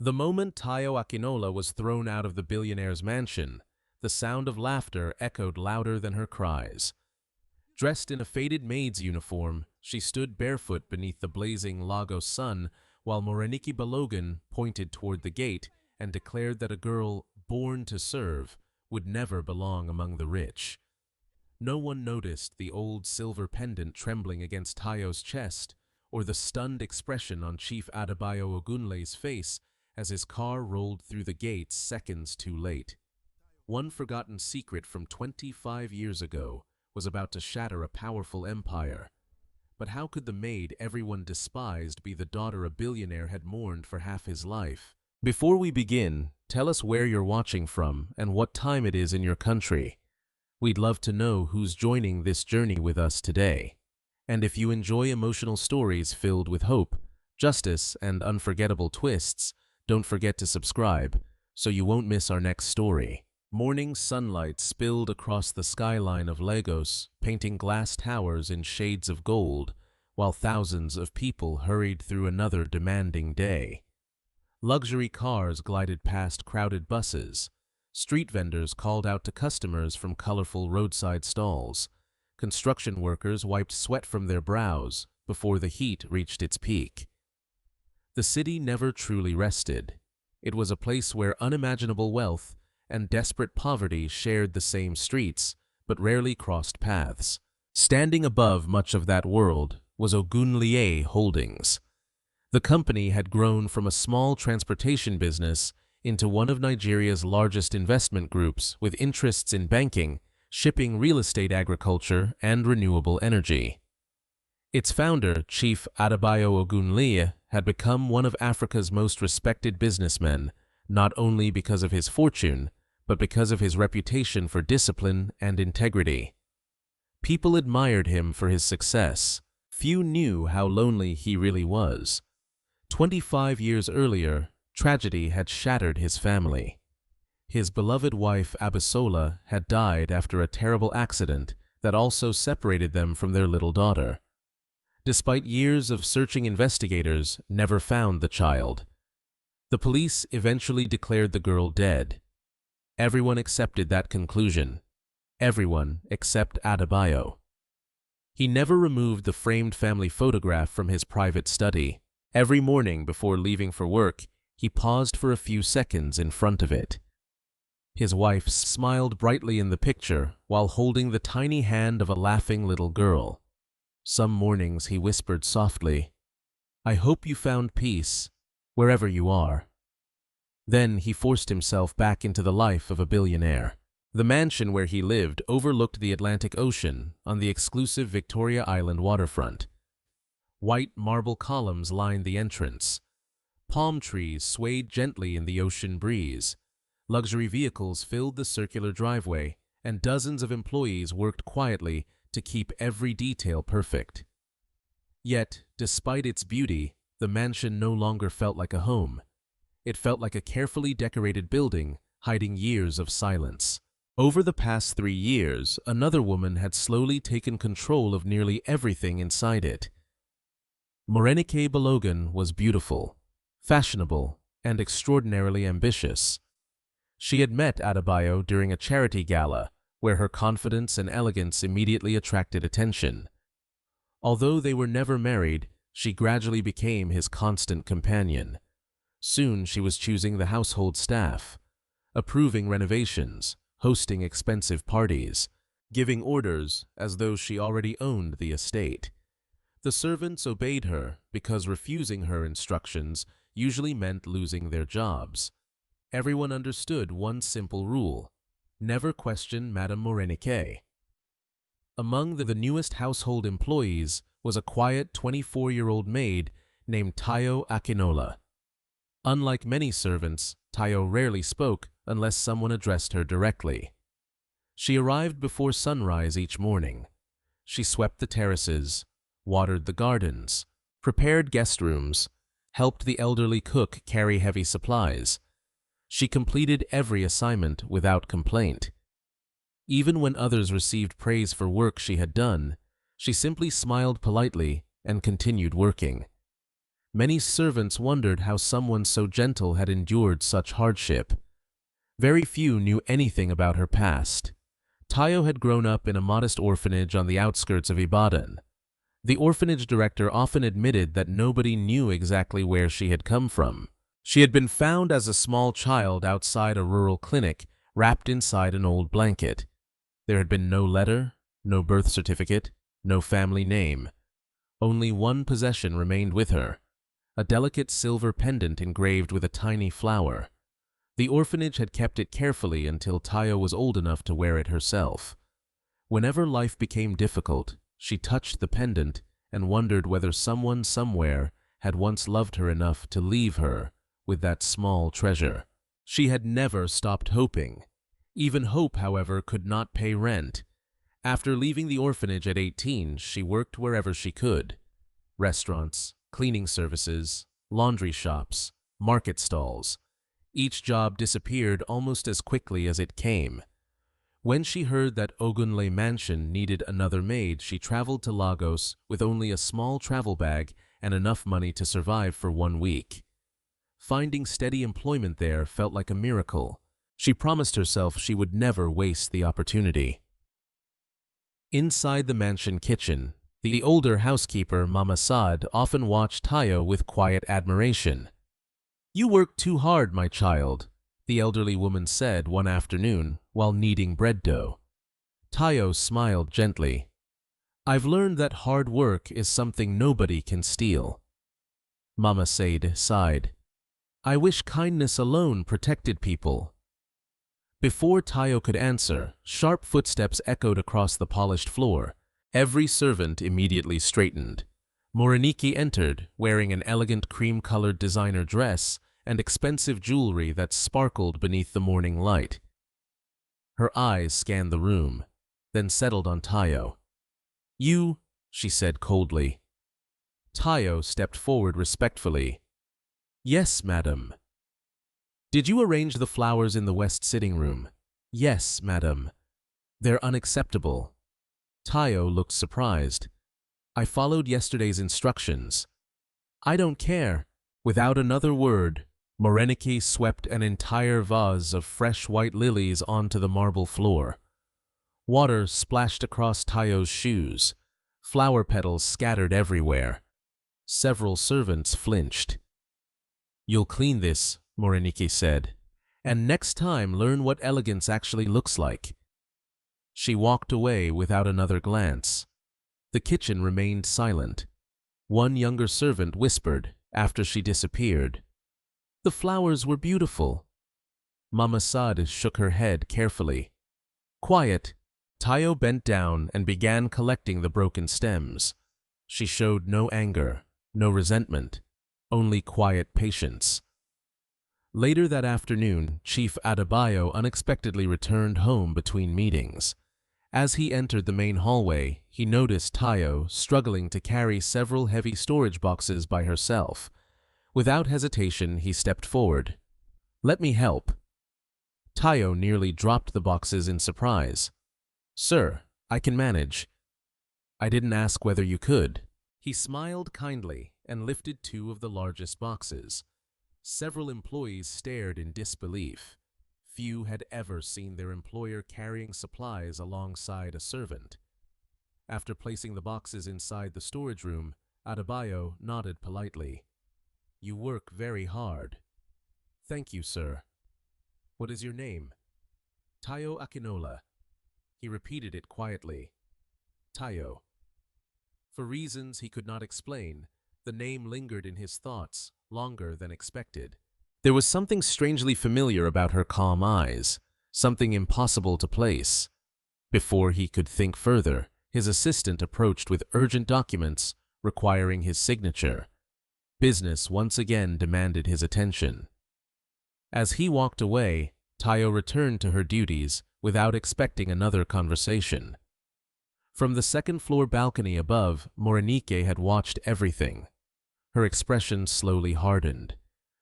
The moment Tayo Akinola was thrown out of the billionaire's mansion, the sound of laughter echoed louder than her cries. Dressed in a faded maid's uniform, she stood barefoot beneath the blazing Lagos sun while Moreniki Balogan pointed toward the gate and declared that a girl born to serve would never belong among the rich. No one noticed the old silver pendant trembling against Tayo's chest or the stunned expression on Chief Adebayo Ogunle's face as his car rolled through the gates seconds too late. One forgotten secret from 25 years ago was about to shatter a powerful empire. But how could the maid everyone despised be the daughter a billionaire had mourned for half his life? Before we begin, tell us where you're watching from and what time it is in your country. We'd love to know who's joining this journey with us today. And if you enjoy emotional stories filled with hope, justice, and unforgettable twists, don't forget to subscribe so you won't miss our next story. Morning sunlight spilled across the skyline of Lagos, painting glass towers in shades of gold, while thousands of people hurried through another demanding day. Luxury cars glided past crowded buses. Street vendors called out to customers from colorful roadside stalls. Construction workers wiped sweat from their brows before the heat reached its peak. The city never truly rested. It was a place where unimaginable wealth and desperate poverty shared the same streets, but rarely crossed paths. Standing above much of that world was Ogunlie Holdings. The company had grown from a small transportation business into one of Nigeria's largest investment groups with interests in banking, shipping, real estate, agriculture, and renewable energy. Its founder, Chief Adebayo Ogunlie, had become one of Africa's most respected businessmen, not only because of his fortune, but because of his reputation for discipline and integrity. People admired him for his success. Few knew how lonely he really was. 25 years earlier, tragedy had shattered his family. His beloved wife Abisola had died after a terrible accident that also separated them from their little daughter. Despite years of searching, investigators never found the child. The police eventually declared the girl dead. Everyone accepted that conclusion. Everyone except Adebayo. He never removed the framed family photograph from his private study. Every morning before leaving for work, he paused for a few seconds in front of it. His wife smiled brightly in the picture while holding the tiny hand of a laughing little girl. Some mornings he whispered softly, "I hope you found peace, wherever you are." Then he forced himself back into the life of a billionaire. The mansion where he lived overlooked the Atlantic Ocean on the exclusive Victoria Island waterfront. White marble columns lined the entrance. Palm trees swayed gently in the ocean breeze. Luxury vehicles filled the circular driveway, and dozens of employees worked quietly to keep every detail perfect. Yet, despite its beauty, the mansion no longer felt like a home. It felt like a carefully decorated building, hiding years of silence. Over the past 3 years, another woman had slowly taken control of nearly everything inside it. Morenike Balogan was beautiful, fashionable, and extraordinarily ambitious. She had met Adebayo during a charity gala, where her confidence and elegance immediately attracted attention. Although they were never married, she gradually became his constant companion. Soon she was choosing the household staff, approving renovations, hosting expensive parties, giving orders as though she already owned the estate. The servants obeyed her because refusing her instructions usually meant losing their jobs. Everyone understood one simple rule: never question Madame Morenike. Among the newest household employees was a quiet 24-year-old maid named Tayo Akinola. Unlike many servants, Tayo rarely spoke unless someone addressed her directly. She arrived before sunrise each morning. She swept the terraces, watered the gardens, prepared guest rooms, helped the elderly cook carry heavy supplies. She completed every assignment without complaint. Even when others received praise for work she had done, she simply smiled politely and continued working. Many servants wondered how someone so gentle had endured such hardship. Very few knew anything about her past. Tayo had grown up in a modest orphanage on the outskirts of Ibadan. The orphanage director often admitted that nobody knew exactly where she had come from. She had been found as a small child outside a rural clinic, wrapped inside an old blanket. There had been no letter, no birth certificate, no family name. Only one possession remained with her, a delicate silver pendant engraved with a tiny flower. The orphanage had kept it carefully until Tayo was old enough to wear it herself. Whenever life became difficult, she touched the pendant and wondered whether someone somewhere had once loved her enough to leave her with that small treasure. She had never stopped hoping. Even hope, however, could not pay rent. After leaving the orphanage at 18, she worked wherever she could. Restaurants, cleaning services, laundry shops, market stalls. Each job disappeared almost as quickly as it came. When she heard that Ogunle Mansion needed another maid, she traveled to Lagos with only a small travel bag and enough money to survive for 1 week. Finding steady employment there felt like a miracle. She promised herself she would never waste the opportunity. Inside the mansion kitchen, the older housekeeper, Mama Saad, often watched Tayo with quiet admiration. "You work too hard, my child," the elderly woman said one afternoon while kneading bread dough. Tayo smiled gently. "I've learned that hard work is something nobody can steal." Mama Said sighed. "I wish kindness alone protected people." Before Tayo could answer, sharp footsteps echoed across the polished floor. Every servant immediately straightened. Morenike entered, wearing an elegant cream-colored designer dress and expensive jewelry that sparkled beneath the morning light. Her eyes scanned the room, then settled on Tayo. "You," she said coldly. Tayo stepped forward respectfully. "Yes, madam." "Did you arrange the flowers in the west sitting room?" "Yes, madam." "They're unacceptable." Tayo looked surprised. "I followed yesterday's instructions." "I don't care." Without another word, Morenike swept an entire vase of fresh white lilies onto the marble floor. Water splashed across Tayo's shoes. Flower petals scattered everywhere. Several servants flinched. "You'll clean this," Morenike said, "and next time learn what elegance actually looks like." She walked away without another glance. The kitchen remained silent. One younger servant whispered after she disappeared, "The flowers were beautiful." Mama Saad shook her head carefully. "Quiet." Tayo bent down and began collecting the broken stems. She showed no anger, no resentment, only quiet patience. Later that afternoon, Chief Adebayo unexpectedly returned home between meetings. As he entered the main hallway, he noticed Tayo struggling to carry several heavy storage boxes by herself. Without hesitation, he stepped forward. "Let me help." Tayo nearly dropped the boxes in surprise. "Sir, I can manage." "I didn't ask whether you could." He smiled kindly and lifted 2 of the largest boxes. Several employees stared in disbelief. Few had ever seen their employer carrying supplies alongside a servant. After placing the boxes inside the storage room, Adebayo nodded politely. "You work very hard." "Thank you, sir." "What is your name?" "Tayo Akinola." He repeated it quietly. Tayo. For reasons he could not explain, the name lingered in his thoughts longer than expected. There was something strangely familiar about her calm eyes, something impossible to place. Before he could think further, his assistant approached with urgent documents requiring his signature. Business once again demanded his attention. As he walked away, Tayo returned to her duties without expecting another conversation. From the second-floor balcony above, Morenike had watched everything. Her expression slowly hardened.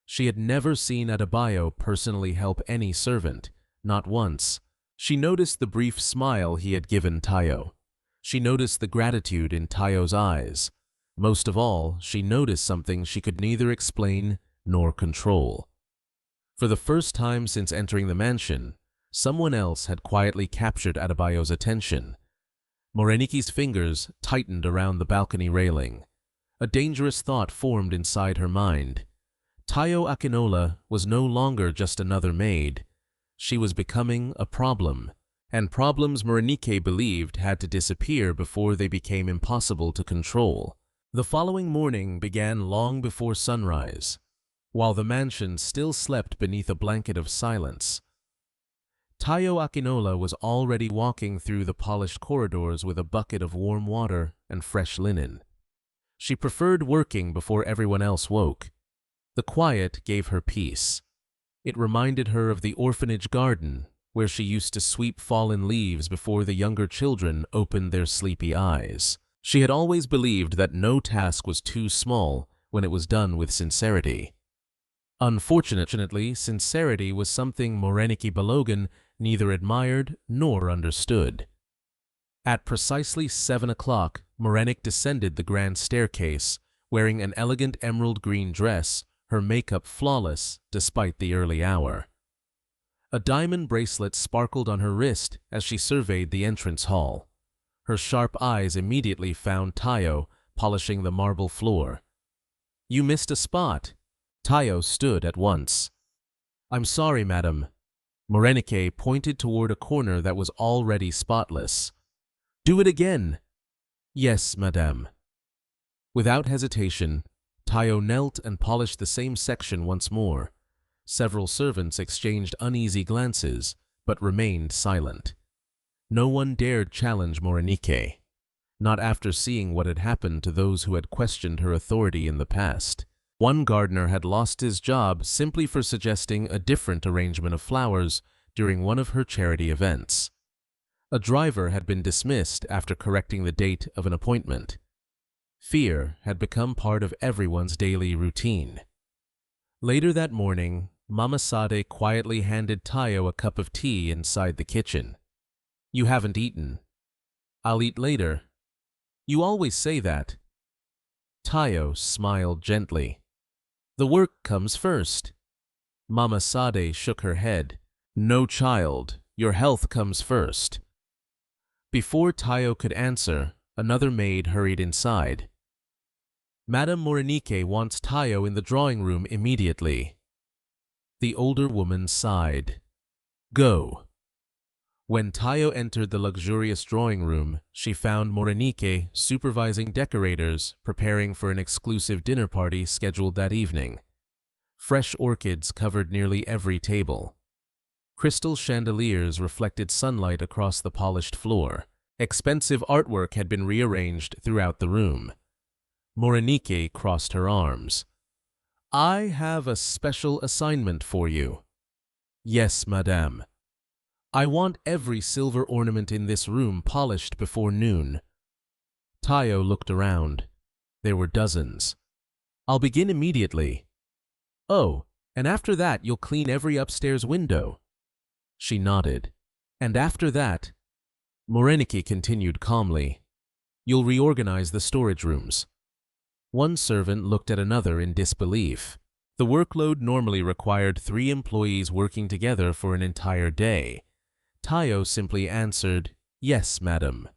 She had never seen Adebayo personally help any servant, not once. She noticed the brief smile he had given Tayo. She noticed the gratitude in Tayo's eyes. Most of all, she noticed something she could neither explain nor control. For the first time since entering the mansion, someone else had quietly captured Adebayo's attention. Moreniki's fingers tightened around the balcony railing. A dangerous thought formed inside her mind. Tayo Akinola was no longer just another maid. She was becoming a problem, and problems Morenike believed had to disappear before they became impossible to control. The following morning began long before sunrise, while the mansion still slept beneath a blanket of silence. Tayo Akinola was already walking through the polished corridors with a bucket of warm water and fresh linen. She preferred working before everyone else woke. The quiet gave her peace. It reminded her of the orphanage garden, where she used to sweep fallen leaves before the younger children opened their sleepy eyes. She had always believed that no task was too small when it was done with sincerity. Unfortunately, sincerity was something Morenike Balogan neither admired nor understood. At precisely 7 o'clock, Morenike descended the grand staircase, wearing an elegant emerald green dress, her makeup flawless despite the early hour. A diamond bracelet sparkled on her wrist as she surveyed the entrance hall. Her sharp eyes immediately found Tayo polishing the marble floor. "You missed a spot." Tayo stood at once. "I'm sorry, madam." Morenike pointed toward a corner that was already spotless. "Do it again." "Yes, madame." Without hesitation, Tayo knelt and polished the same section once more. Several servants exchanged uneasy glances, but remained silent. No one dared challenge Morenike, not after seeing what had happened to those who had questioned her authority in the past. One gardener had lost his job simply for suggesting a different arrangement of flowers during one of her charity events. A driver had been dismissed after correcting the date of an appointment. Fear had become part of everyone's daily routine. Later that morning, Mama Sade quietly handed Tayo a cup of tea inside the kitchen. "You haven't eaten." "I'll eat later." "You always say that." Tayo smiled gently. "The work comes first." Mama Sade shook her head. "No, child, your health comes first." Before Tayo could answer, another maid hurried inside. "Madame Morenike wants Tayo in the drawing room immediately." The older woman sighed. "Go." When Tayo entered the luxurious drawing room, she found Morenike supervising decorators preparing for an exclusive dinner party scheduled that evening. Fresh orchids covered nearly every table. Crystal chandeliers reflected sunlight across the polished floor. Expensive artwork had been rearranged throughout the room. Morenike crossed her arms. "I have a special assignment for you." "Yes, madame." "I want every silver ornament in this room polished before noon." Tayo looked around. There were dozens. "I'll begin immediately." "Oh, and after that you'll clean every upstairs window." She nodded. "And after that," Morenike continued calmly, "you'll reorganize the storage rooms." One servant looked at another in disbelief. The workload normally required 3 employees working together for an entire day. Tayo simply answered, "Yes, madam."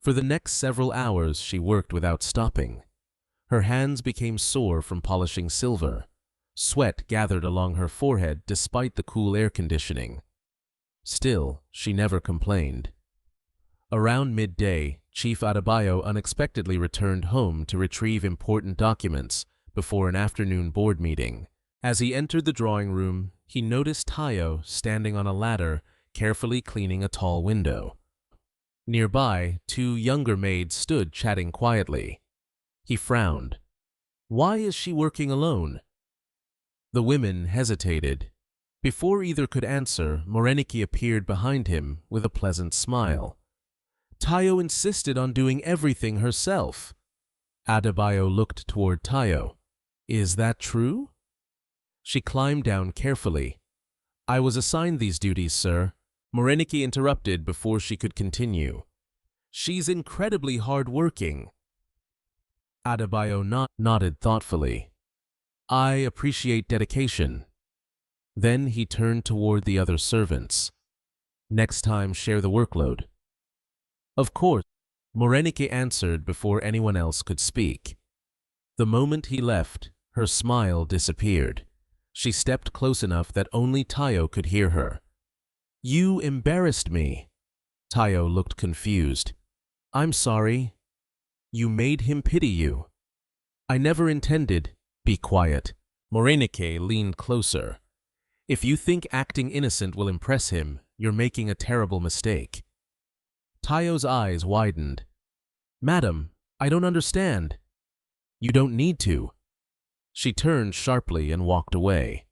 For the next several hours she worked without stopping. Her hands became sore from polishing silver. Sweat gathered along her forehead despite the cool air conditioning. Still, she never complained. Around midday, Chief Adebayo unexpectedly returned home to retrieve important documents before an afternoon board meeting. As he entered the drawing room, he noticed Tayo standing on a ladder, carefully cleaning a tall window. Nearby, 2 younger maids stood chatting quietly. He frowned. Why is she working alone? The women hesitated. Before either could answer, Morenike appeared behind him with a pleasant smile. Tayo insisted on doing everything herself. Adebayo looked toward Tayo. Is that true? She climbed down carefully. I was assigned these duties, sir. Morenike interrupted before she could continue. She's incredibly hard-working. Adebayo nodded thoughtfully. I appreciate dedication. Then he turned toward the other servants. Next time, share the workload. Of course, Morenike answered before anyone else could speak. The moment he left, her smile disappeared. She stepped close enough that only Tayo could hear her. You embarrassed me. Tayo looked confused. I'm sorry. You made him pity you. I never intended. Be quiet. Morenike leaned closer. If you think acting innocent will impress him, you're making a terrible mistake. Tayo's eyes widened. Madam, I don't understand. You don't need to. She turned sharply and walked away.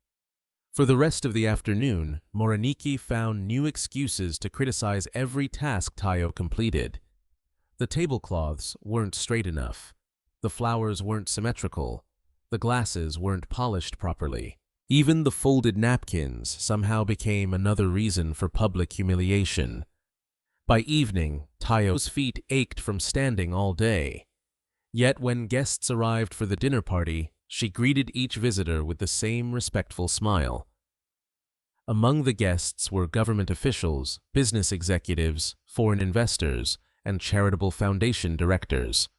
For the rest of the afternoon, Morenike found new excuses to criticize every task Tayo completed. The tablecloths weren't straight enough. The flowers weren't symmetrical. The glasses weren't polished properly. Even the folded napkins somehow became another reason for public humiliation. By evening, Tayo's feet ached from standing all day. Yet when guests arrived for the dinner party, she greeted each visitor with the same respectful smile. Among the guests were government officials, business executives, foreign investors, and charitable foundation directors.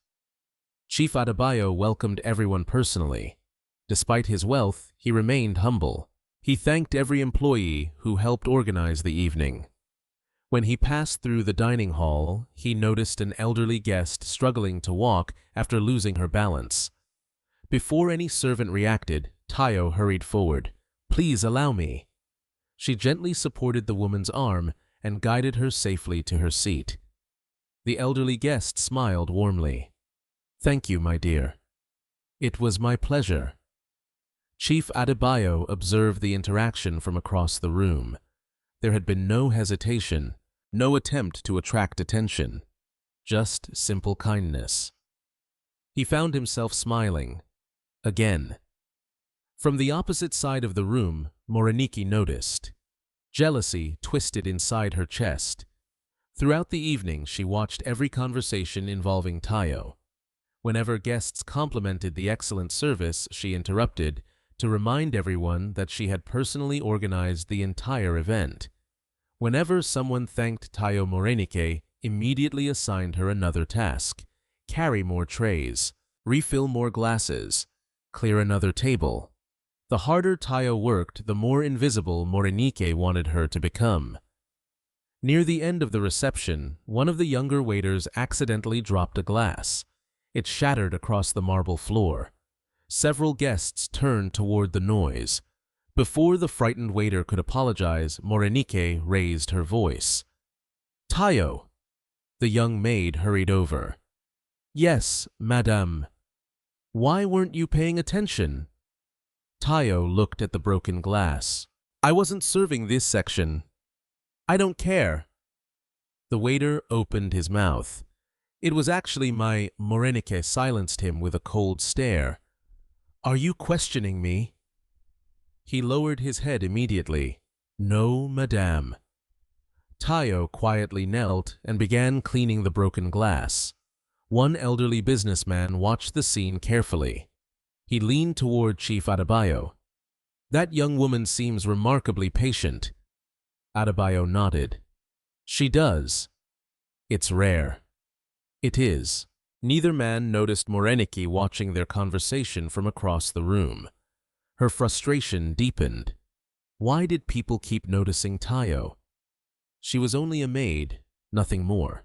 Chief Adebayo welcomed everyone personally. Despite his wealth, he remained humble. He thanked every employee who helped organize the evening. When he passed through the dining hall, he noticed an elderly guest struggling to walk after losing her balance. Before any servant reacted, Tayo hurried forward. Please allow me. She gently supported the woman's arm and guided her safely to her seat. The elderly guest smiled warmly. Thank you, my dear. It was my pleasure. Chief Adebayo observed the interaction from across the room. There had been no hesitation, no attempt to attract attention, just simple kindness. He found himself smiling. Again. From the opposite side of the room, Morenike noticed. Jealousy twisted inside her chest. Throughout the evening, she watched every conversation involving Tayo. Whenever guests complimented the excellent service, she interrupted to remind everyone that she had personally organized the entire event. Whenever someone thanked Tayo, Morenike immediately assigned her another task. Carry more trays, refill more glasses, clear another table. The harder Tayo worked, the more invisible Morenike wanted her to become. Near the end of the reception, one of the younger waiters accidentally dropped a glass. It shattered across the marble floor. Several guests turned toward the noise. Before the frightened waiter could apologize, Morenike raised her voice. Tayo! The young maid hurried over. Yes, madame. Why weren't you paying attention? Tayo looked at the broken glass. I wasn't serving this section. I don't care. The waiter opened his mouth. It was actually my Morenike silenced him with a cold stare. Are you questioning me? He lowered his head immediately. No, madame. Tayo quietly knelt and began cleaning the broken glass. One elderly businessman watched the scene carefully. He leaned toward Chief Adebayo. That young woman seems remarkably patient. Adebayo nodded. She does. It's rare. It is. Neither man noticed Morenike watching their conversation from across the room. Her frustration deepened. Why did people keep noticing Tayo? She was only a maid, nothing more.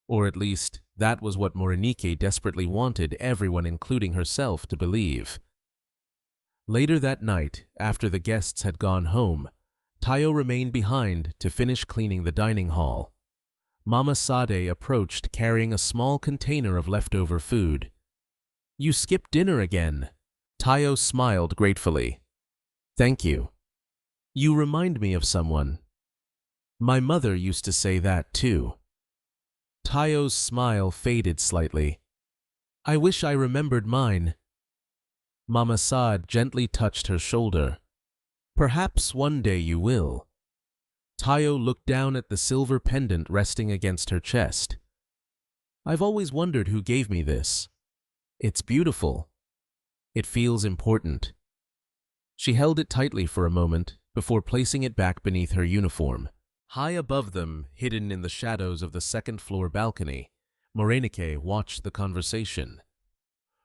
Or at least, that was what Morenike desperately wanted everyone, including herself, to believe. Later that night, after the guests had gone home, Tayo remained behind to finish cleaning the dining hall. Mama Sade approached carrying a small container of leftover food. You skipped dinner again. Tayo smiled gratefully. Thank you. You remind me of someone. My mother used to say that too. Tayo's smile faded slightly. I wish I remembered mine. Mama Sade gently touched her shoulder. Perhaps one day you will. Tayo looked down at the silver pendant resting against her chest. I've always wondered who gave me this. It's beautiful. It feels important. She held it tightly for a moment before placing it back beneath her uniform. High above them, hidden in the shadows of the second-floor balcony, Morenike watched the conversation.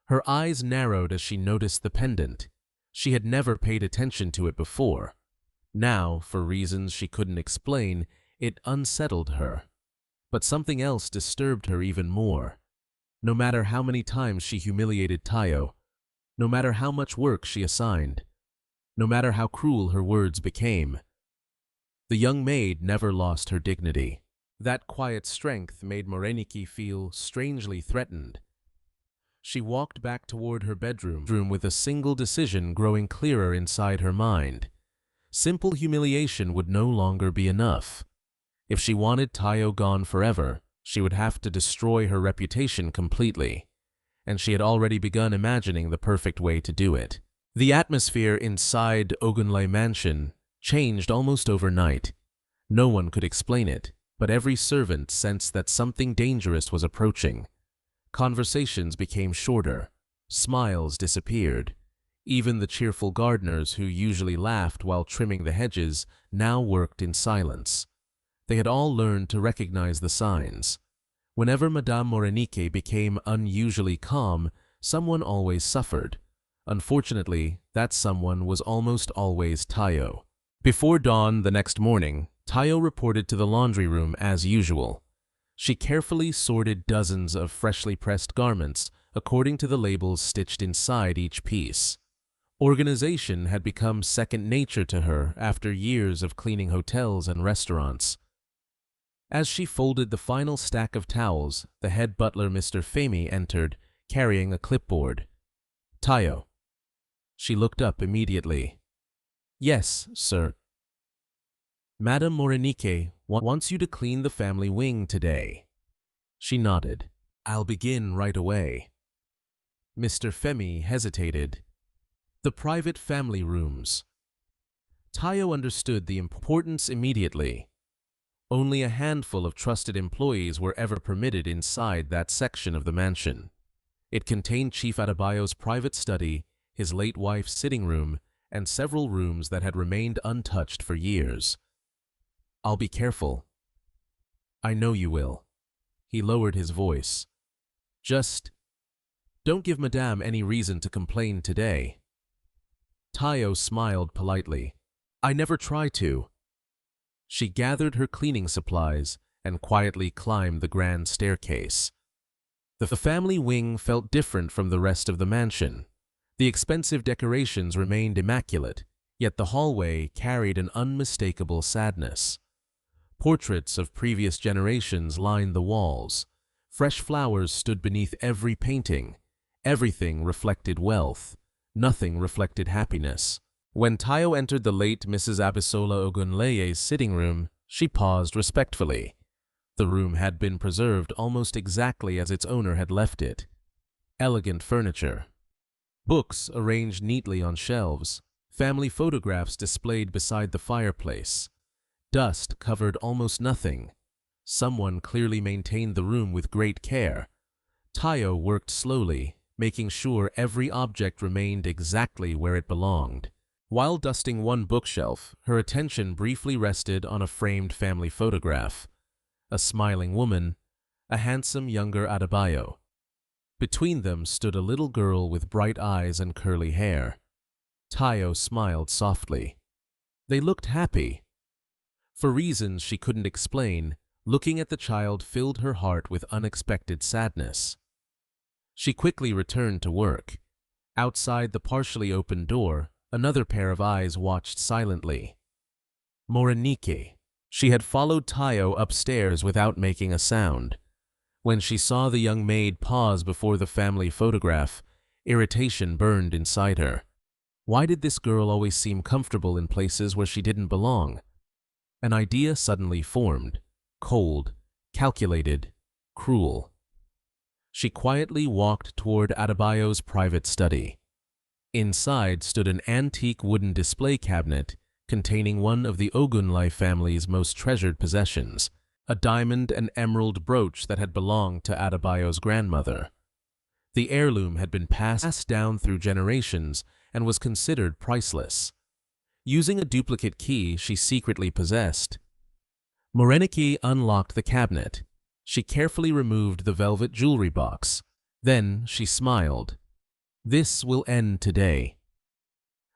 Her eyes narrowed as she noticed the pendant. She had never paid attention to it before. Now, for reasons she couldn't explain, it unsettled her. But something else disturbed her even more. No matter how many times she humiliated Tayo, no matter how much work she assigned, no matter how cruel her words became, the young maid never lost her dignity. That quiet strength made Morenike feel strangely threatened. She walked back toward her bedroom with a single decision growing clearer inside her mind. Simple humiliation would no longer be enough. If she wanted Tayo gone forever, she would have to destroy her reputation completely. And she had already begun imagining the perfect way to do it. The atmosphere inside unknowingly mansion changed almost overnight. No one could explain it, but every servant sensed that something dangerous was approaching. Conversations became shorter. Smiles disappeared. Even the cheerful gardeners who usually laughed while trimming the hedges now worked in silence. They had all learned to recognize the signs. Whenever Madame Morenike became unusually calm, someone always suffered. Unfortunately, that someone was almost always Tayo. Before dawn the next morning, Tayo reported to the laundry room as usual. She carefully sorted dozens of freshly pressed garments according to the labels stitched inside each piece. Organization had become second nature to her after years of cleaning hotels and restaurants. As she folded the final stack of towels, the head butler, Mr. Femi, entered, carrying a clipboard. "Tayo." She looked up immediately. "Yes, sir." "Madame Morenike wants you to clean the family wing today." She nodded. "I'll begin right away." Mr. Femi hesitated. "The private family rooms." Tayo understood the importance immediately. Only a handful of trusted employees were ever permitted inside that section of the mansion. It contained Chief Adebayo's private study, his late wife's sitting room, and several rooms that had remained untouched for years. "I'll be careful." "I know you will." He lowered his voice. "Just don't give Madame any reason to complain today." Tayo smiled politely. "I never try to." She gathered her cleaning supplies and quietly climbed the grand staircase. The family wing felt different from the rest of the mansion. The expensive decorations remained immaculate, yet the hallway carried an unmistakable sadness. Portraits of previous generations lined the walls. Fresh flowers stood beneath every painting. Everything reflected wealth. Nothing reflected happiness. When Tayo entered the late Mrs. Abisola Ogunleye's sitting room, she paused respectfully. The room had been preserved almost exactly as its owner had left it. Elegant furniture. Books arranged neatly on shelves. Family photographs displayed beside the fireplace. Dust covered almost nothing. Someone clearly maintained the room with great care. Tayo worked slowly, making sure every object remained exactly where it belonged. While dusting one bookshelf, her attention briefly rested on a framed family photograph. A smiling woman, a handsome younger Adebayo. Between them stood a little girl with bright eyes and curly hair. Tayo smiled softly. They looked happy. For reasons she couldn't explain, looking at the child filled her heart with unexpected sadness. She quickly returned to work. Outside the partially open door, another pair of eyes watched silently. Morenike. She had followed Tayo upstairs without making a sound. When she saw the young maid pause before the family photograph, irritation burned inside her. Why did this girl always seem comfortable in places where she didn't belong? An idea suddenly formed. Cold, calculated, cruel. She quietly walked toward Adebayo's private study. Inside stood an antique wooden display cabinet containing one of the Ogunlai family's most treasured possessions, a diamond and emerald brooch that had belonged to Adebayo's grandmother. The heirloom had been passed down through generations and was considered priceless. Using a duplicate key she secretly possessed, Morenike unlocked the cabinet. She carefully removed the velvet jewelry box. Then she smiled. This will end today.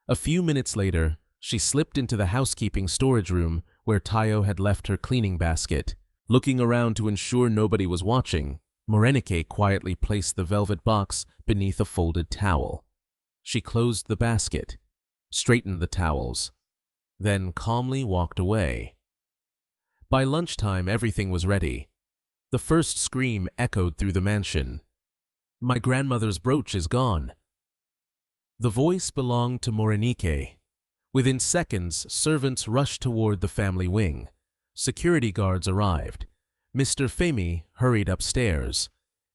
A few minutes later, she slipped into the housekeeping storage room where Tayo had left her cleaning basket. Looking around to ensure nobody was watching, Morenike quietly placed the velvet box beneath a folded towel. She closed the basket, straightened the towels, then calmly walked away. By lunchtime, everything was ready. The first scream echoed through the mansion. "My grandmother's brooch is gone." The voice belonged to Morenike. Within seconds, servants rushed toward the family wing. Security guards arrived. Mr. Femi hurried upstairs.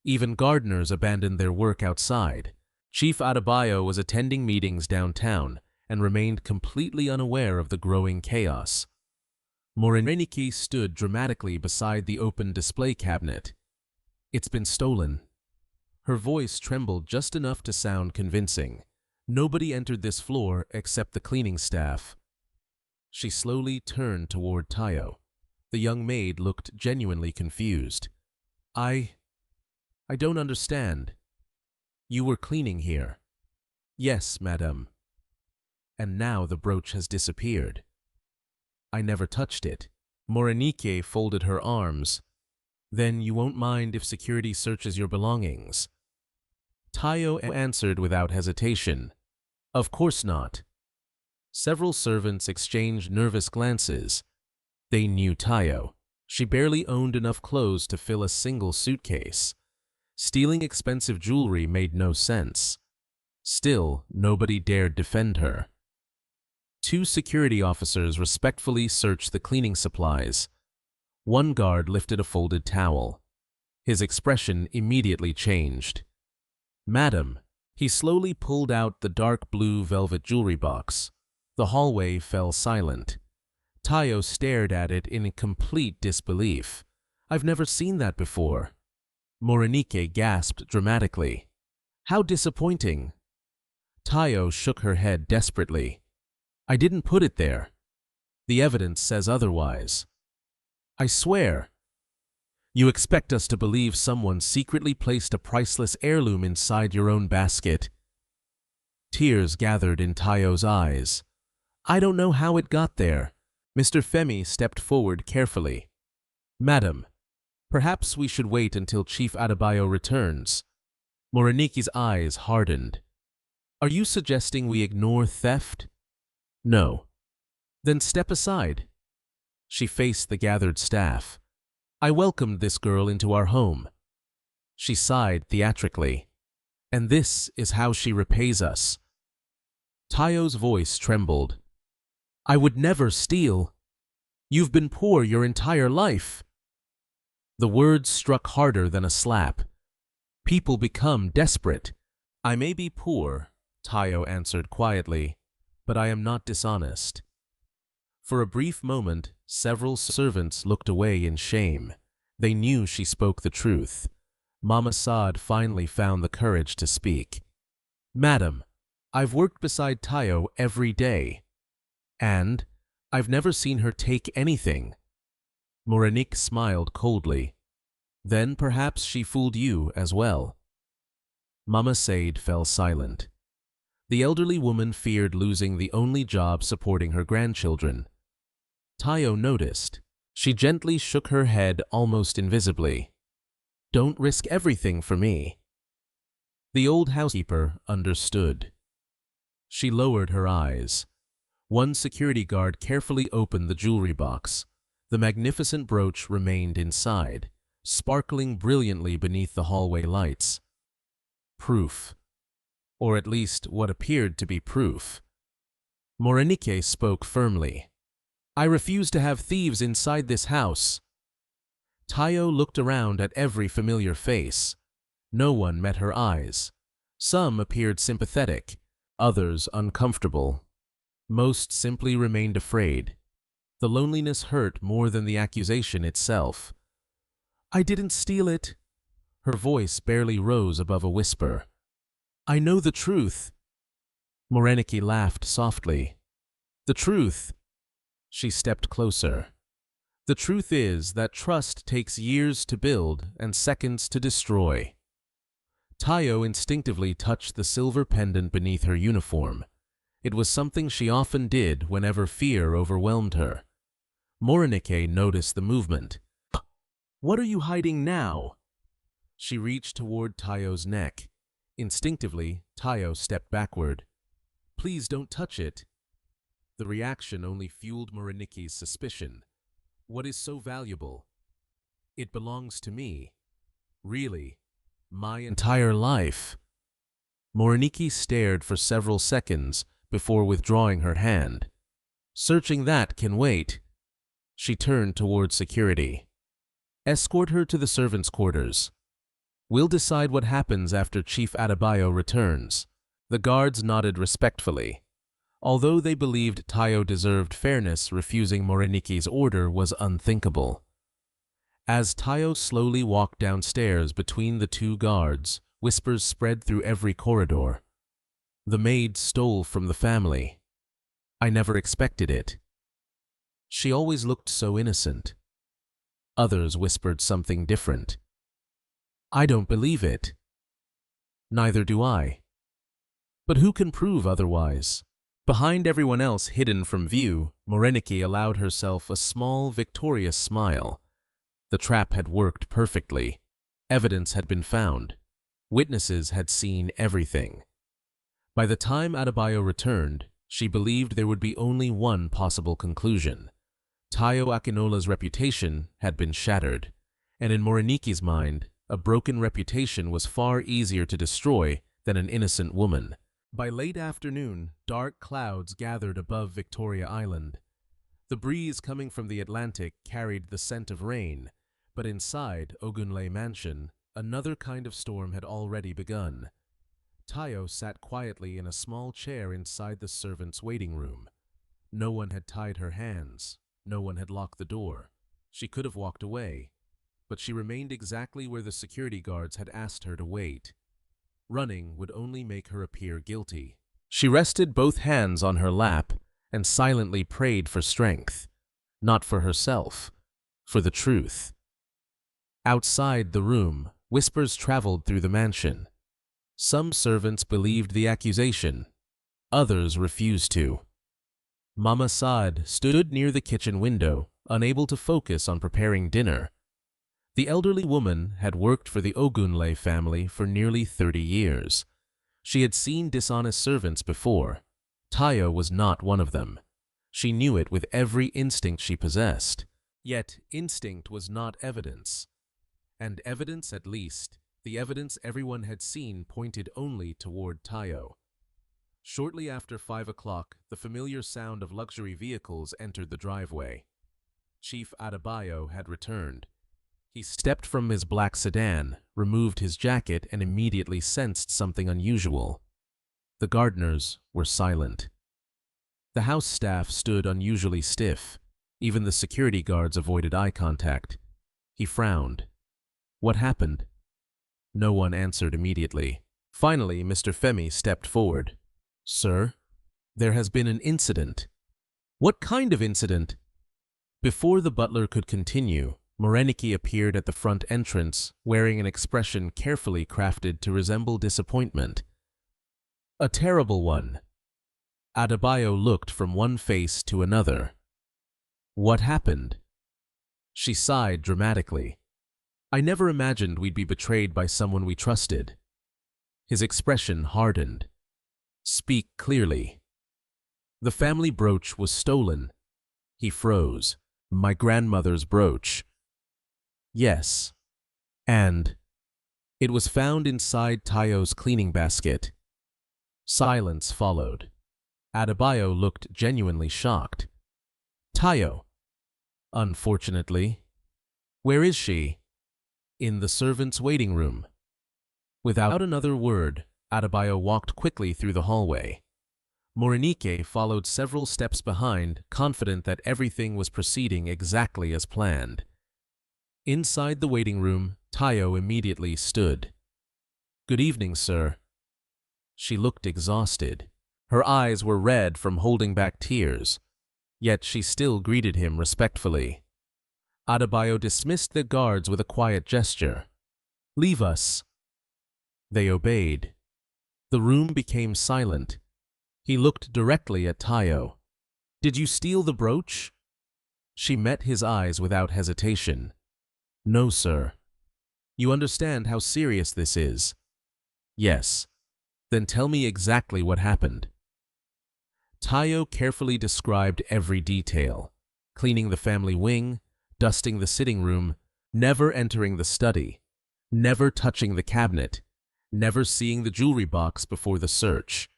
Even gardeners abandoned their work outside. Chief Adebayo was attending meetings downtown and remained completely unaware of the growing chaos. Morenike stood dramatically beside the open display cabinet. "It's been stolen." Her voice trembled just enough to sound convincing. Nobody entered this floor except the cleaning staff. She slowly turned toward Tayo. The young maid looked genuinely confused. I don't understand. You were cleaning here." "Yes, madame." "And now the brooch has disappeared." "I never touched it." Morenike folded her arms. "Then you won't mind if security searches your belongings?" Tayo answered without hesitation. "Of course not." Several servants exchanged nervous glances. They knew Tayo. She barely owned enough clothes to fill a single suitcase. Stealing expensive jewelry made no sense. Still, nobody dared defend her. Two security officers respectfully searched the cleaning supplies. One guard lifted a folded towel. His expression immediately changed. "Madam." He slowly pulled out the dark blue velvet jewelry box. The hallway fell silent. Tayo stared at it in complete disbelief. "I've never seen that before." Morenike gasped dramatically. "How disappointing." Tayo shook her head desperately. "I didn't put it there. The evidence says otherwise." "I swear." "You expect us to believe someone secretly placed a priceless heirloom inside your own basket?" Tears gathered in Tayo's eyes. "I don't know how it got there." Mr. Femi stepped forward carefully. "Madam, perhaps we should wait until Chief Adebayo returns." Morenike's eyes hardened. "Are you suggesting we ignore theft?" "No." "Then step aside." She faced the gathered staff. "I welcomed this girl into our home." She sighed theatrically. "And this is how she repays us." Tayo's voice trembled. "I would never steal. You've been poor your entire life." The words struck harder than a slap. People become desperate. "I may be poor," Tayo answered quietly, "but I am not dishonest." For a brief moment, several servants looked away in shame. They knew she spoke the truth. Mama Saad finally found the courage to speak. "Madam, I've worked beside Tayo every day. And I've never seen her take anything." Morenike smiled coldly. "Then perhaps she fooled you as well." Mama Said fell silent. The elderly woman feared losing the only job supporting her grandchildren. Tayo noticed. She gently shook her head almost invisibly. "Don't risk everything for me." The old housekeeper understood. She lowered her eyes. One security guard carefully opened the jewelry box. The magnificent brooch remained inside, sparkling brilliantly beneath the hallway lights. Proof. Or at least what appeared to be proof. Morenike spoke firmly. "I refuse to have thieves inside this house." Tayo looked around at every familiar face. No one met her eyes. Some appeared sympathetic, others uncomfortable. Most simply remained afraid. The loneliness hurt more than the accusation itself. "I didn't steal it." Her voice barely rose above a whisper. "I know the truth." Morenike laughed softly. "The truth?" She stepped closer. "The truth is that trust takes years to build and seconds to destroy." Tayo instinctively touched the silver pendant beneath her uniform. It was something she often did whenever fear overwhelmed her. Morenike noticed the movement. "What are you hiding now?" She reached toward Tayo's neck. Instinctively, Tayo stepped backward. "Please don't touch it." The reaction only fueled Morenike's suspicion. "What is so valuable?" "It belongs to me." "Really? My entire life?" Morenike stared for several seconds before withdrawing her hand. "Searching that can wait." She turned toward security. "Escort her to the servants' quarters. We'll decide what happens after Chief Adebayo returns." The guards nodded respectfully. Although they believed Tayo deserved fairness, refusing Morenike's order was unthinkable. As Tayo slowly walked downstairs between the two guards, whispers spread through every corridor. "The maid stole from the family. I never expected it. She always looked so innocent." Others whispered something different. "I don't believe it." "Neither do I. But who can prove otherwise?" Behind everyone else hidden from view, Morenike allowed herself a small, victorious smile. The trap had worked perfectly. Evidence had been found. Witnesses had seen everything. By the time Adebayo returned, she believed there would be only one possible conclusion. Tayo Akinola's reputation had been shattered, and in Morenike's mind, a broken reputation was far easier to destroy than an innocent woman. By late afternoon, dark clouds gathered above Victoria Island. The breeze coming from the Atlantic carried the scent of rain, but inside Unknowingly Mansion, another kind of storm had already begun. Tayo sat quietly in a small chair inside the servants' waiting room. No one had tied her hands. No one had locked the door. She could have walked away, but she remained exactly where the security guards had asked her to wait. Running would only make her appear guilty. She rested both hands on her lap and silently prayed for strength. Not for herself, for the truth. Outside the room, whispers traveled through the mansion. Some servants believed the accusation. Others refused to. Mama Saad stood near the kitchen window, unable to focus on preparing dinner. The elderly woman had worked for the Unknowingly family for nearly 30 years. She had seen dishonest servants before. Tayo was not one of them. She knew it with every instinct she possessed. Yet instinct was not evidence. And evidence, at least, the evidence everyone had seen, pointed only toward Tayo. Shortly after 5 o'clock, the familiar sound of luxury vehicles entered the driveway. Chief Adebayo had returned. He stepped from his black sedan, removed his jacket, and immediately sensed something unusual. The gardeners were silent. The house staff stood unusually stiff. Even the security guards avoided eye contact. He frowned. What happened? No one answered immediately. Finally, Mr. Femi stepped forward. "Sir, there has been an incident." "What kind of incident?" Before the butler could continue, Morenike appeared at the front entrance, wearing an expression carefully crafted to resemble disappointment. "A terrible one." Adebayo looked from one face to another. "What happened?" She sighed dramatically. "I never imagined we'd be betrayed by someone we trusted." His expression hardened. "Speak clearly." "The family brooch was stolen." He froze. "My grandmother's brooch." "Yes. And?" "It was found inside Tayo's cleaning basket." Silence followed. Adebayo looked genuinely shocked. "Tayo?" "Unfortunately." "Where is she?" "In the servants' waiting room." Without another word, Adebayo walked quickly through the hallway. Morenike followed several steps behind, confident that everything was proceeding exactly as planned. Inside the waiting room, Tayo immediately stood. "Good evening, sir." She looked exhausted. Her eyes were red from holding back tears, yet she still greeted him respectfully. Adebayo dismissed the guards with a quiet gesture. "Leave us." They obeyed. The room became silent. He looked directly at Tayo. "Did you steal the brooch?" She met his eyes without hesitation. "No, sir." "You understand how serious this is?" "Yes." "Then tell me exactly what happened." Tayo carefully described every detail: cleaning the family wing, dusting the sitting room, never entering the study, never touching the cabinet, never seeing the jewelry box before the search.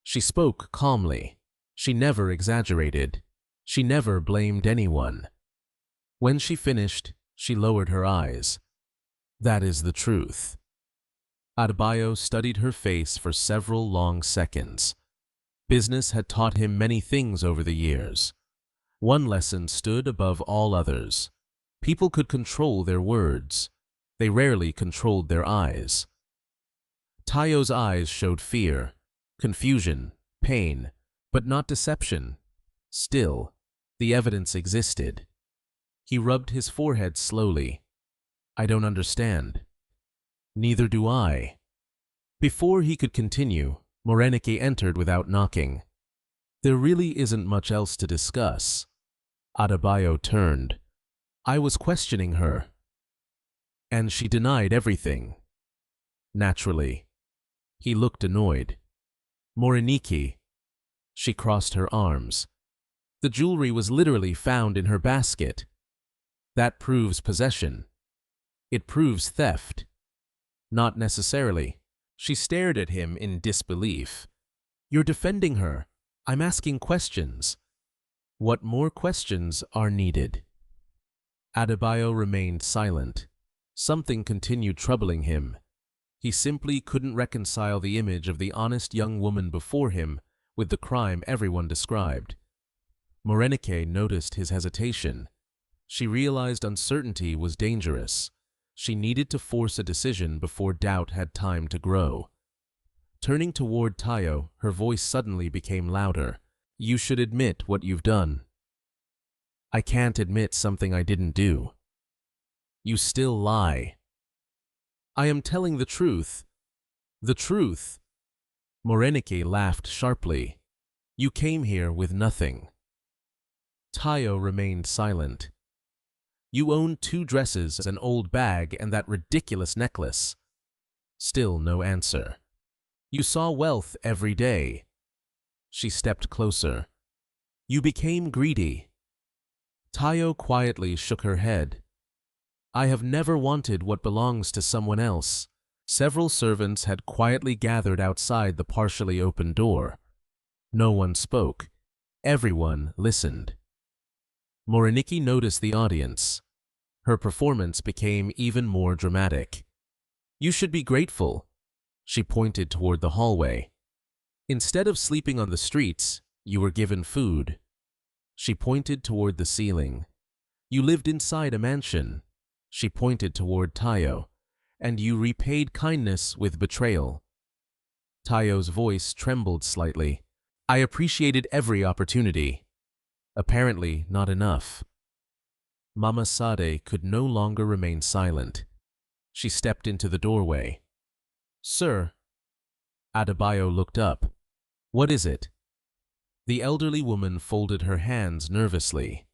She spoke calmly. She never exaggerated. She never blamed anyone. When she finished, she lowered her eyes. "That is the truth." Adebayo studied her face for several long seconds. Business had taught him many things over the years. One lesson stood above all others. People could control their words. They rarely controlled their eyes. Tayo's eyes showed fear, confusion, pain, but not deception. Still, the evidence existed. He rubbed his forehead slowly. "I don't understand." "Neither do I." Before he could continue, Morenike entered without knocking. "There really isn't much else to discuss." Adebayo turned. "I was questioning her." "And she denied everything." "Naturally." He looked annoyed. "Morenike." She crossed her arms. "The jewelry was literally found in her basket. That proves possession. It proves theft." "Not necessarily." She stared at him in disbelief. "You're defending her. I'm asking questions." "What more questions are needed?" Adebayo remained silent. Something continued troubling him. He simply couldn't reconcile the image of the honest young woman before him with the crime everyone described. Morenike noticed his hesitation. She realized uncertainty was dangerous. She needed to force a decision before doubt had time to grow. Turning toward Tayo, her voice suddenly became louder. "You should admit what you've done." "I can't admit something I didn't do." "You still lie." "I am telling the truth." "The truth?" Morenike laughed sharply. "You came here with nothing." Tayo remained silent. "You own 2 dresses, an old bag, and that ridiculous necklace." Still no answer. "You saw wealth every day." She stepped closer. "You became greedy." Tayo quietly shook her head. "I have never wanted what belongs to someone else." Several servants had quietly gathered outside the partially open door. No one spoke. Everyone listened. Morenike noticed the audience. Her performance became even more dramatic. "You should be grateful." She pointed toward the hallway. "Instead of sleeping on the streets, you were given food." She pointed toward the ceiling. "You lived inside a mansion." She pointed toward Tayo. "And you repaid kindness with betrayal." Tayo's voice trembled slightly. "I appreciated every opportunity." Apparently not enough. Mama Sade could no longer remain silent. She stepped into the doorway. "Sir." Adebayo looked up. "What is it?" The elderly woman folded her hands nervously.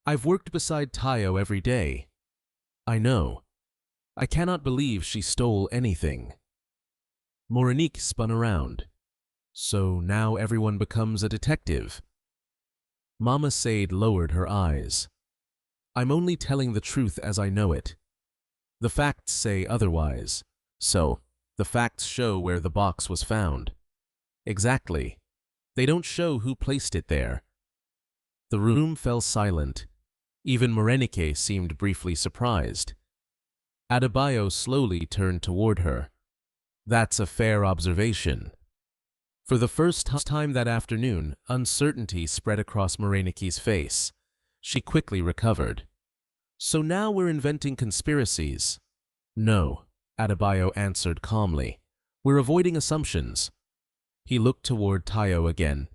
"I've worked beside Tayo every day." "I know. I cannot believe she stole anything." Morenike spun around. "So now everyone becomes a detective." Mama Sade lowered her eyes. "I'm only telling the truth as I know it. The facts say otherwise. So, the facts show where the box was found." "Exactly. They don't show who placed it there." The room fell silent. Even Morenike seemed briefly surprised. Adebayo slowly turned toward her. "That's a fair observation." For the first time that afternoon, uncertainty spread across Morenike's face. She quickly recovered. "So now we're inventing conspiracies." No, Adebayo answered calmly. We're avoiding assumptions. He looked toward Tayo again.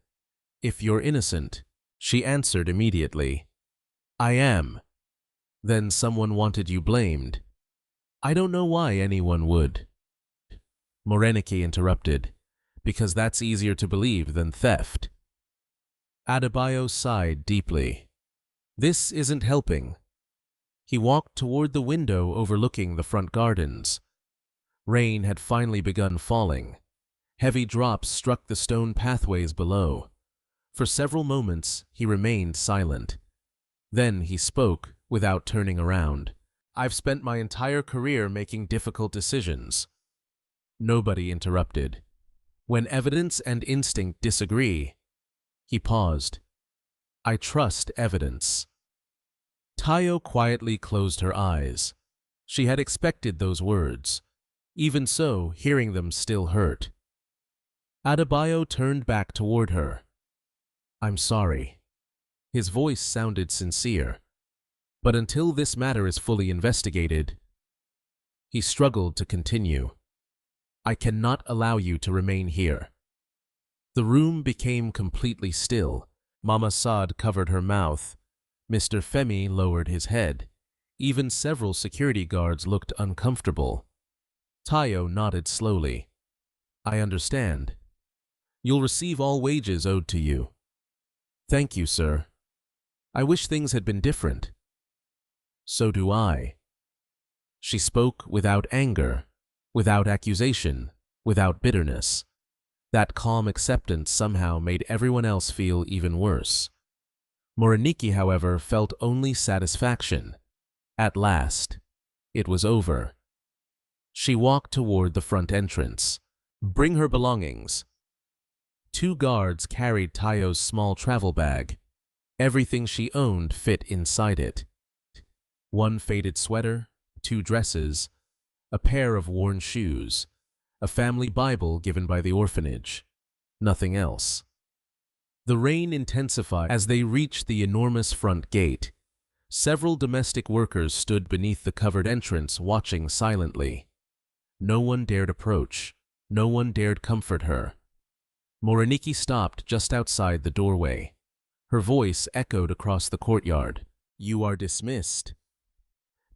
If you're innocent, she answered immediately. I am. Then someone wanted you blamed. I don't know why anyone would. Moreniki interrupted. Because that's easier to believe than theft. Adebayo sighed deeply. This isn't helping. He walked toward the window overlooking the front gardens. Rain had finally begun falling. Heavy drops struck the stone pathways below. For several moments, he remained silent. Then he spoke without turning around. I've spent my entire career making difficult decisions. Nobody interrupted. When evidence and instinct disagree, he paused. I trust evidence. Tayo quietly closed her eyes. She had expected those words. Even so, hearing them still hurt. Adebayo turned back toward her. I'm sorry. His voice sounded sincere. But until this matter is fully investigated, he struggled to continue. I cannot allow you to remain here. The room became completely still. Mama Saad covered her mouth. Mr. Femi lowered his head. Even several security guards looked uncomfortable. Tayo nodded slowly. I understand. You'll receive all wages owed to you. Thank you, sir. I wish things had been different. So do I. She spoke without anger, without accusation, without bitterness. That calm acceptance somehow made everyone else feel even worse. Moreniki, however, felt only satisfaction. At last, it was over. She walked toward the front entrance. Bring her belongings. 2 guards carried Tayo's small travel bag. Everything she owned fit inside it. 1 faded sweater, 2 dresses, a pair of worn shoes, a family Bible given by the orphanage. Nothing else. The rain intensified as they reached the enormous front gate. Several domestic workers stood beneath the covered entrance watching silently. No one dared approach. No one dared comfort her. Moreniki stopped just outside the doorway. Her voice echoed across the courtyard. You are dismissed.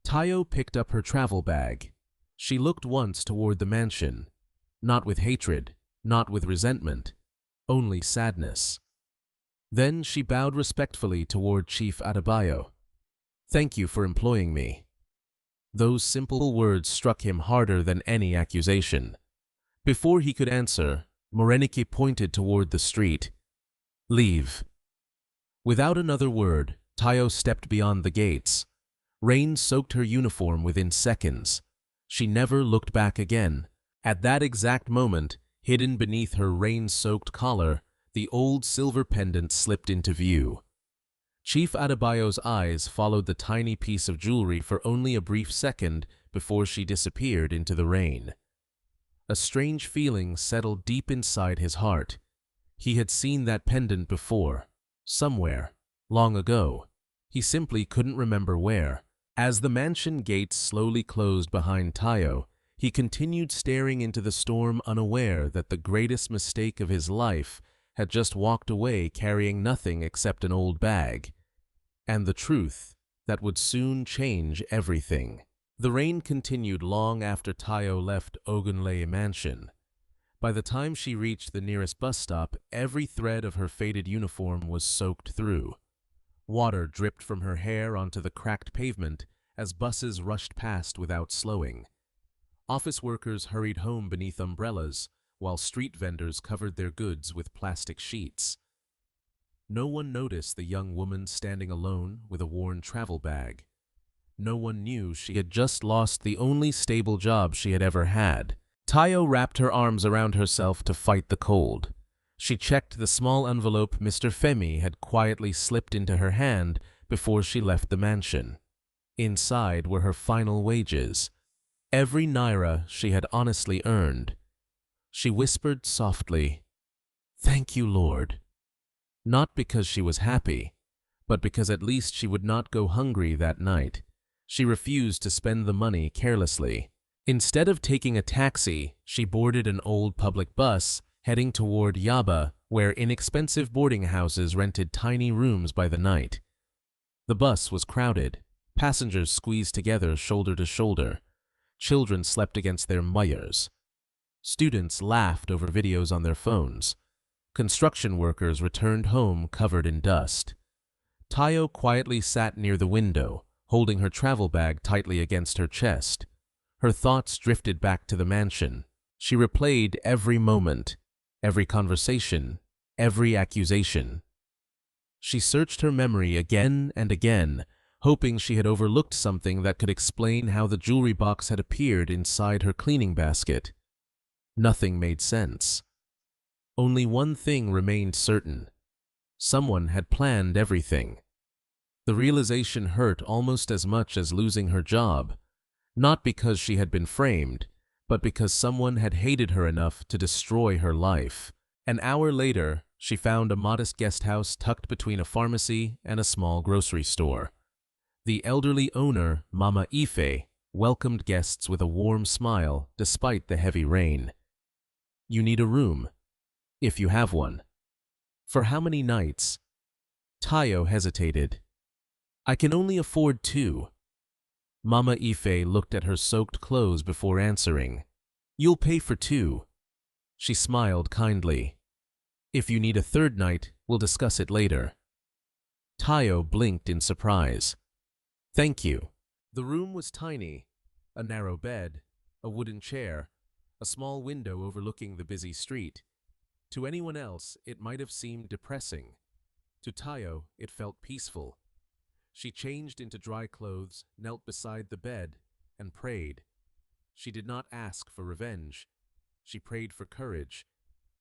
Tayo picked up her travel bag. She looked once toward the mansion. Not with hatred, not with resentment, only sadness. Then she bowed respectfully toward Chief Adebayo. Thank you for employing me. Those simple words struck him harder than any accusation. Before he could answer, Moreniki pointed toward the street. Leave. Without another word, Tayo stepped beyond the gates. Rain soaked her uniform within seconds. She never looked back again. At that exact moment, hidden beneath her rain-soaked collar, the old silver pendant slipped into view. Chief Adebayo's eyes followed the tiny piece of jewelry for only a brief second before she disappeared into the rain. A strange feeling settled deep inside his heart. He had seen that pendant before, somewhere, long ago. He simply couldn't remember where. As the mansion gates slowly closed behind Tayo, he continued staring into the storm, unaware that the greatest mistake of his life had just walked away carrying nothing except an old bag, and the truth that would soon change everything. The rain continued long after Tayo left unknowingly mansion. By the time she reached the nearest bus stop, every thread of her faded uniform was soaked through. Water dripped from her hair onto the cracked pavement as buses rushed past without slowing. Office workers hurried home beneath umbrellas, while street vendors covered their goods with plastic sheets. No one noticed the young woman standing alone with a worn travel bag. No one knew she had just lost the only stable job she had ever had. Tayo wrapped her arms around herself to fight the cold. She checked the small envelope Mr. Femi had quietly slipped into her hand before she left the mansion. Inside were her final wages, every naira she had honestly earned. She whispered softly, "Thank you, Lord." Not because she was happy, but because at least she would not go hungry that night. She refused to spend the money carelessly. Instead of taking a taxi, she boarded an old public bus, heading toward Yaba, where inexpensive boarding houses rented tiny rooms by the night. The bus was crowded. Passengers squeezed together shoulder to shoulder. Children slept against their mothers. Students laughed over videos on their phones. Construction workers returned home covered in dust. Tayo quietly sat near the window, holding her travel bag tightly against her chest. Her thoughts drifted back to the mansion. She replayed every moment, every conversation, every accusation. She searched her memory again and again, hoping she had overlooked something that could explain how the jewelry box had appeared inside her cleaning basket. Nothing made sense. Only one thing remained certain. Someone had planned everything. The realization hurt almost as much as losing her job, not because she had been framed, but because someone had hated her enough to destroy her life. An hour later, she found a modest guest house tucked between a pharmacy and a small grocery store. The elderly owner, Mama Ife, welcomed guests with a warm smile despite the heavy rain. "You need a room, if you have one." "For how many nights?" Tayo hesitated. "I can only afford 2. Mama Ife looked at her soaked clothes before answering. "You'll pay for 2. She smiled kindly. "If you need a 3rd night, we'll discuss it later." Tayo blinked in surprise. "Thank you." The room was tiny. A narrow bed, a wooden chair, a small window overlooking the busy street. To anyone else, it might have seemed depressing. To Tayo, it felt peaceful. She changed into dry clothes, knelt beside the bed, and prayed. She did not ask for revenge. She prayed for courage.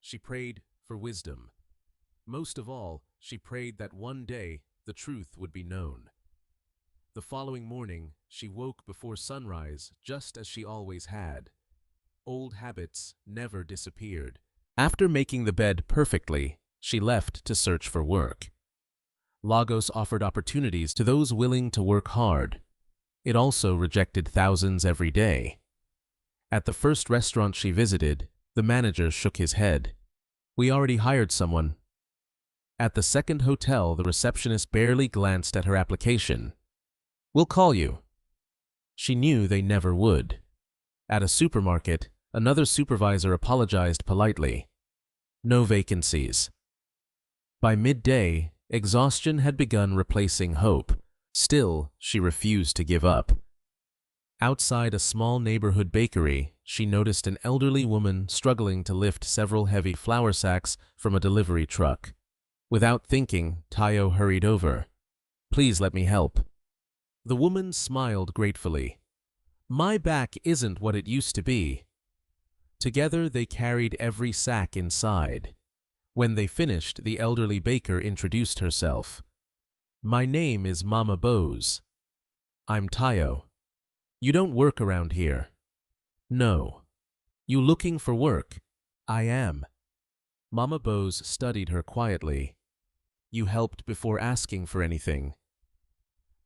She prayed for wisdom. Most of all, she prayed that one day the truth would be known. The following morning, she woke before sunrise, just as she always had. Old habits never disappeared. After making the bed perfectly, she left to search for work. Lagos offered opportunities to those willing to work hard. It also rejected thousands every day. At the first restaurant she visited, the manager shook his head. "We already hired someone." At the second hotel, the receptionist barely glanced at her application. "We'll call you." She knew they never would. At a supermarket, another supervisor apologized politely. "No vacancies." By midday, exhaustion had begun replacing hope. Still, she refused to give up. Outside a small neighborhood bakery, she noticed an elderly woman struggling to lift several heavy flour sacks from a delivery truck. Without thinking, Tayo hurried over. "Please let me help." The woman smiled gratefully. "My back isn't what it used to be." Together they carried every sack inside. When they finished, the elderly baker introduced herself. "My name is Mama Bose." "I'm Tayo." "You don't work around here." "No." "You looking for work?" "I am." Mama Bose studied her quietly. "You helped before asking for anything."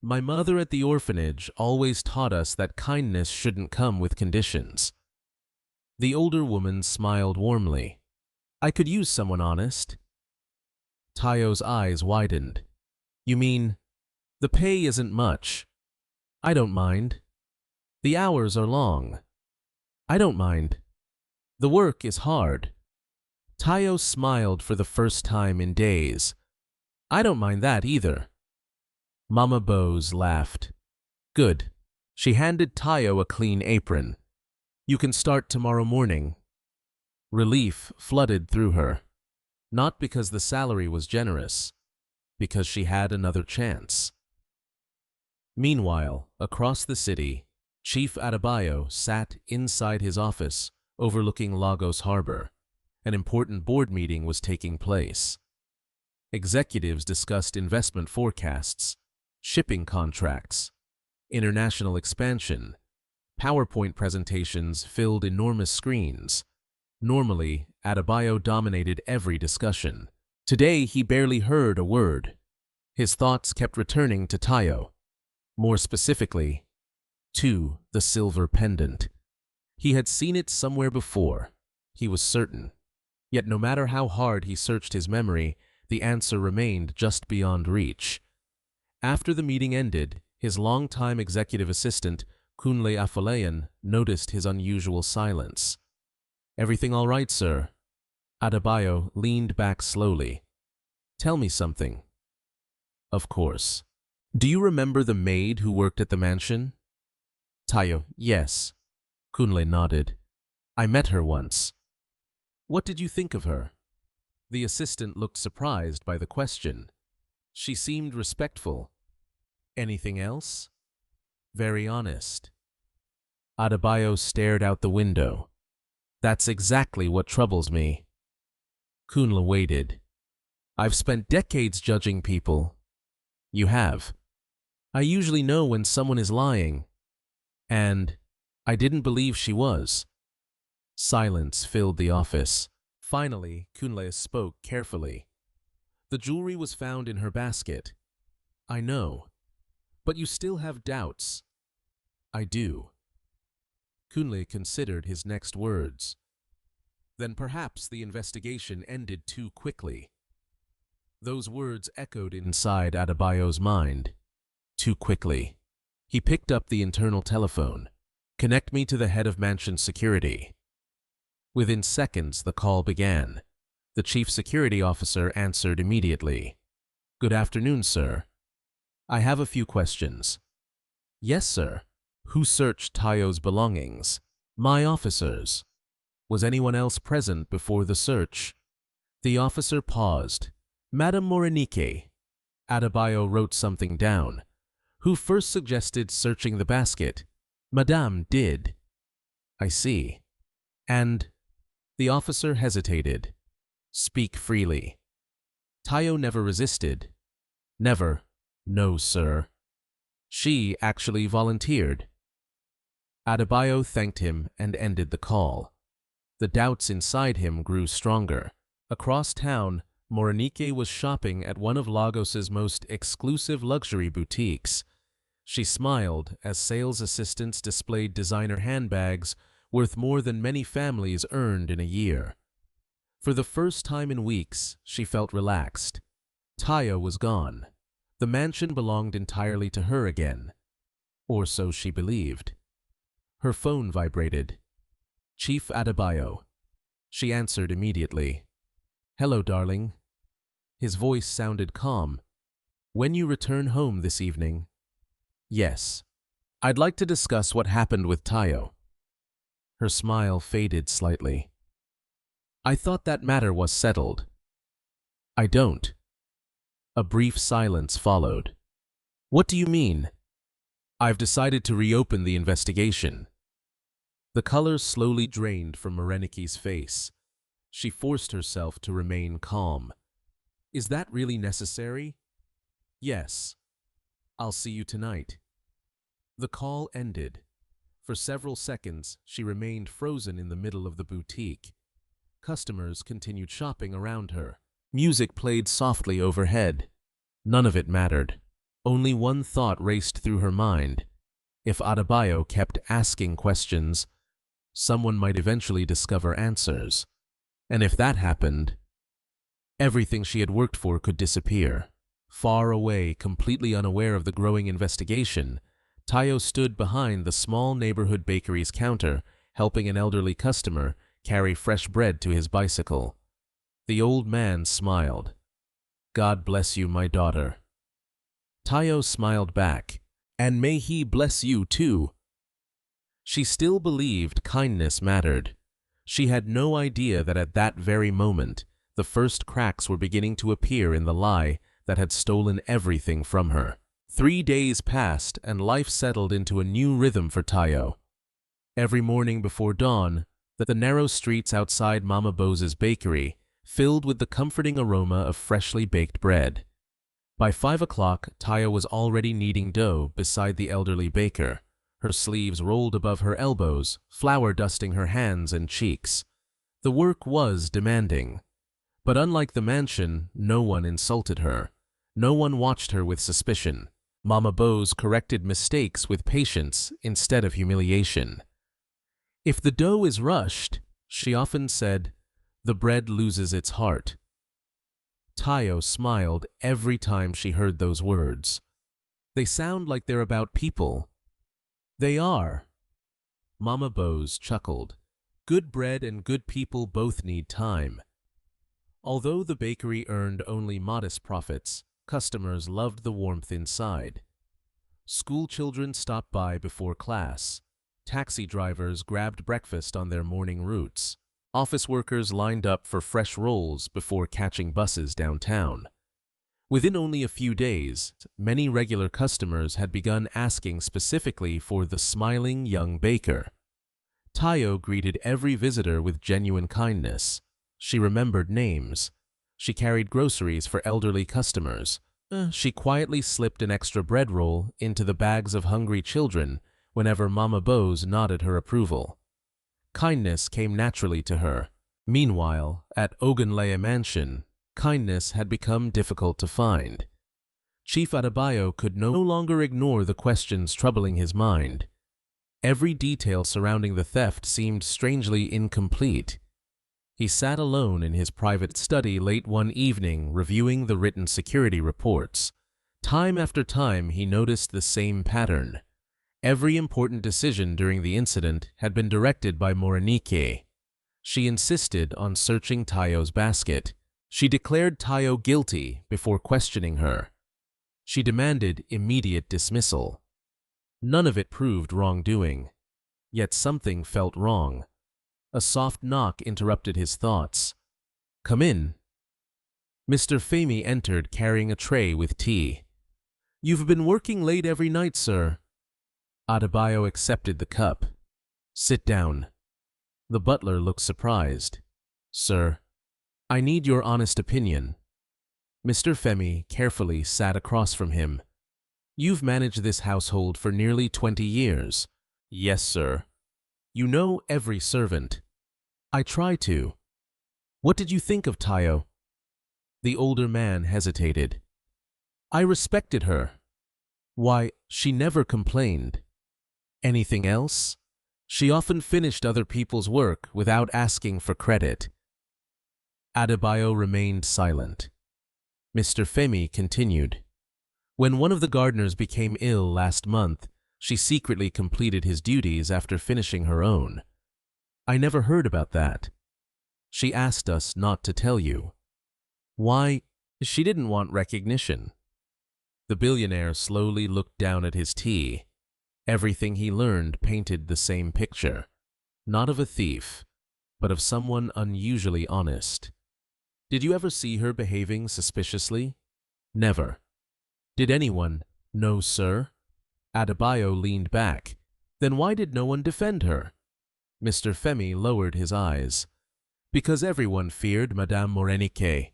"My mother at the orphanage always taught us that kindness shouldn't come with conditions." The older woman smiled warmly. "I could use someone honest." Tayo's eyes widened. "You mean, the pay isn't much?" "I don't mind." "The hours are long." "I don't mind." "The work is hard." Tayo smiled for the first time in days. "I don't mind that either." Mama Bose laughed. "Good." She handed Tayo a clean apron. "You can start tomorrow morning." Relief flooded through her. Not because the salary was generous, because she had another chance. Meanwhile, across the city, Chief Adebayo sat inside his office overlooking Lagos Harbor. An important board meeting was taking place. Executives discussed investment forecasts, shipping contracts, international expansion. PowerPoint presentations filled enormous screens. Normally, Adebayo dominated every discussion. Today, he barely heard a word. His thoughts kept returning to Tayo. More specifically, to the silver pendant. He had seen it somewhere before. He was certain. Yet no matter how hard he searched his memory, the answer remained just beyond reach. After the meeting ended, his longtime executive assistant, Kunle Afolayan, noticed his unusual silence. "Everything all right, sir?" Adebayo leaned back slowly. "Tell me something." "Of course. Do you remember the maid who worked at the mansion?" Tayo: "Yes." Kunle nodded. "I met her once." "What did you think of her?" The assistant looked surprised by the question. "She seemed respectful." "Anything else?" "Very honest." Adebayo stared out the window. "That's exactly what troubles me." Kunle waited. "I've spent decades judging people." "You have." "I usually know when someone is lying." "And I didn't believe she was." Silence filled the office. Finally, Kunle spoke carefully. "The jewelry was found in her basket." "I know. But you still have doubts." "I do." Kunle considered his next words. Then perhaps the investigation ended too quickly. Those words echoed inside Adebayo's mind. Too quickly. He picked up the internal telephone. "Connect me to the head of mansion security." Within seconds, the call began. The chief security officer answered immediately. "Good afternoon, sir. I have a few questions." "Yes, sir." "Who searched Tayo's belongings?" "My officers." "Was anyone else present before the search?" The officer paused. "Madame Morenike." Adebayo wrote something down. "Who first suggested searching the basket?" "Madame did." "I see. And—" The officer hesitated. "Speak freely." "Tayo never resisted." "Never." "No, sir. She actually volunteered." Adebayo thanked him and ended the call. The doubts inside him grew stronger. Across town, Morenike was shopping at one of Lagos's most exclusive luxury boutiques. She smiled as sales assistants displayed designer handbags worth more than many families earned in a year. For the first time in weeks, she felt relaxed. Tayo was gone. The mansion belonged entirely to her again. Or so she believed. Her phone vibrated. "Chief Adebayo." She answered immediately. "Hello, darling." His voice sounded calm. "When you return home this evening?" "Yes. I'd like to discuss what happened with Tayo." Her smile faded slightly. "I thought that matter was settled." "I don't." A brief silence followed. "What do you mean?" "I've decided to reopen the investigation." The color slowly drained from Morenike's face. She forced herself to remain calm. "Is that really necessary?" "Yes." "I'll see you tonight." The call ended. For several seconds, she remained frozen in the middle of the boutique. Customers continued shopping around her. Music played softly overhead. None of it mattered. Only one thought raced through her mind. If Adebayo kept asking questions, someone might eventually discover answers. And if that happened, everything she had worked for could disappear. Far away, completely unaware of the growing investigation, Tayo stood behind the small neighborhood bakery's counter, helping an elderly customer carry fresh bread to his bicycle. The old man smiled. "God bless you, my daughter." Tayo smiled back. "And may he bless you too." She still believed kindness mattered. She had no idea that at that very moment, the first cracks were beginning to appear in the lie that had stolen everything from her. 3 days passed and life settled into a new rhythm for Tayo. Every morning before dawn, the narrow streets outside Mama Bose's bakery filled with the comforting aroma of freshly baked bread. By 5 o'clock, Tayo was already kneading dough beside the elderly baker, her sleeves rolled above her elbows, flour dusting her hands and cheeks. The work was demanding. But unlike the mansion, no one insulted her. No one watched her with suspicion. Mama Bose corrected mistakes with patience instead of humiliation. If the dough is rushed, she often said, the bread loses its heart. Tayo smiled every time she heard those words. They sound like they're about people. They are. Mama Bose chuckled. Good bread and good people both need time. Although the bakery earned only modest profits, customers loved the warmth inside. School children stopped by before class. Taxi drivers grabbed breakfast on their morning routes. Office workers lined up for fresh rolls before catching buses downtown. Within only a few days, many regular customers had begun asking specifically for the smiling young baker. Tayo greeted every visitor with genuine kindness. She remembered names. She carried groceries for elderly customers. She quietly slipped an extra bread roll into the bags of hungry children whenever Mama Bose nodded her approval. Kindness came naturally to her. Meanwhile, at unknowingly mansion, kindness had become difficult to find. Chief Adebayo could no longer ignore the questions troubling his mind. Every detail surrounding the theft seemed strangely incomplete. He sat alone in his private study late one evening reviewing the written security reports. Time after time he noticed the same pattern. Every important decision during the incident had been directed by Morenike. She insisted on searching Tayo's basket. She declared Tayo guilty before questioning her. She demanded immediate dismissal. None of it proved wrongdoing. Yet something felt wrong. A soft knock interrupted his thoughts. "Come in." Mr. Femi entered carrying a tray with tea. "You've been working late every night, sir." Adebayo accepted the cup. "Sit down." The butler looked surprised. "Sir, I need your honest opinion." Mr. Femi carefully sat across from him. "You've managed this household for nearly 20 years. "Yes, sir." "You know every servant." "I try to." "What did you think of Tayo?" The older man hesitated. "I respected her." "Why, she never complained." "Anything else?" "She often finished other people's work without asking for credit." Adebayo remained silent. Mr. Femi continued. "When one of the gardeners became ill last month, she secretly completed his duties after finishing her own. I never heard about that. She asked us not to tell you." "Why?" "She didn't want recognition." The billionaire slowly looked down at his tea. Everything he learned painted the same picture. Not of a thief, but of someone unusually honest. "Did you ever see her behaving suspiciously?" "Never." "Did anyone?" "No, sir." Adebayo leaned back. "Then why did no one defend her?" Mr. Femi lowered his eyes. "Because everyone feared Madame Morenike."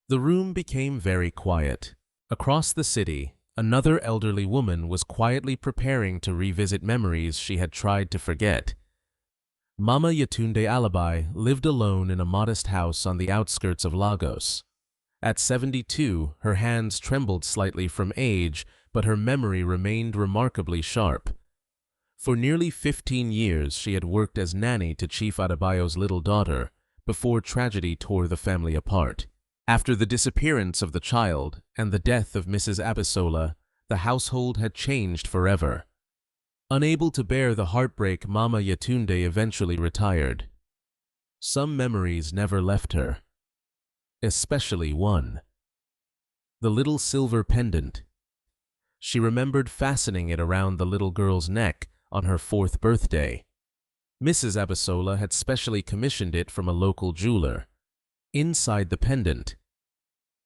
The room became very quiet. Across the city, another elderly woman was quietly preparing to revisit memories she had tried to forget. Mama Yetunde Alabi lived alone in a modest house on the outskirts of Lagos. At 72, her hands trembled slightly from age, but her memory remained remarkably sharp. For nearly 15 years, she had worked as nanny to Chief Adebayo's little daughter, before tragedy tore the family apart. After the disappearance of the child and the death of Mrs. Abisola, the household had changed forever. Unable to bear the heartbreak, Mama Yetunde eventually retired. Some memories never left her, especially one. The little silver pendant. She remembered fastening it around the little girl's neck on her 4th birthday. Mrs. Abisola had specially commissioned it from a local jeweler. Inside the pendant,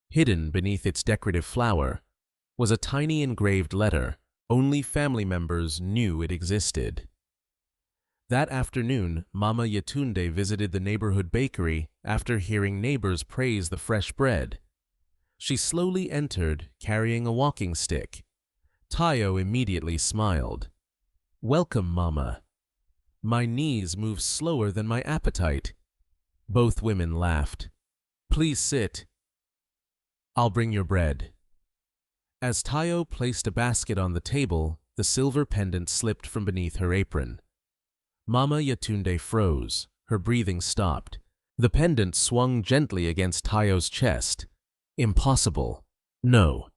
hidden beneath its decorative flower, was a tiny engraved letter. Only family members knew it existed. That afternoon, Mama Yetunde visited the neighborhood bakery after hearing neighbors praise the fresh bread. She slowly entered, carrying a walking stick. Tayo immediately smiled. "Welcome, Mama." "My knees move slower than my appetite." Both women laughed. "Please sit." "I'll bring your bread." As Tayo placed a basket on the table, the silver pendant slipped from beneath her apron. Mama Yatunde froze. Her breathing stopped. The pendant swung gently against Tayo's chest. Impossible. No.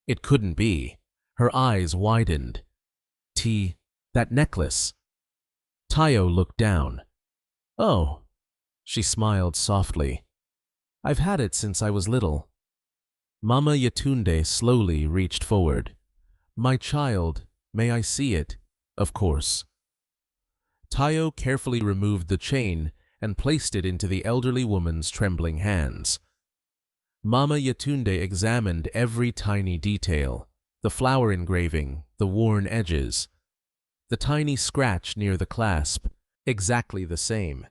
It couldn't be. Her eyes widened. That necklace. Tayo looked down. Oh. She smiled softly. I've had it since I was little. Mama Yatunde slowly reached forward. My child, may I see it? Of course. Tayo carefully removed the chain and placed it into the elderly woman's trembling hands. Mama Yatunde examined every tiny detail, the flower engraving, the worn edges, the tiny scratch near the clasp, exactly the same.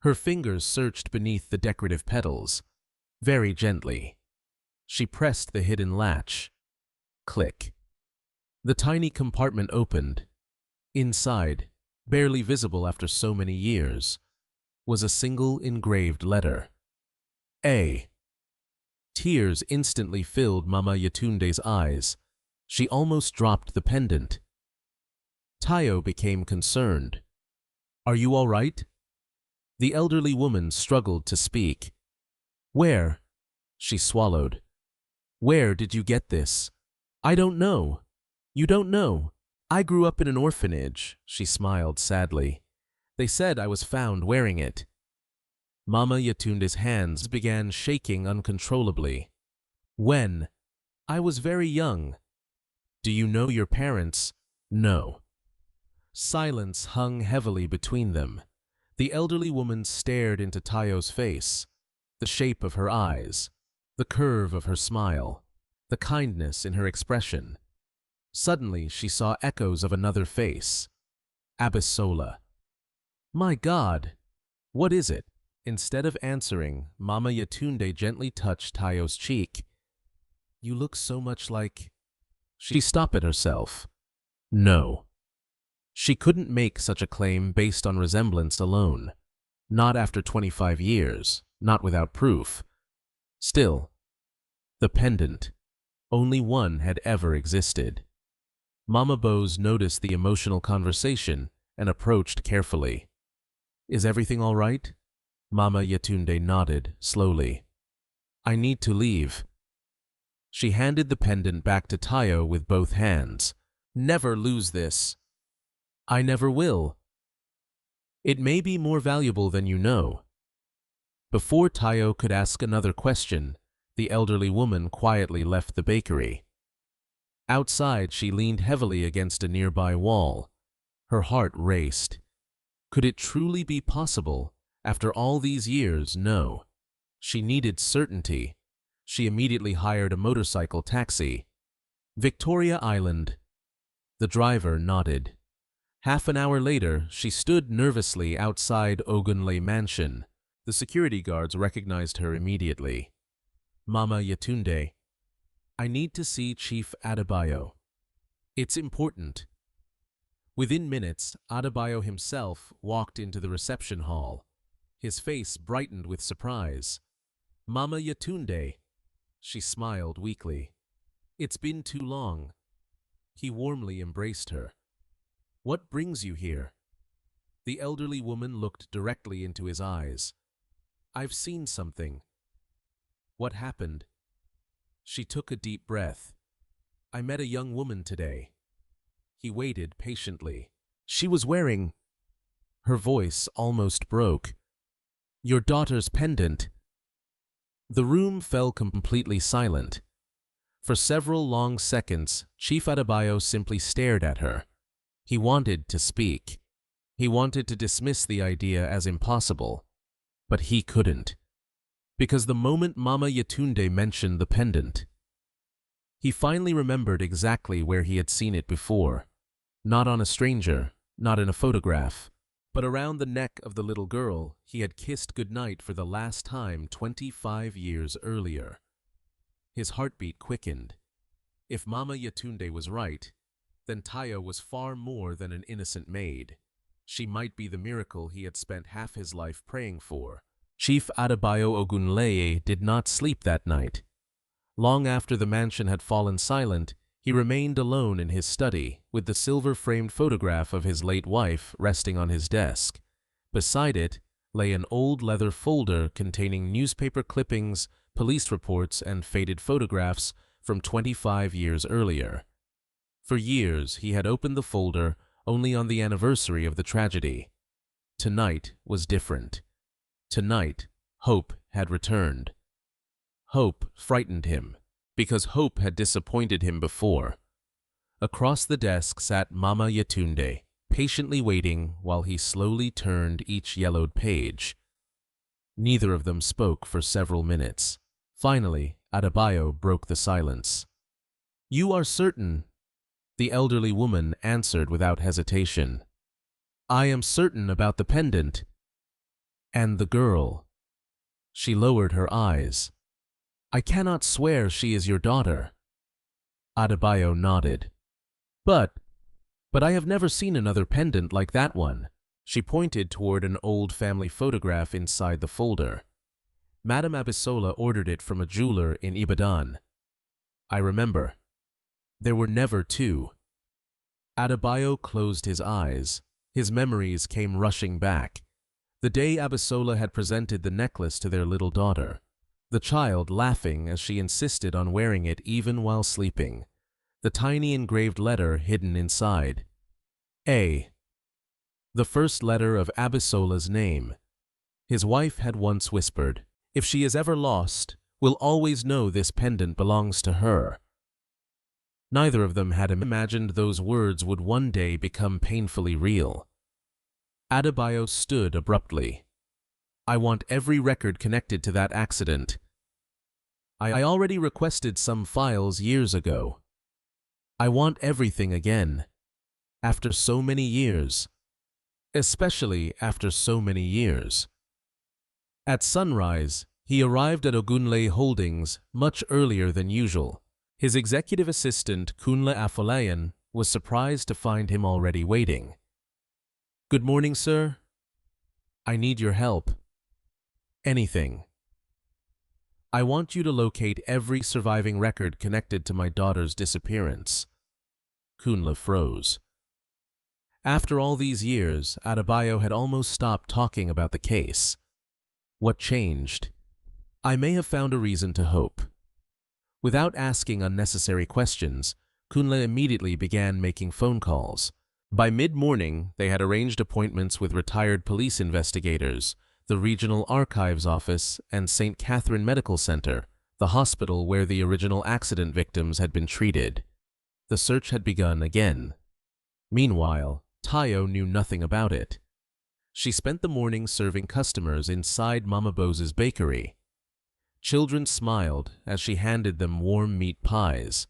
Her fingers searched beneath the decorative petals. Very gently. She pressed the hidden latch. Click. The tiny compartment opened. Inside, barely visible after so many years, was a single engraved letter. A. Tears instantly filled Mama Yatunde's eyes. She almost dropped the pendant. Tayo became concerned. Are you all right? The elderly woman struggled to speak. Where? She swallowed. Where did you get this? I don't know. You don't know. I grew up in an orphanage, she smiled sadly. They said I was found wearing it. Mama Yatunde's hands began shaking uncontrollably. When? I was very young. Do you know your parents? No. Silence hung heavily between them. The elderly woman stared into Tayo's face. The shape of her eyes, the curve of her smile, the kindness in her expression. Suddenly she saw echoes of another face. Abisola. My God! What is it? Instead of answering, Mama Yatunde gently touched Tayo's cheek. You look so much like… She stopped at herself. No. She couldn't make such a claim based on resemblance alone. Not after 25 years, not without proof. Still, the pendant. Only one had ever existed. Mama Bose noticed the emotional conversation and approached carefully. Is everything all right? Mama Yatunde nodded slowly. I need to leave. She handed the pendant back to Tayo with both hands. Never lose this. I never will. It may be more valuable than you know. Before Tayo could ask another question, the elderly woman quietly left the bakery. Outside, she leaned heavily against a nearby wall. Her heart raced. Could it truly be possible? After all these years, no. She needed certainty. She immediately hired a motorcycle taxi. Victoria Island. The driver nodded. Half an hour later, she stood nervously outside Unknowingly mansion. The security guards recognized her immediately. Mama Yatunde. I need to see Chief Adebayo. It's important. Within minutes, Adebayo himself walked into the reception hall. His face brightened with surprise. Mama Yatunde. She smiled weakly. It's been too long. He warmly embraced her. What brings you here? The elderly woman looked directly into his eyes. I've seen something. What happened? She took a deep breath. I met a young woman today. He waited patiently. She was wearing… Her voice almost broke. Your daughter's pendant. The room fell completely silent. For several long seconds, Chief Adebayo simply stared at her. He wanted to speak. He wanted to dismiss the idea as impossible. But he couldn't. Because the moment Mama Yatunde mentioned the pendant, he finally remembered exactly where he had seen it before. Not on a stranger, not in a photograph, but around the neck of the little girl he had kissed goodnight for the last time 25 years earlier. His heartbeat quickened. If Mama Yatunde was right, then Tayo was far more than an innocent maid. She might be the miracle he had spent half his life praying for. Chief Adebayo Ogunleye did not sleep that night. Long after the mansion had fallen silent, He remained alone in his study, with the silver-framed photograph of his late wife resting on his desk. Beside it lay an old leather folder containing newspaper clippings, police reports, and faded photographs from 25 years earlier. For years, he had opened the folder only on the anniversary of the tragedy. Tonight was different. Tonight, hope had returned. Hope frightened him, because hope had disappointed him before. Across the desk sat Mama Yetunde, patiently waiting while he slowly turned each yellowed page. Neither of them spoke for several minutes. Finally, Adebayo broke the silence. "You are certain?" The elderly woman answered without hesitation. "I am certain about the pendant." "And the girl?" She lowered her eyes. "I cannot swear she is your daughter." Adebayo nodded. But I have never seen another pendant like that one." She pointed toward an old family photograph inside the folder. "Madame Abisola ordered it from a jeweler in Ibadan. I remember. There were never two." Adebayo closed his eyes. His memories came rushing back. The day Abisola had presented the necklace to their little daughter. The child laughing as she insisted on wearing it even while sleeping. The tiny engraved letter hidden inside. A. The first letter of Abisola's name. His wife had once whispered, "If she is ever lost, we'll always know this pendant belongs to her." Neither of them had imagined those words would one day become painfully real. Adebayo stood abruptly. "I want every record connected to that accident. I already requested some files years ago. I want everything again. After so many years. Especially after so many years." At sunrise, he arrived at Ogunle Holdings much earlier than usual. His executive assistant, Kunle Afolayan, was surprised to find him already waiting. "Good morning, sir. I need your help." "Anything." "I want you to locate every surviving record connected to my daughter's disappearance." Kunle froze. After all these years, Adebayo had almost stopped talking about the case. What changed? "I may have found a reason to hope." Without asking unnecessary questions, Kunle immediately began making phone calls. By mid-morning, they had arranged appointments with retired police investigators, the Regional Archives Office, and St. Catherine Medical Center, the hospital where the original accident victims had been treated. The search had begun again. Meanwhile, Tayo knew nothing about it. She spent the morning serving customers inside Mama Bose's bakery. Children smiled as she handed them warm meat pies.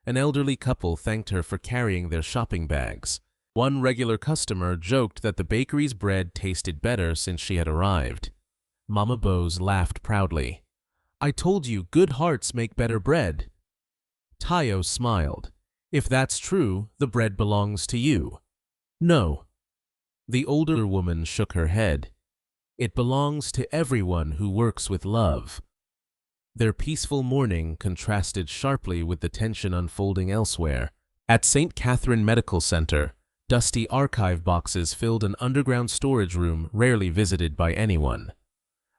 An elderly couple thanked her for carrying their shopping bags. One regular customer joked that the bakery's bread tasted better since she had arrived. Mama Bose laughed proudly. "I told you good hearts make better bread." Tayo smiled. "If that's true, the bread belongs to you." "No." The older woman shook her head. "It belongs to everyone who works with love." Their peaceful morning contrasted sharply with the tension unfolding elsewhere. At St. Catherine Medical Center, dusty archive boxes filled an underground storage room rarely visited by anyone.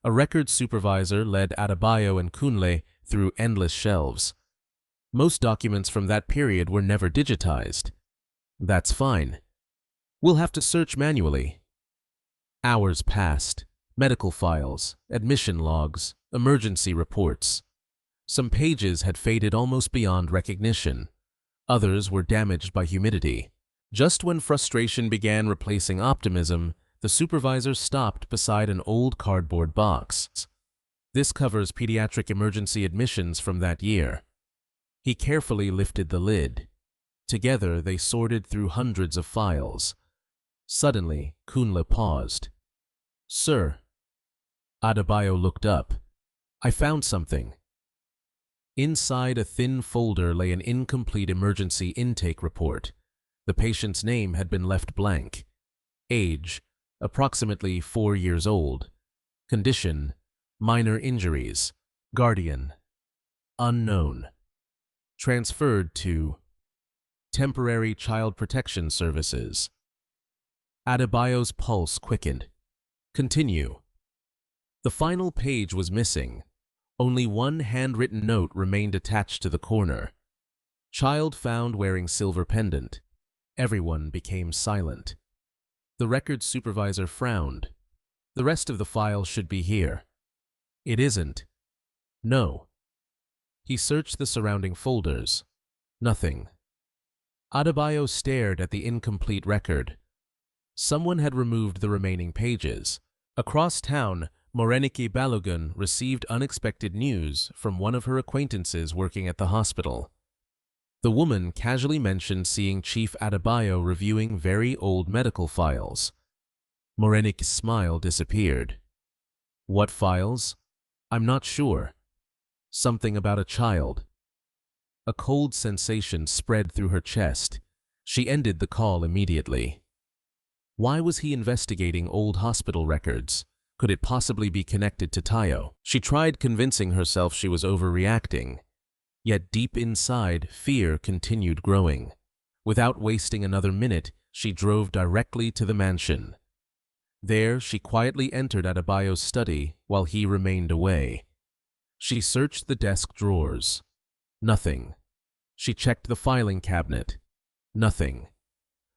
A records supervisor led Adebayo and Kunle through endless shelves. Most documents from that period were never digitized. "That's fine. We'll have to search manually." Hours passed. Medical files, admission logs, emergency reports. Some pages had faded almost beyond recognition. Others were damaged by humidity. Just when frustration began replacing optimism, the supervisor stopped beside an old cardboard box. "This covers pediatric emergency admissions from that year." He carefully lifted the lid. Together they sorted through hundreds of files. Suddenly, Kunle paused. "Sir." Adebayo looked up. "I found something." Inside a thin folder lay an incomplete emergency intake report. The patient's name had been left blank. Age, approximately 4 years old. Condition, minor injuries. Guardian, unknown. Transferred to Temporary Child Protection Services. Adebayo's pulse quickened. Continue. The final page was missing. Only one handwritten note remained attached to the corner. Child found wearing silver pendant. Everyone became silent. The records supervisor frowned. The rest of the file should be here. It isn't. No. He searched the surrounding folders. Nothing. Adebayo stared at the incomplete record. Someone had removed the remaining pages. Across town, Morenike Balogun received unexpected news from one of her acquaintances working at the hospital. The woman casually mentioned seeing Chief Adebayo reviewing very old medical files. Morenike's smile disappeared. What files? I'm not sure. Something about a child. A cold sensation spread through her chest. She ended the call immediately. Why was he investigating old hospital records? Could it possibly be connected to Tayo? She tried convincing herself she was overreacting. Yet deep inside, fear continued growing. Without wasting another minute, she drove directly to the mansion. There, she quietly entered Adebayo's study while he remained away. She searched the desk drawers. Nothing. She checked the filing cabinet. Nothing.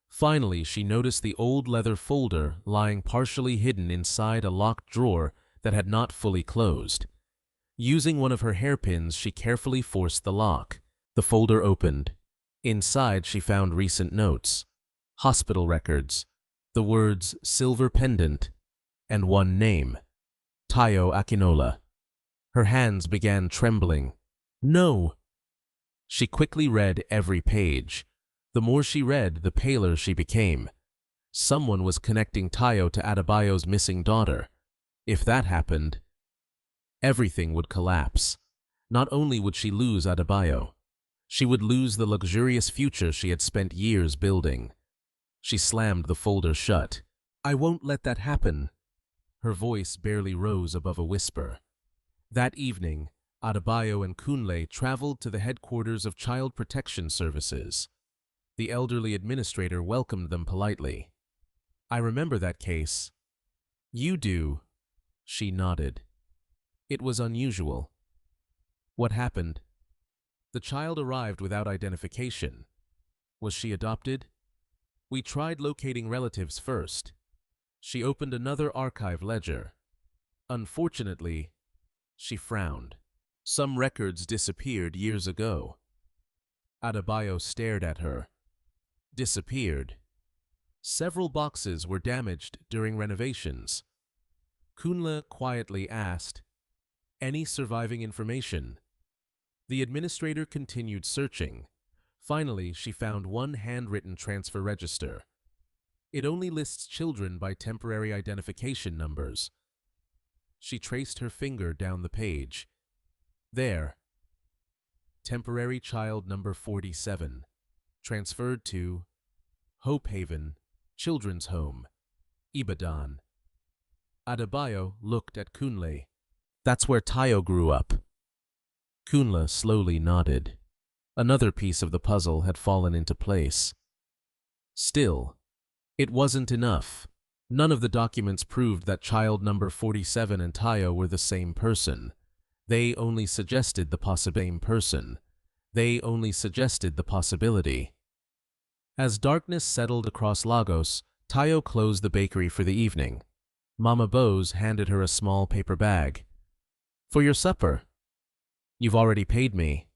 Finally, she noticed the old leather folder lying partially hidden inside a locked drawer that had not fully closed. Using one of her hairpins, she carefully forced the lock. The folder opened. Inside, she found recent notes, hospital records, the words silver pendant, and one name, Tayo Akinola. Her hands began trembling. No! She quickly read every page. The more she read, the paler she became. Someone was connecting Tayo to Adebayo's missing daughter. If that happened, everything would collapse. Not only would she lose Adebayo, she would lose the luxurious future she had spent years building. She slammed the folder shut. I won't let that happen. Her voice barely rose above a whisper. That evening, Adebayo and Kunle traveled to the headquarters of Child Protection Services. The elderly administrator welcomed them politely. I remember that case. You do. She nodded. It was unusual. What happened? The child arrived without identification. Was she adopted? We tried locating relatives first. She opened another archive ledger. Unfortunately, she frowned. Some records disappeared years ago. Adebayo stared at her. Disappeared. Several boxes were damaged during renovations. Kunle quietly asked, any surviving information? The administrator continued searching. Finally, she found one handwritten transfer register. It only lists children by temporary identification numbers. She traced her finger down the page. There. Temporary child number 47. Transferred to Hope Haven, Children's Home, Ibadan. Adebayo looked at Kunle. That's where Tayo grew up. Kunle slowly nodded. Another piece of the puzzle had fallen into place. Still, it wasn't enough. None of the documents proved that child number 47 and Tayo were the same person. They only suggested the possibility. As darkness settled across Lagos, Tayo closed the bakery for the evening. Mama Bose handed her a small paper bag. For your supper. You've already paid me.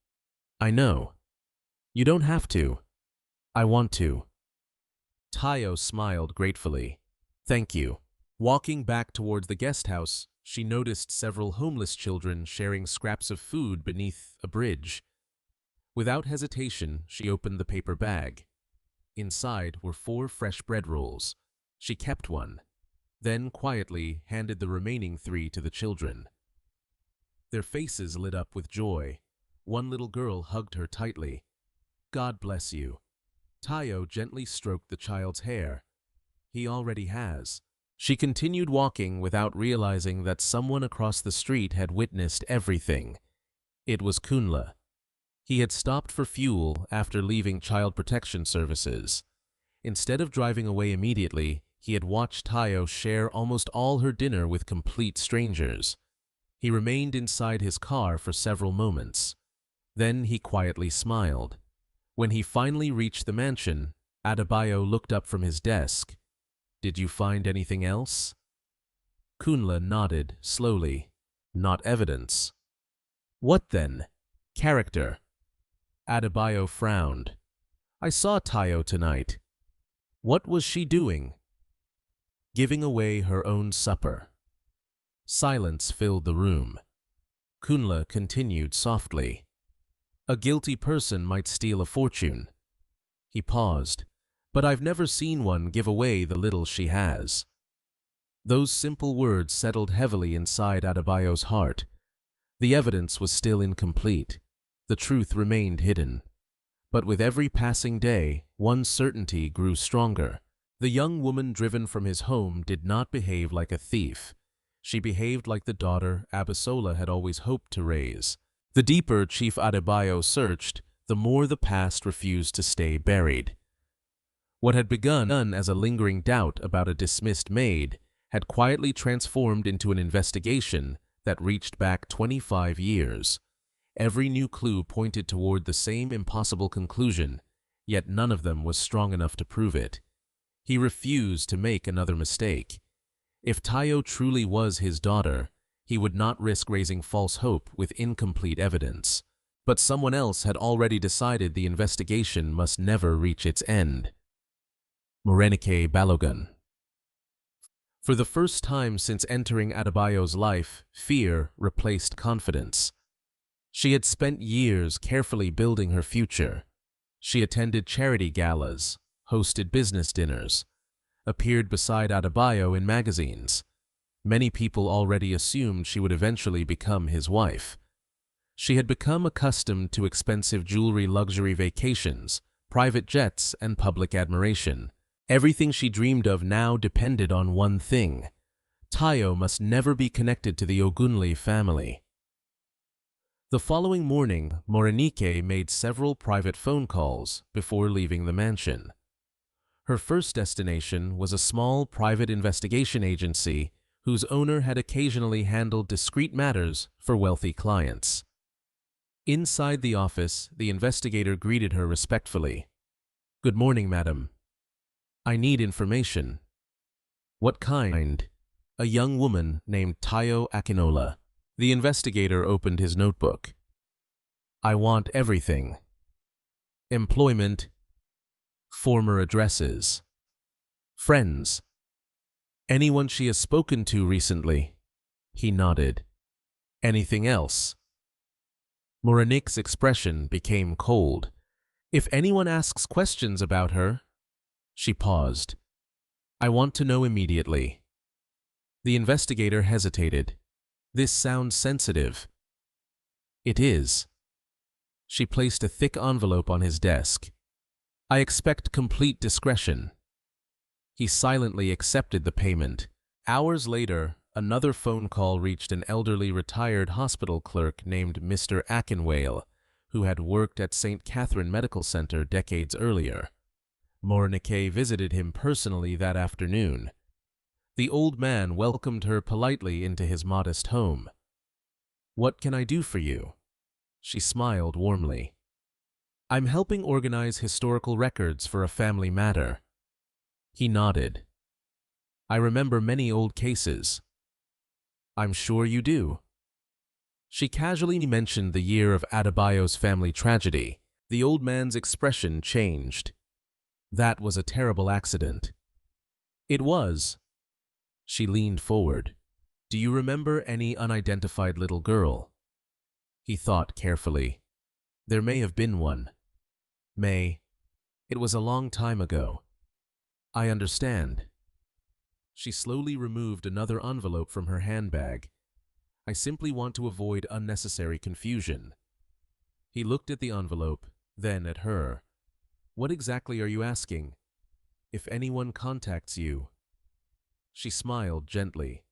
I know. You don't have to. I want to. Tayo smiled gratefully. Thank you. Walking back towards the guest house, she noticed several homeless children sharing scraps of food beneath a bridge. Without hesitation, she opened the paper bag. Inside were 4 fresh bread rolls. She kept one, then quietly handed the remaining 3 to the children. Their faces lit up with joy. One little girl hugged her tightly. God bless you. Tayo gently stroked the child's hair. He already has. She continued walking without realizing that someone across the street had witnessed everything. It was Kunle. He had stopped for fuel after leaving Child Protection Services. Instead of driving away immediately, he had watched Tayo share almost all her dinner with complete strangers. He remained inside his car for several moments. Then he quietly smiled. When he finally reached the mansion, Adebayo looked up from his desk. "Did you find anything else?" Kunle nodded slowly. "Not evidence." "What then?" "Character." Adebayo frowned. "I saw Tayo tonight." "What was she doing?" "Giving away her own supper." Silence filled the room. Kunle continued softly. "A guilty person might steal a fortune." He paused. "But I've never seen one give away the little she has." Those simple words settled heavily inside Adebayo's heart. The evidence was still incomplete. The truth remained hidden. But with every passing day, one certainty grew stronger. The young woman driven from his home did not behave like a thief. She behaved like the daughter Abisola had always hoped to raise. The deeper Chief Adebayo searched, the more the past refused to stay buried. What had begun as a lingering doubt about a dismissed maid had quietly transformed into an investigation that reached back 25 years. Every new clue pointed toward the same impossible conclusion, yet none of them was strong enough to prove it. He refused to make another mistake. If Tayo truly was his daughter, he would not risk raising false hope with incomplete evidence. But someone else had already decided the investigation must never reach its end. Morenike Balogun. For the first time since entering Adebayo's life, fear replaced confidence. She had spent years carefully building her future. She attended charity galas, hosted business dinners, appeared beside Adebayo in magazines. Many people already assumed she would eventually become his wife. She had become accustomed to expensive jewelry, luxury vacations, private jets, and public admiration. Everything she dreamed of now depended on one thing. Tayo must never be connected to the Ogunle family. The following morning, Morenike made several private phone calls before leaving the mansion. Her first destination was a small private investigation agency whose owner had occasionally handled discreet matters for wealthy clients. Inside the office, the investigator greeted her respectfully. "Good morning, madam. I need information." "What kind?" "A young woman named Tayo Akinola." The investigator opened his notebook. "I want everything. Employment, former addresses, friends, anyone she has spoken to recently." He nodded. "Anything else?" Morenike's expression became cold. "If anyone asks questions about her—" She paused. "I want to know immediately." The investigator hesitated. "This sounds sensitive." "It is." She placed a thick envelope on his desk. "I expect complete discretion." He silently accepted the payment. Hours later, another phone call reached an elderly retired hospital clerk named Mr. Akinwale, who had worked at St. Catherine Medical Center decades earlier. Morenike visited him personally that afternoon. The old man welcomed her politely into his modest home. "What can I do for you?" She smiled warmly. "I'm helping organize historical records for a family matter." He nodded. "I remember many old cases." "I'm sure you do." She casually mentioned the year of Adebayo's family tragedy. The old man's expression changed. "That was a terrible accident." "It was." She leaned forward. "Do you remember any unidentified little girl?" He thought carefully. "There may have been one." "May. It was a long time ago." "I understand." She slowly removed another envelope from her handbag. "I simply want to avoid unnecessary confusion." He looked at the envelope, then at her. "What exactly are you asking?" "If anyone contacts you." She smiled gently.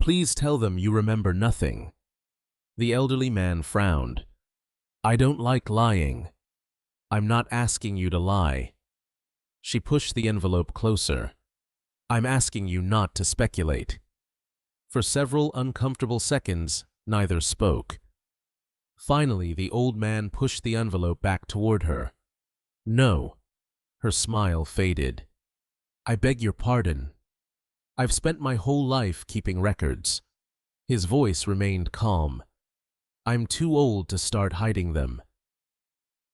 Please tell them you remember nothing." The elderly man frowned. I don't like lying. I'm not asking you to lie. She pushed the envelope closer. I'm asking you not to speculate. For several uncomfortable seconds, neither spoke. Finally, the old man pushed the envelope back toward her. No. Her smile faded. I beg your pardon. I've spent my whole life keeping records. His voice remained calm. I'm too old to start hiding them.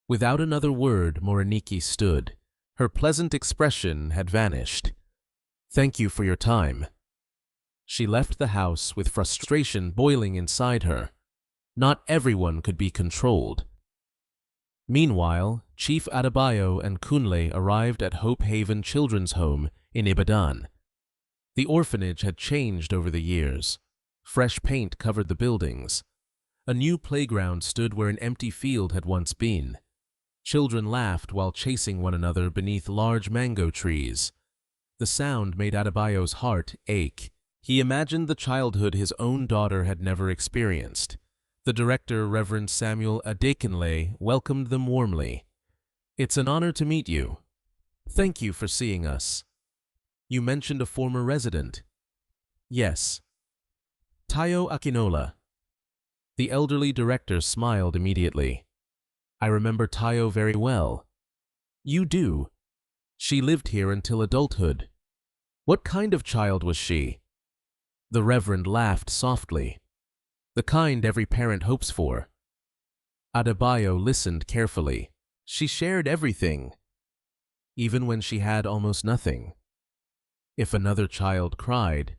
Without another word, Moreniki stood. Her pleasant expression had vanished. Thank you for your time. She left the house with frustration boiling inside her. Not everyone could be controlled. Meanwhile, Chief Adebayo and Kunle arrived at Hope Haven Children's Home in Ibadan. The orphanage had changed over the years. Fresh paint covered the buildings. A new playground stood where an empty field had once been. Children laughed while chasing one another beneath large mango trees. The sound made Adebayo's heart ache. He imagined the childhood his own daughter had never experienced. The director, Reverend Samuel Adekunle, welcomed them warmly. It's an honor to meet you. Thank you for seeing us. You mentioned a former resident. Yes. Tayo Akinola. The elderly director smiled immediately. I remember Tayo very well. You do. She lived here until adulthood. What kind of child was she? The Reverend laughed softly. The kind every parent hopes for. Adebayo listened carefully. She shared everything, even when she had almost nothing. If another child cried,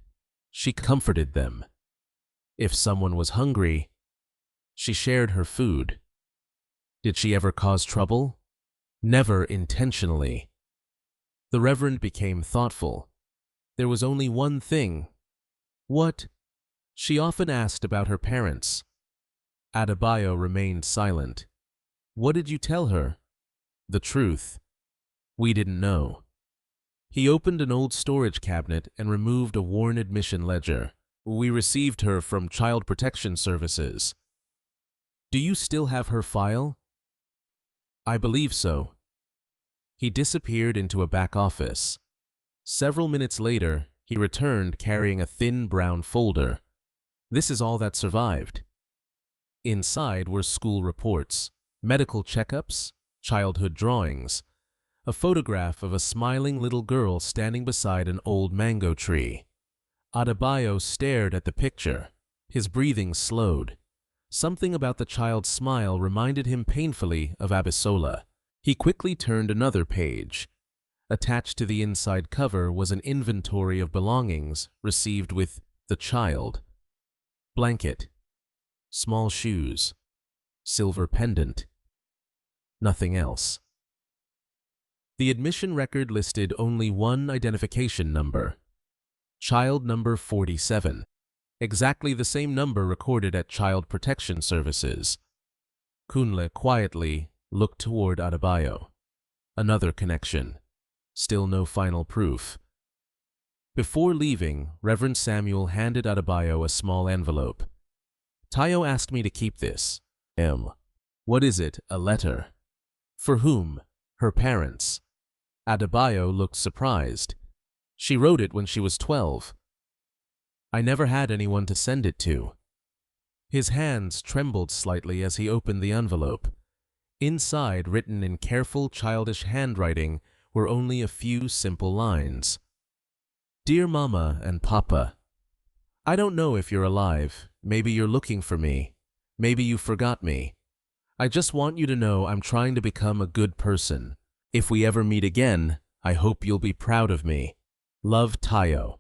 she comforted them. If someone was hungry, she shared her food. Did she ever cause trouble? Never intentionally. The Reverend became thoughtful. There was only one thing. What? She often asked about her parents. Adebayo remained silent. What did you tell her? The truth. We didn't know. He opened an old storage cabinet and removed a worn admission ledger. We received her from Child Protection Services. Do you still have her file? I believe so. He disappeared into a back office. Several minutes later, he returned carrying a thin brown folder. This is all that survived. Inside were school reports, medical checkups, childhood drawings, a photograph of a smiling little girl standing beside an old mango tree. Adebayo stared at the picture. His breathing slowed. Something about the child's smile reminded him painfully of Abisola. He quickly turned another page. Attached to the inside cover was an inventory of belongings received with the child. Blanket, small shoes, silver pendant. Nothing else. The admission record listed only one identification number. Child number 47. Exactly the same number recorded at Child Protection Services. Kunle quietly looked toward Adebayo. Another connection. Still no final proof. Before leaving, Reverend Samuel handed Adebayo a small envelope. Tayo asked me to keep this. What is it? A letter? For whom? Her parents. Adebayo looked surprised. She wrote it when she was 12. I never had anyone to send it to. His hands trembled slightly as he opened the envelope. Inside, written in careful, childish handwriting, were only a few simple lines. Dear Mama and Papa, I don't know if you're alive. Maybe you're looking for me. Maybe you forgot me. I just want you to know I'm trying to become a good person. If we ever meet again, I hope you'll be proud of me. Love, Tayo.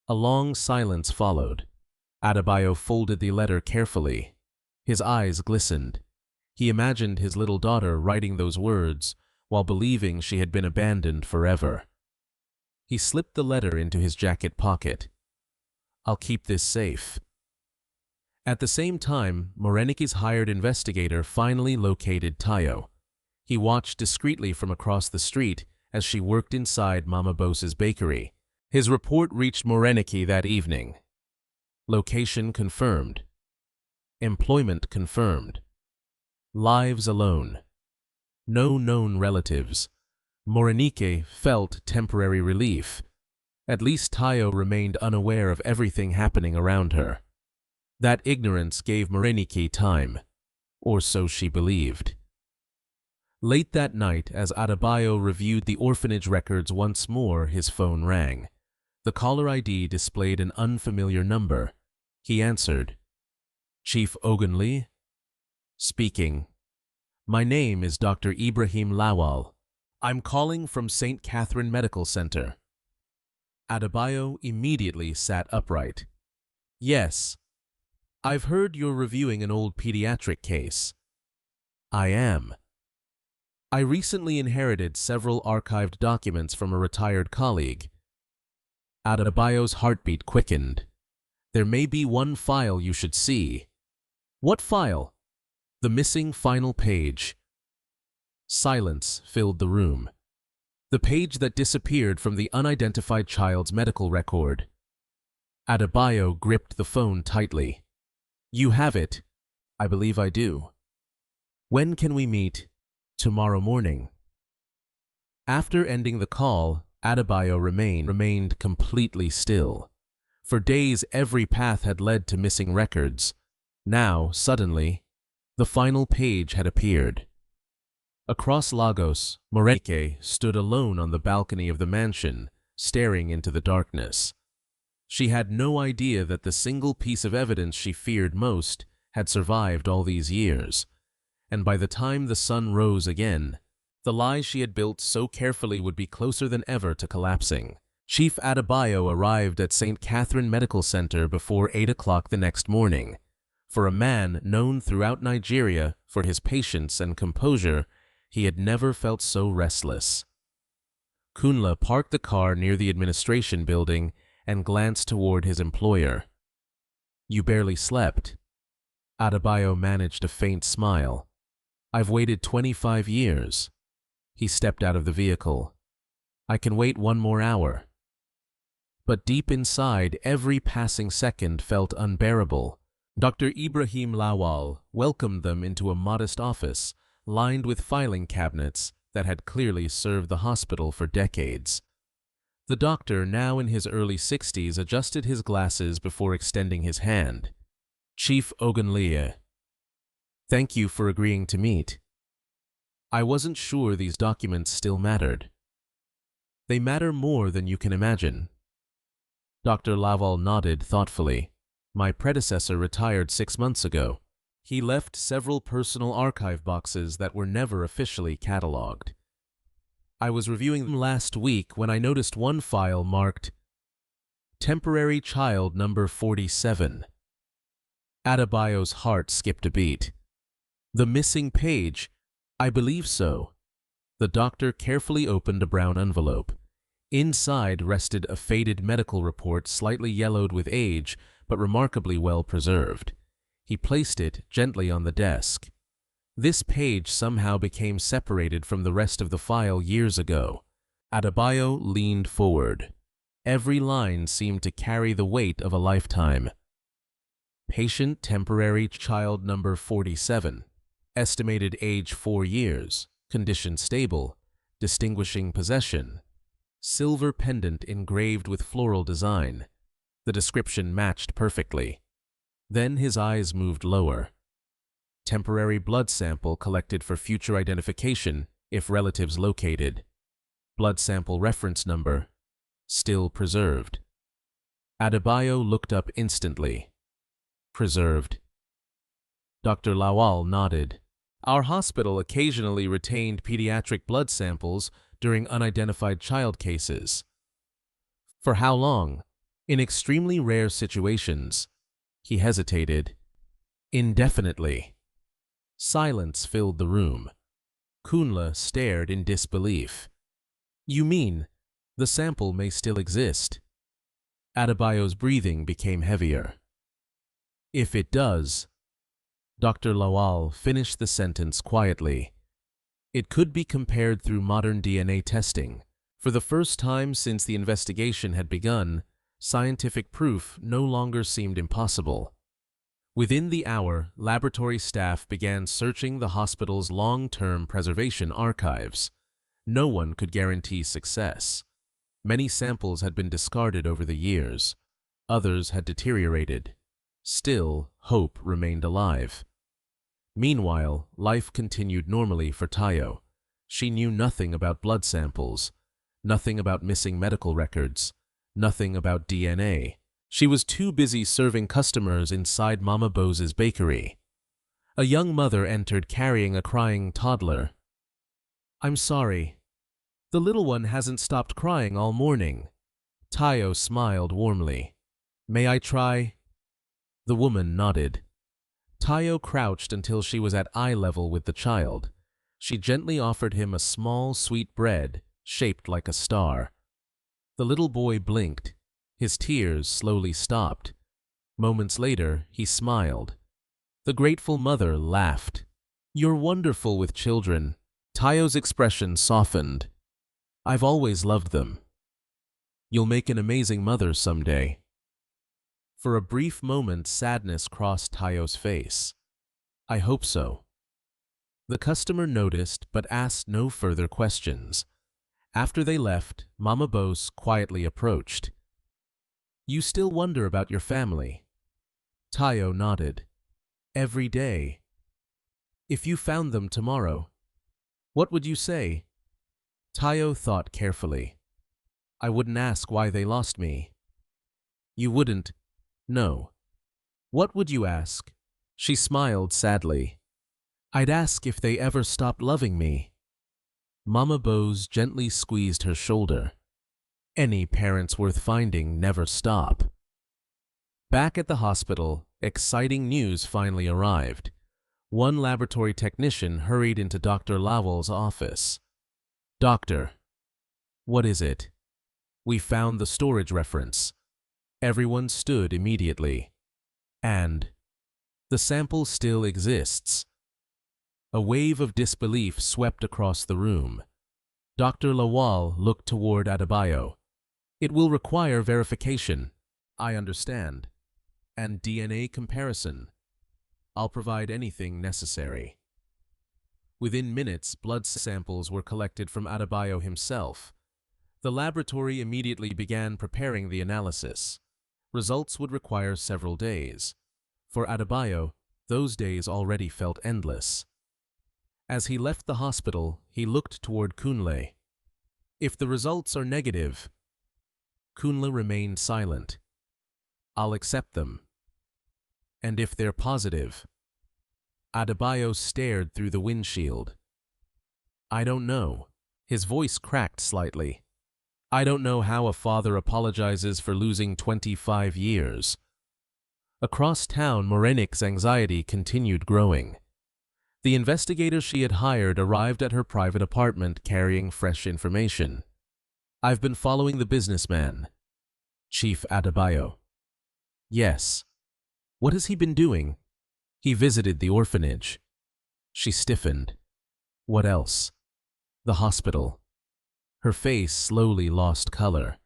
A long silence followed. Adebayo folded the letter carefully. His eyes glistened. He imagined his little daughter writing those words while believing she had been abandoned forever. He slipped the letter into his jacket pocket. I'll keep this safe. At the same time, Moreniki's hired investigator finally located Tayo. He watched discreetly from across the street as she worked inside Mama Bose's bakery. His report reached Moreniki that evening. Location confirmed. Employment confirmed. Lives alone. No known relatives. Morenike felt temporary relief. At least Tayo remained unaware of everything happening around her. That ignorance gave Morenike time, or so she believed. Late that night, as Adebayo reviewed the orphanage records once more, his phone rang. The caller ID displayed an unfamiliar number. He answered. "Chief Unknowingly?" "Speaking. My name is Dr. Ibrahim Lawal. I'm calling from St. Catherine Medical Center." Adebayo immediately sat upright. "Yes. I've heard you're reviewing an old pediatric case." "I am. I recently inherited several archived documents from a retired colleague." Adebayo's heartbeat quickened. "There may be one file you should see." "What file?" "The missing final page." Silence filled the room. The page that disappeared from the unidentified child's medical record. Adebayo gripped the phone tightly. "You have it." "I believe I do." "When can we meet?" "Tomorrow morning." After ending the call, Adebayo remained completely still. For days every path had led to missing records. Now, suddenly, the final page had appeared. Across Lagos, Morenike stood alone on the balcony of the mansion, staring into the darkness. She had no idea that the single piece of evidence she feared most had survived all these years, and by the time the sun rose again, the lie she had built so carefully would be closer than ever to collapsing. Chief Adebayo arrived at St. Catherine Medical Center before 8 o'clock the next morning. For a man known throughout Nigeria for his patience and composure, he had never felt so restless. Kunle parked the car near the administration building and glanced toward his employer. "You barely slept." Adebayo managed a faint smile. "I've waited 25 years. He stepped out of the vehicle. "I can wait one more hour." But deep inside, every passing second felt unbearable. Dr. Ibrahim Lawal welcomed them into a modest office, lined with filing cabinets that had clearly served the hospital for decades. The doctor, now in his early 60s, adjusted his glasses before extending his hand. "Chief Unknowingly, thank you for agreeing to meet. I wasn't sure these documents still mattered." "They matter more than you can imagine." Dr. Lawal nodded thoughtfully. "My predecessor retired 6 months ago. He left several personal archive boxes that were never officially catalogued. I was reviewing them last week when I noticed one file marked Temporary Child Number 47. Adebayo's heart skipped a beat. "The missing page? I believe so." The doctor carefully opened a brown envelope. Inside rested a faded medical report, slightly yellowed with age, but remarkably well preserved. He placed it gently on the desk. This page somehow became separated from the rest of the file years ago. Adebayo leaned forward. Every line seemed to carry the weight of a lifetime. Patient temporary child number 47. Estimated age 4 years. Condition stable. Distinguishing possession. Silver pendant engraved with floral design. The description matched perfectly. Then his eyes moved lower. Temporary blood sample collected for future identification if relatives located. Blood sample reference number still preserved. Adebayo looked up instantly. Preserved. Dr. Lawal nodded. "Our hospital occasionally retained pediatric blood samples during unidentified child cases." "For how long?" "In extremely rare situations." He hesitated. "Indefinitely." Silence filled the room. Kunle stared in disbelief. "You mean the sample may still exist?" Adebayo's breathing became heavier. "If it does," Dr. Lawal finished the sentence quietly, "it could be compared through modern DNA testing. For the first time since the investigation had begun, scientific proof no longer seemed impossible." Within the hour, laboratory staff began searching the hospital's long-term preservation archives. No one could guarantee success. Many samples had been discarded over the years. Others had deteriorated. Still, hope remained alive. Meanwhile, life continued normally for Tayo. She knew nothing about blood samples, nothing about missing medical records, nothing about DNA. She was too busy serving customers inside Mama Bose's bakery. A young mother entered carrying a crying toddler. "I'm sorry. The little one hasn't stopped crying all morning." Tayo smiled warmly. "May I try?" The woman nodded. Tayo crouched until she was at eye level with the child. She gently offered him a small, sweet bread, shaped like a star. The little boy blinked. His tears slowly stopped. Moments later, he smiled. The grateful mother laughed. "You're wonderful with children." Tayo's expression softened. "I've always loved them. You'll make an amazing mother someday." For a brief moment, sadness crossed Tayo's face. "I hope so." The customer noticed but asked no further questions. After they left, Mama Bose quietly approached. "You still wonder about your family?" Tayo nodded. "Every day." "If you found them tomorrow, what would you say?" Tayo thought carefully. "I wouldn't ask why they lost me." "You wouldn't?" "No." "What would you ask?" She smiled sadly. "I'd ask if they ever stopped loving me." Mama Bose gently squeezed her shoulder. Any parents worth finding never stop. Back at the hospital, exciting news finally arrived. One laboratory technician hurried into Dr. Lowell's office. "Doctor." "What is it?" "We found the storage reference." Everyone stood immediately. "And the sample still exists." A wave of disbelief swept across the room. Dr. Lawal looked toward Adebayo. "It will require verification." "I understand. And DNA comparison. I'll provide anything necessary." Within minutes, blood samples were collected from Adebayo himself. The laboratory immediately began preparing the analysis. Results would require several days. For Adebayo, those days already felt endless. As he left the hospital, he looked toward Kunle. "If the results are negative..." Kunle remained silent. "I'll accept them." "And if they're positive?" Adebayo stared through the windshield. "I don't know." His voice cracked slightly. "I don't know how a father apologizes for losing 25 years. Across town, Morenik's anxiety continued growing. The investigator she had hired arrived at her private apartment carrying fresh information. "I've been following the businessman." "Chief Adebayo." "Yes." "What has he been doing?" "He visited the orphanage." She stiffened. "What else?" "The hospital." Her face slowly lost color.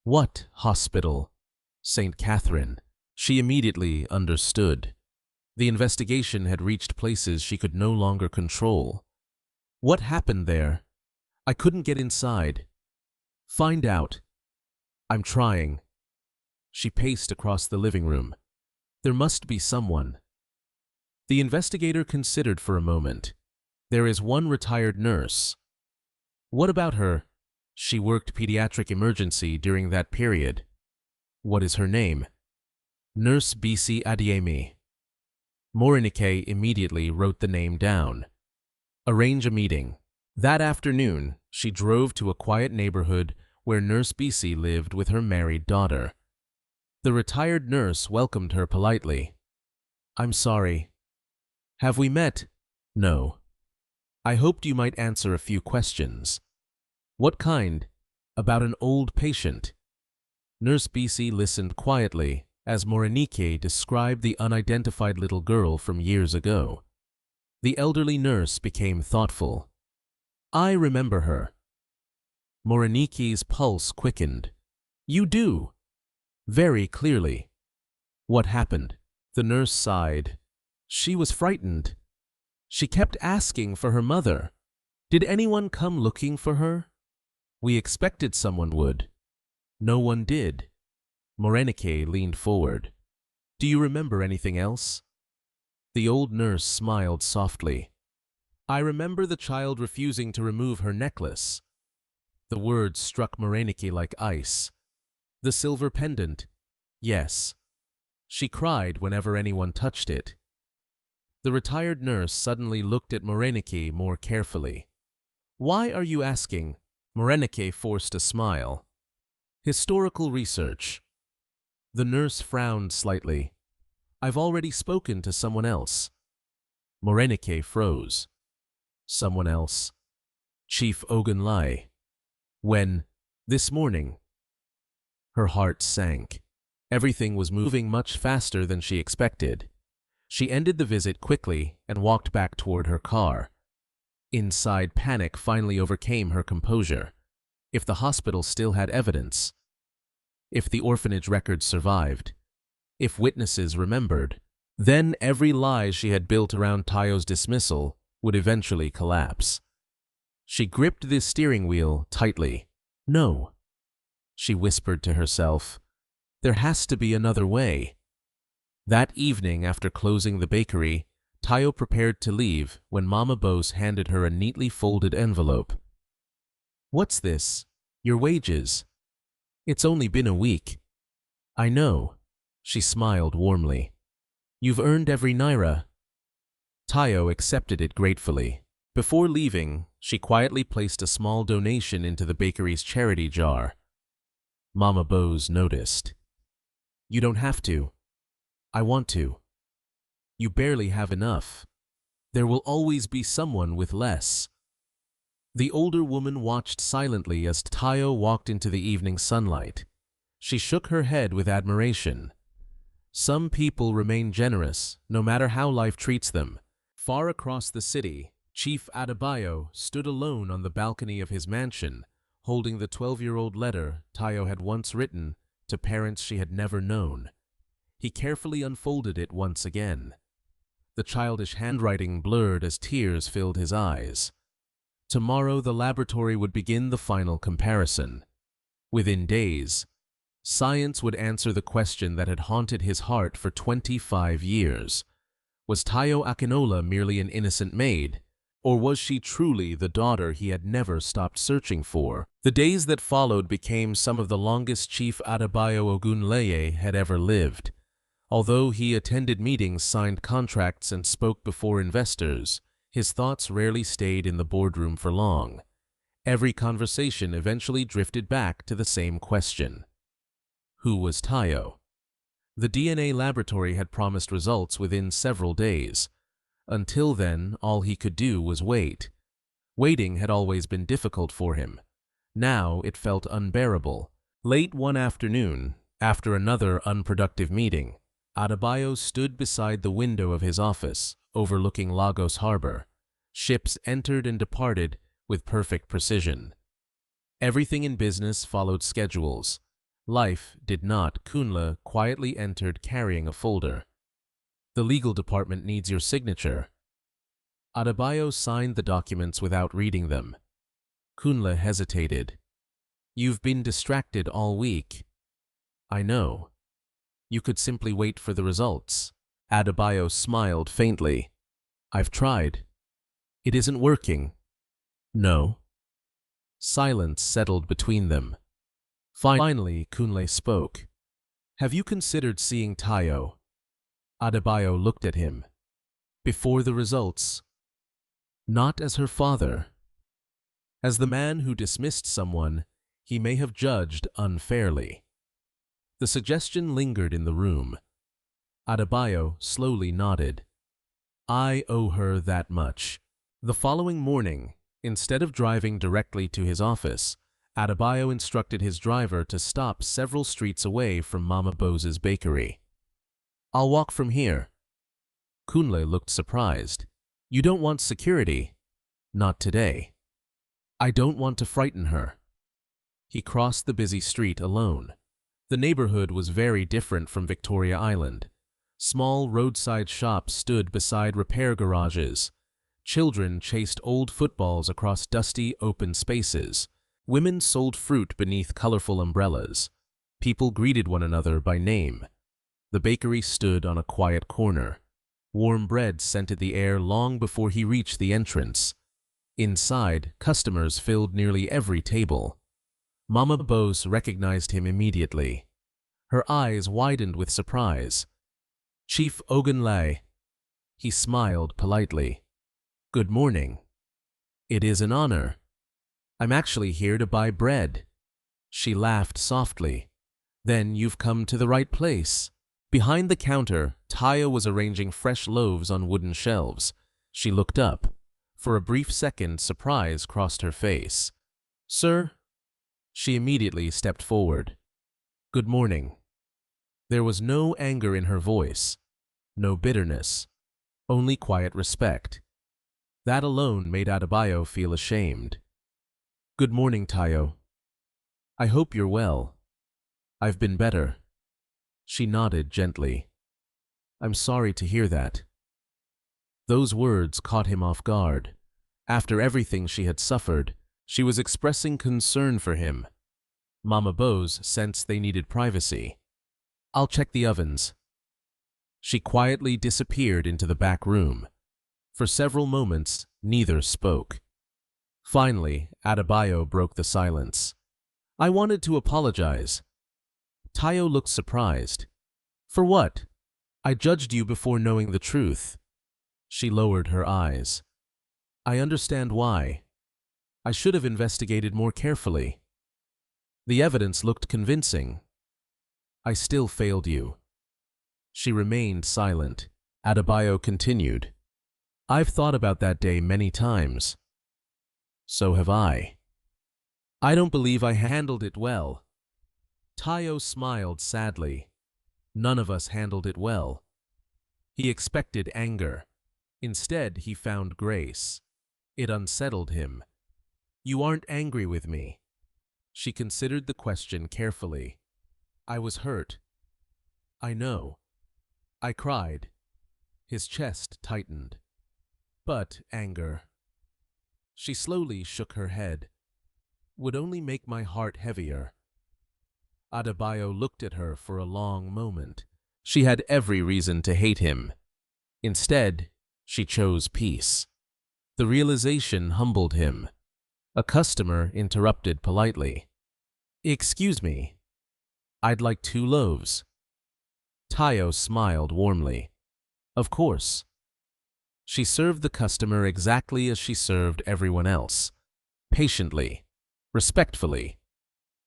"What hospital?" "St. Catherine." She immediately understood. The investigation had reached places she could no longer control. "What happened there?" "I couldn't get inside." "Find out." "I'm trying." She paced across the living room. "There must be someone." The investigator considered for a moment. "There is one retired nurse." "What about her?" "She worked pediatric emergency during that period." "What is her name?" "Nurse Bisi Adiemi." Morenike immediately wrote the name down. "Arrange a meeting." That afternoon, she drove to a quiet neighborhood where Nurse Bisi lived with her married daughter. The retired nurse welcomed her politely. "I'm sorry." "Have we met?" "No." "I hoped you might answer a few questions." "What kind?" "About an old patient." Nurse Bisi listened quietly as Morenike described the unidentified little girl from years ago. The elderly nurse became thoughtful. "I remember her." Morenike's pulse quickened. "You do?" "Very clearly." "What happened?" The nurse sighed. She was frightened. She kept asking for her mother. Did anyone come looking for her? We expected someone would. No one did. Morenike leaned forward. Do you remember anything else? The old nurse smiled softly. I remember the child refusing to remove her necklace. The words struck Morenike like ice. The silver pendant. Yes. She cried whenever anyone touched it. The retired nurse suddenly looked at Morenike more carefully. Why are you asking? Morenike forced a smile. Historical research. The nurse frowned slightly. I've already spoken to someone else. Morenike froze. Someone else? Chief Unknowingly. When? This morning. Her heart sank. Everything was moving much faster than she expected. She ended the visit quickly and walked back toward her car. Inside, panic finally overcame her composure. If the hospital still had evidence, if the orphanage records survived, if witnesses remembered, then every lie she had built around Tayo's dismissal would eventually collapse. She gripped the steering wheel tightly. No, she whispered to herself. There has to be another way. That evening, after closing the bakery, Tayo prepared to leave when Mama Bose handed her a neatly folded envelope. What's this? Your wages. It's only been a week. I know. She smiled warmly. You've earned every naira. Tayo accepted it gratefully. Before leaving, she quietly placed a small donation into the bakery's charity jar. Mama Bose noticed. You don't have to. I want to. You barely have enough. There will always be someone with less. The older woman watched silently as Tayo walked into the evening sunlight. She shook her head with admiration. Some people remain generous, no matter how life treats them. Far across the city, Chief Adebayo stood alone on the balcony of his mansion, holding the 12-year-old letter Tayo had once written to parents she had never known. He carefully unfolded it once again. The childish handwriting blurred as tears filled his eyes. Tomorrow the laboratory would begin the final comparison. Within days, science would answer the question that had haunted his heart for 25 years. Was Tayo Akinola merely an innocent maid, or was she truly the daughter he had never stopped searching for? The days that followed became some of the longest Chief Adebayo Ogunleye had ever lived. Although he attended meetings, signed contracts, and spoke before investors, his thoughts rarely stayed in the boardroom for long. Every conversation eventually drifted back to the same question. Who was Tayo? The DNA laboratory had promised results within several days. Until then, all he could do was wait. Waiting had always been difficult for him. Now it felt unbearable. Late one afternoon, after another unproductive meeting, Adebayo stood beside the window of his office, overlooking Lagos Harbor. Ships entered and departed with perfect precision. Everything in business followed schedules. Life did not. Kunle quietly entered carrying a folder. The legal department needs your signature. Adebayo signed the documents without reading them. Kunle hesitated. You've been distracted all week. I know. You could simply wait for the results. Adebayo smiled faintly. I've tried. It isn't working. No. Silence settled between them. Finally, Kunle spoke. Have you considered seeing Tayo? Adebayo looked at him. Before the results. Not as her father. As the man who dismissed someone he may have judged unfairly. The suggestion lingered in the room. Adebayo slowly nodded. I owe her that much. The following morning, instead of driving directly to his office, Adebayo instructed his driver to stop several streets away from Mama Bose's bakery. I'll walk from here. Kunle looked surprised. You don't want security? Not today. I don't want to frighten her. He crossed the busy street alone. The neighborhood was very different from Victoria Island. Small roadside shops stood beside repair garages. Children chased old footballs across dusty, open spaces. Women sold fruit beneath colorful umbrellas. People greeted one another by name. The bakery stood on a quiet corner. Warm bread scented the air long before he reached the entrance. Inside, customers filled nearly every table. Mama Bose recognized him immediately. Her eyes widened with surprise. "Chief Ogunlay." He smiled politely. "Good morning. It is an honor. I'm actually here to buy bread." She laughed softly. "Then you've come to the right place." Behind the counter, Taya was arranging fresh loaves on wooden shelves. She looked up. For a brief second, surprise crossed her face. "Sir?" She immediately stepped forward. "Good morning." There was no anger in her voice, no bitterness, only quiet respect. That alone made Adebayo feel ashamed. "Good morning, Tayo. I hope you're well." "I've been better." She nodded gently. "I'm sorry to hear that." Those words caught him off guard. After everything she had suffered, she was expressing concern for him. Mama Bose sensed they needed privacy. "I'll check the ovens." She quietly disappeared into the back room. For several moments, neither spoke. Finally, Adebayo broke the silence. "I wanted to apologize." Tayo looked surprised. "For what? I judged you before knowing the truth." She lowered her eyes. "I understand why. I should have investigated more carefully. The evidence looked convincing. I still failed you." She remained silent. Adebayo continued. "I've thought about that day many times." "So have I." "I don't believe I handled it well." Tayo smiled sadly. "None of us handled it well." He expected anger. Instead, he found grace. It unsettled him. "You aren't angry with me." She considered the question carefully. "I was hurt." "I know." "I cried." His chest tightened. "But anger." She slowly shook her head. "Would only make my heart heavier." Adebayo looked at her for a long moment. She had every reason to hate him. Instead, she chose peace. The realization humbled him. A customer interrupted politely. "Excuse me. I'd like 2 loaves." Tayo smiled warmly. "Of course." She served the customer exactly as she served everyone else. Patiently, respectfully.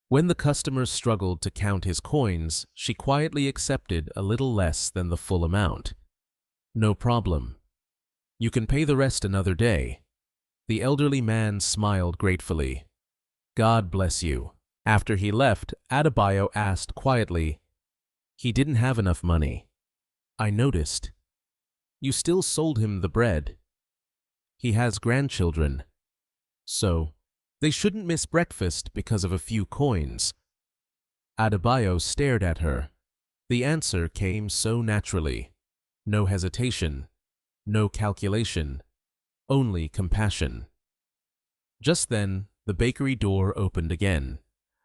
When the customer struggled to count his coins, she quietly accepted a little less than the full amount. "No problem. You can pay the rest another day." The elderly man smiled gratefully. "God bless you." After he left, Adebayo asked quietly, "He didn't have enough money." "I noticed." "You still sold him the bread." "He has grandchildren." "So, they shouldn't miss breakfast because of a few coins." Adebayo stared at her. The answer came so naturally. No hesitation, no calculation, only compassion. Just then, the bakery door opened again.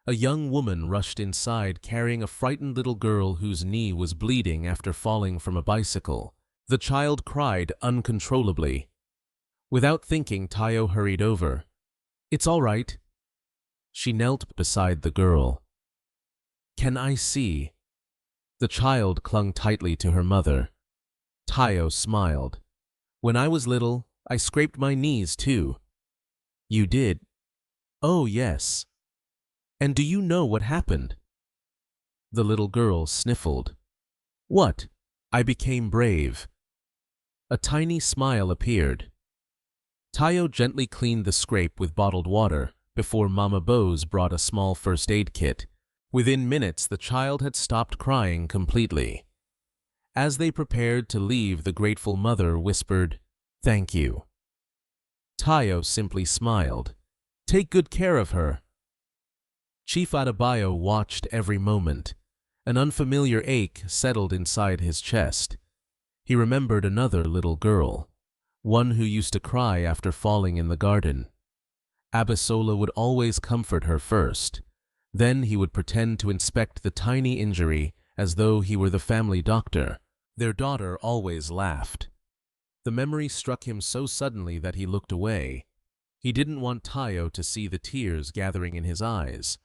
A young woman rushed inside carrying a frightened little girl whose knee was bleeding after falling from a bicycle. The child cried uncontrollably. Without thinking, Tayo hurried over. "It's all right." She knelt beside the girl. "Can I see?" The child clung tightly to her mother. Tayo smiled. "When I was little, I scraped my knees too." "You did?" "Oh, yes." "And do you know what happened?" The little girl sniffled. "What?" "I became brave." A tiny smile appeared. Tayo gently cleaned the scrape with bottled water before Mama Bose brought a small first aid kit. Within minutes, the child had stopped crying completely. As they prepared to leave, the grateful mother whispered, "Thank you." Tayo simply smiled. "Take good care of her." Chief Adebayo watched every moment. An unfamiliar ache settled inside his chest. He remembered another little girl, one who used to cry after falling in the garden. Abisola would always comfort her first. Then he would pretend to inspect the tiny injury as though he were the family doctor. Their daughter always laughed. The memory struck him so suddenly that he looked away. He didn't want Tayo to see the tears gathering in his eyes.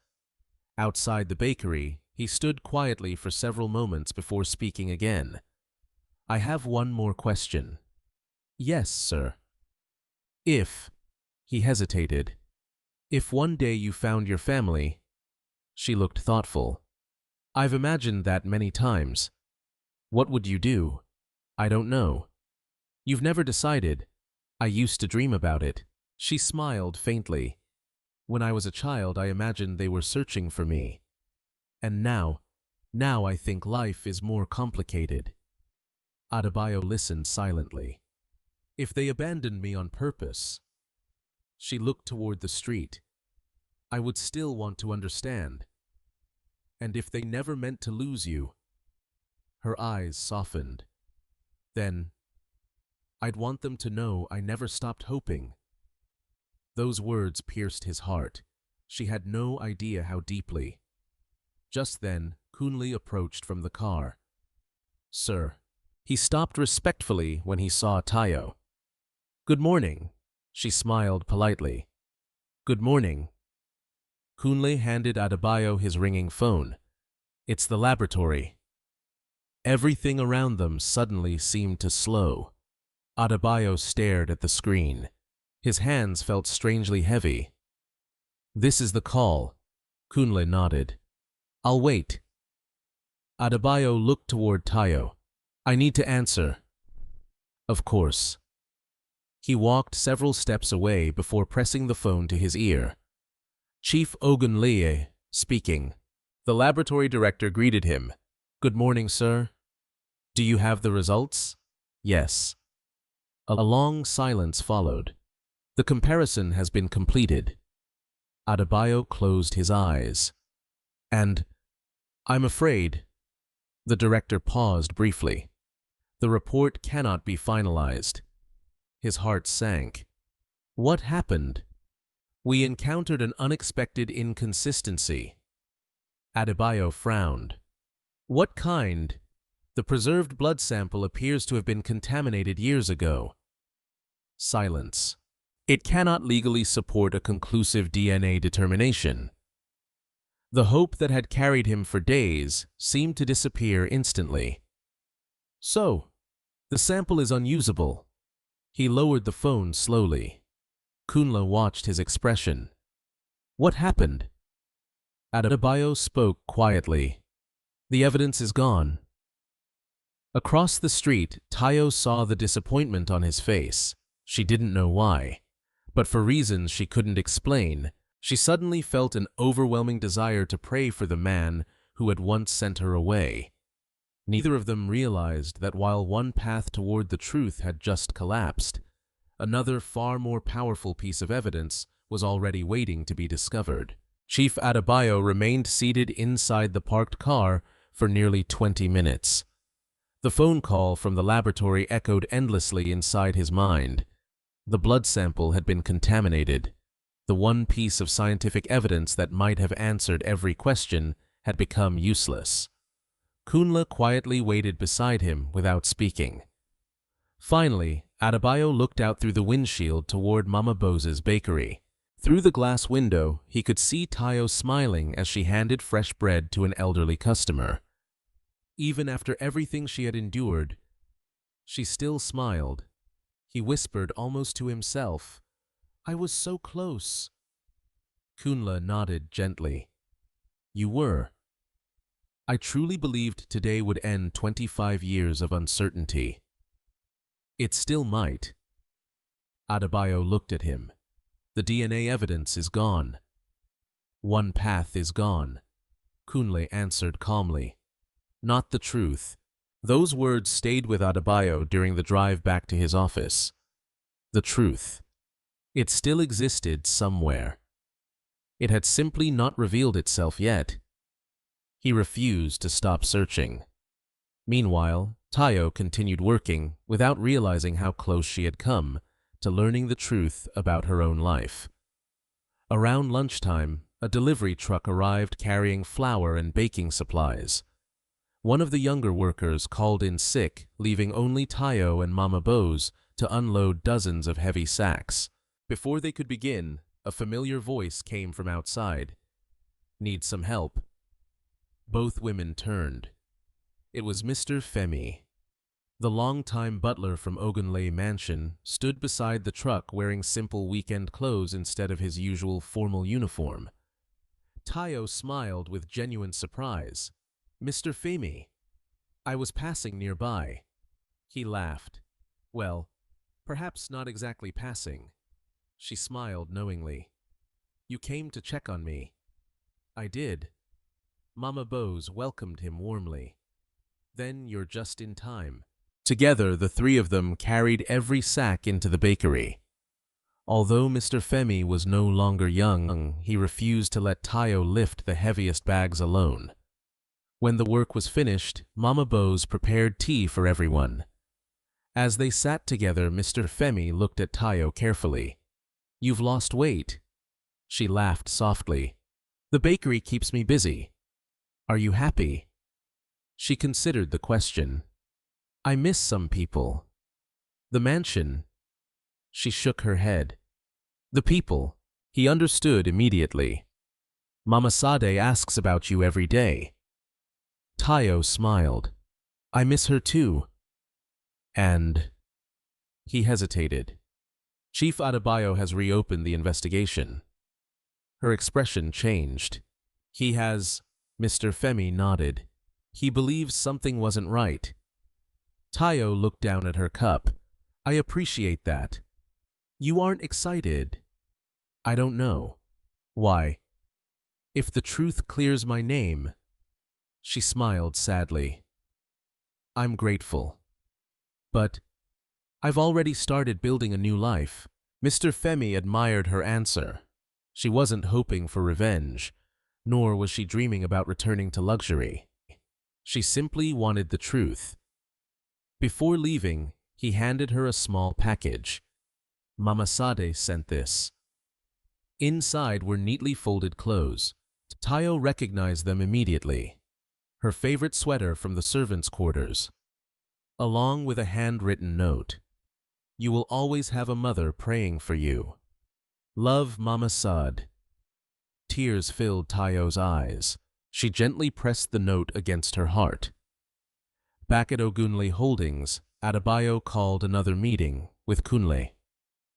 Outside the bakery, he stood quietly for several moments before speaking again. "I have one more question." "Yes, sir." He hesitated. "If one day you found your family—" She looked thoughtful. "I've imagined that many times." "What would you do?" "I don't know." "You've never decided?" "I used to dream about it." She smiled faintly. "When I was a child, I imagined they were searching for me. And now I think life is more complicated." Adebayo listened silently. "If they abandoned me on purpose—" She looked toward the street. "I would still want to understand. And if they never meant to lose you—" Her eyes softened. "Then I'd want them to know I never stopped hoping." Those words pierced his heart. She had no idea how deeply. Just then, Kunle approached from the car. "Sir." He stopped respectfully when he saw Tayo. "Good morning." She smiled politely. "Good morning." Kunle handed Adebayo his ringing phone. "It's the laboratory." Everything around them suddenly seemed to slow. Adebayo stared at the screen. His hands felt strangely heavy. "This is the call." Kunle nodded. "I'll wait." Adebayo looked toward Tayo. "I need to answer." "Of course." He walked several steps away before pressing the phone to his ear. "Chief Unknowingly speaking." The laboratory director greeted him. "Good morning, sir." "Do you have the results?" "Yes." A long silence followed. "The comparison has been completed." Adebayo closed his eyes. "And I'm afraid—" The director paused briefly. "The report cannot be finalized." His heart sank. "What happened?" "We encountered an unexpected inconsistency." Adebayo frowned. "What kind?" "The preserved blood sample appears to have been contaminated years ago." Silence. "It cannot legally support a conclusive DNA determination." The hope that had carried him for days seemed to disappear instantly. "So, the sample is unusable." He lowered the phone slowly. Kunle watched his expression. "What happened?" Adebayo spoke quietly. "The evidence is gone." Across the street, Tayo saw the disappointment on his face. She didn't know why, but for reasons she couldn't explain, she suddenly felt an overwhelming desire to pray for the man who had once sent her away. Neither of them realized that while one path toward the truth had just collapsed, another far more powerful piece of evidence was already waiting to be discovered. Chief Adebayo remained seated inside the parked car for nearly 20 minutes. The phone call from the laboratory echoed endlessly inside his mind. The blood sample had been contaminated. The one piece of scientific evidence that might have answered every question had become useless. Kunle quietly waited beside him without speaking. Finally, Adebayo looked out through the windshield toward Mama Bose's bakery. Through the glass window, he could see Tayo smiling as she handed fresh bread to an elderly customer. Even after everything she had endured, she still smiled. He whispered almost to himself, "I was so close." Kunle nodded gently. "You were." "I truly believed today would end 25 years of uncertainty." "It still might." Adebayo looked at him. "The DNA evidence is gone." "One path is gone," Kunle answered calmly. "Not the truth." Those words stayed with Adebayo during the drive back to his office. The truth. It still existed somewhere. It had simply not revealed itself yet. He refused to stop searching. Meanwhile, Tayo continued working without realizing how close she had come to learning the truth about her own life. Around lunchtime, a delivery truck arrived carrying flour and baking supplies. One of the younger workers called in sick, leaving only Tayo and Mama Bose to unload dozens of heavy sacks. Before they could begin, a familiar voice came from outside. "Need some help?" Both women turned. It was Mr. Femi. The long-time butler from Unknowingly mansion stood beside the truck wearing simple weekend clothes instead of his usual formal uniform. Tayo smiled with genuine surprise. "Mr. Femi, I was passing nearby." He laughed. "Well, perhaps not exactly passing." She smiled knowingly. "You came to check on me." "I did." Mama Bose welcomed him warmly. "Then you're just in time." Together, the three of them carried every sack into the bakery. Although Mr. Femi was no longer young, he refused to let Tayo lift the heaviest bags alone. When the work was finished, Mama Bose prepared tea for everyone. As they sat together, Mr. Femi looked at Tayo carefully. "You've lost weight." She laughed softly. "The bakery keeps me busy." "Are you happy?" She considered the question. "I miss some people." "The mansion?" She shook her head. "The people." He understood immediately. "Mama Sade asks about you every day." Tayo smiled. "I miss her too." "And?" He hesitated. "Chief Adebayo has reopened the investigation." Her expression changed. "He has..." Mr. Femi nodded. "He believes something wasn't right." Tayo looked down at her cup. "I appreciate that. You aren't excited." "I don't know." "Why?" "If the truth clears my name." She smiled sadly. "I'm grateful. But I've already started building a new life." Mr. Femi admired her answer. She wasn't hoping for revenge, nor was she dreaming about returning to luxury. She simply wanted the truth. Before leaving, he handed her a small package. "Mama Sade sent this." Inside were neatly folded clothes. Tayo recognized them immediately. Her favorite sweater from the servants' quarters, along with a handwritten note. "You will always have a mother praying for you. Love, Mama Sade." Tears filled Tayo's eyes. She gently pressed the note against her heart. Back at Unknowingly Holdings, Adebayo called another meeting with Kunle.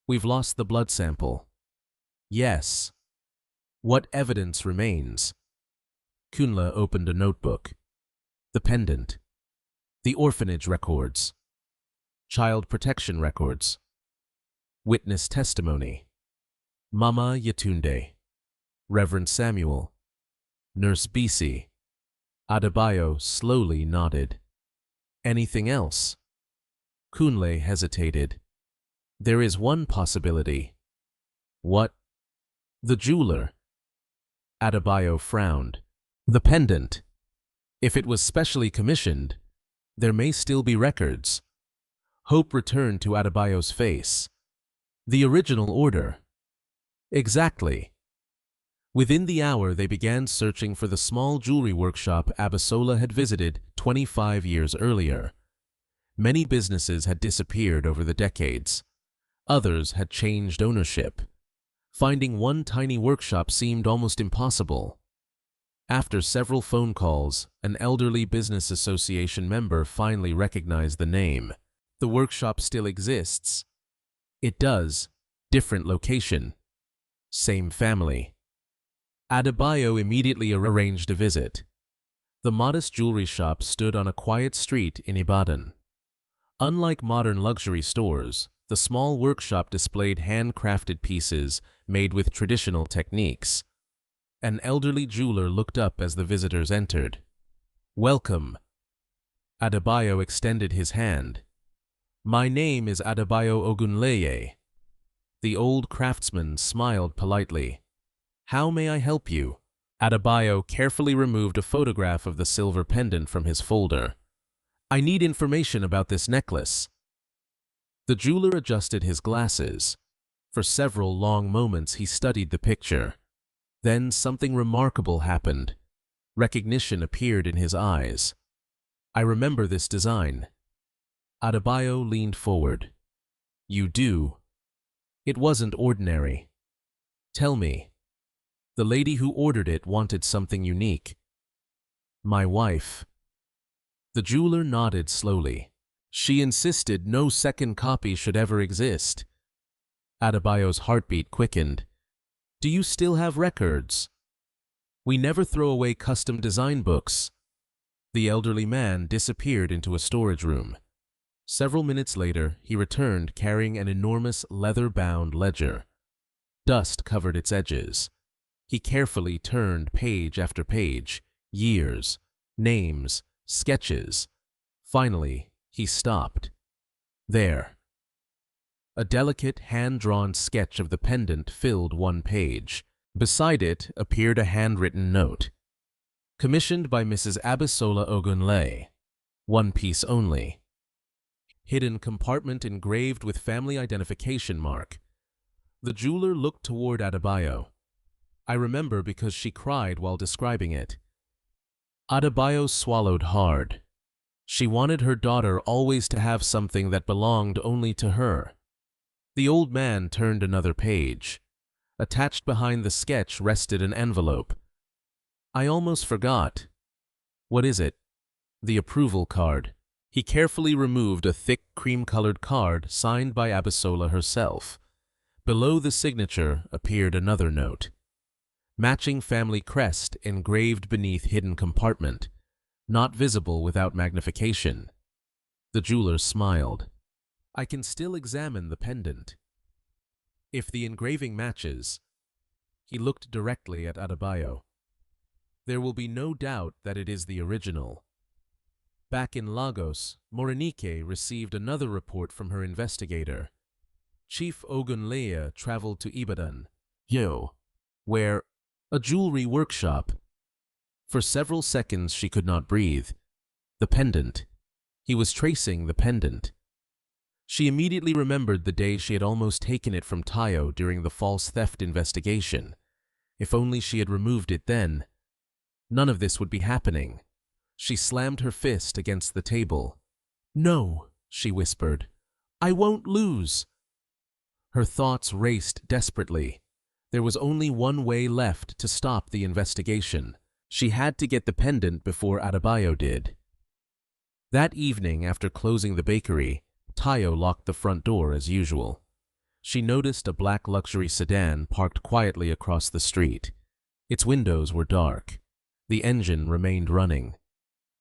"We've lost the blood sample." "Yes." "What evidence remains?" Kunle opened a notebook. "The pendant. The orphanage records. Child protection records. Witness testimony. Mama Yatunde. Reverend Samuel. Nurse Bisi." Adebayo slowly nodded. "Anything else?" Kunle hesitated. "There is one possibility." "What?" "The jeweler." Adebayo frowned. "The pendant. If it was specially commissioned, there may still be records." Hope returned to Adebayo's face. "The original order." "Exactly." Within the hour, they began searching for the small jewelry workshop Abisola had visited 25 years earlier. Many businesses had disappeared over the decades. Others had changed ownership. Finding one tiny workshop seemed almost impossible. After several phone calls, an elderly business association member finally recognized the name. "The workshop still exists." "It does. Different location. Same family." Adebayo immediately arranged a visit. The modest jewelry shop stood on a quiet street in Ibadan. Unlike modern luxury stores, the small workshop displayed handcrafted pieces made with traditional techniques. An elderly jeweler looked up as the visitors entered. "Welcome." Adebayo extended his hand. "My name is Adebayo Ogunleye." The old craftsman smiled politely. "How may I help you?" Adebayo carefully removed a photograph of the silver pendant from his folder. I need information about this necklace. The jeweler adjusted his glasses. For several long moments he studied the picture. Then something remarkable happened. Recognition appeared in his eyes. I remember this design. Adebayo leaned forward. You do? It wasn't ordinary. Tell me. The lady who ordered it wanted something unique. My wife. The jeweler nodded slowly. She insisted no second copy should ever exist. Adebayo's heartbeat quickened. Do you still have records? We never throw away custom design books. The elderly man disappeared into a storage room. Several minutes later, he returned carrying an enormous leather-bound ledger. Dust covered its edges. He carefully turned page after page, years, names, sketches. Finally, he stopped. There. A delicate, hand-drawn sketch of the pendant filled one page. Beside it appeared a handwritten note. Commissioned by Mrs. Abisola Ogunleye. One piece only. Hidden compartment engraved with family identification mark. The jeweler looked toward Adebayo. I remember because she cried while describing it. Adebayo swallowed hard. She wanted her daughter always to have something that belonged only to her. The old man turned another page. Attached behind the sketch rested an envelope. I almost forgot. What is it? The approval card. He carefully removed a thick cream-colored card signed by Abisola herself. Below the signature appeared another note. Matching family crest engraved beneath hidden compartment, not visible without magnification. The jeweler smiled. I can still examine the pendant. If the engraving matches, he looked directly at Adebayo. There will be no doubt that it is the original. Back in Lagos, Morenike received another report from her investigator. Chief Ogunleye traveled to Ibadan, where a jewelry workshop. For several seconds she could not breathe. The pendant. He was tracing the pendant. She immediately remembered the day she had almost taken it from Tayo during the false theft investigation. If only she had removed it then. None of this would be happening. She slammed her fist against the table. No, she whispered. I won't lose. Her thoughts raced desperately. There was only one way left to stop the investigation. She had to get the pendant before Adebayo did. That evening, after closing the bakery, Tayo locked the front door as usual. She noticed a black luxury sedan parked quietly across the street. Its windows were dark. The engine remained running.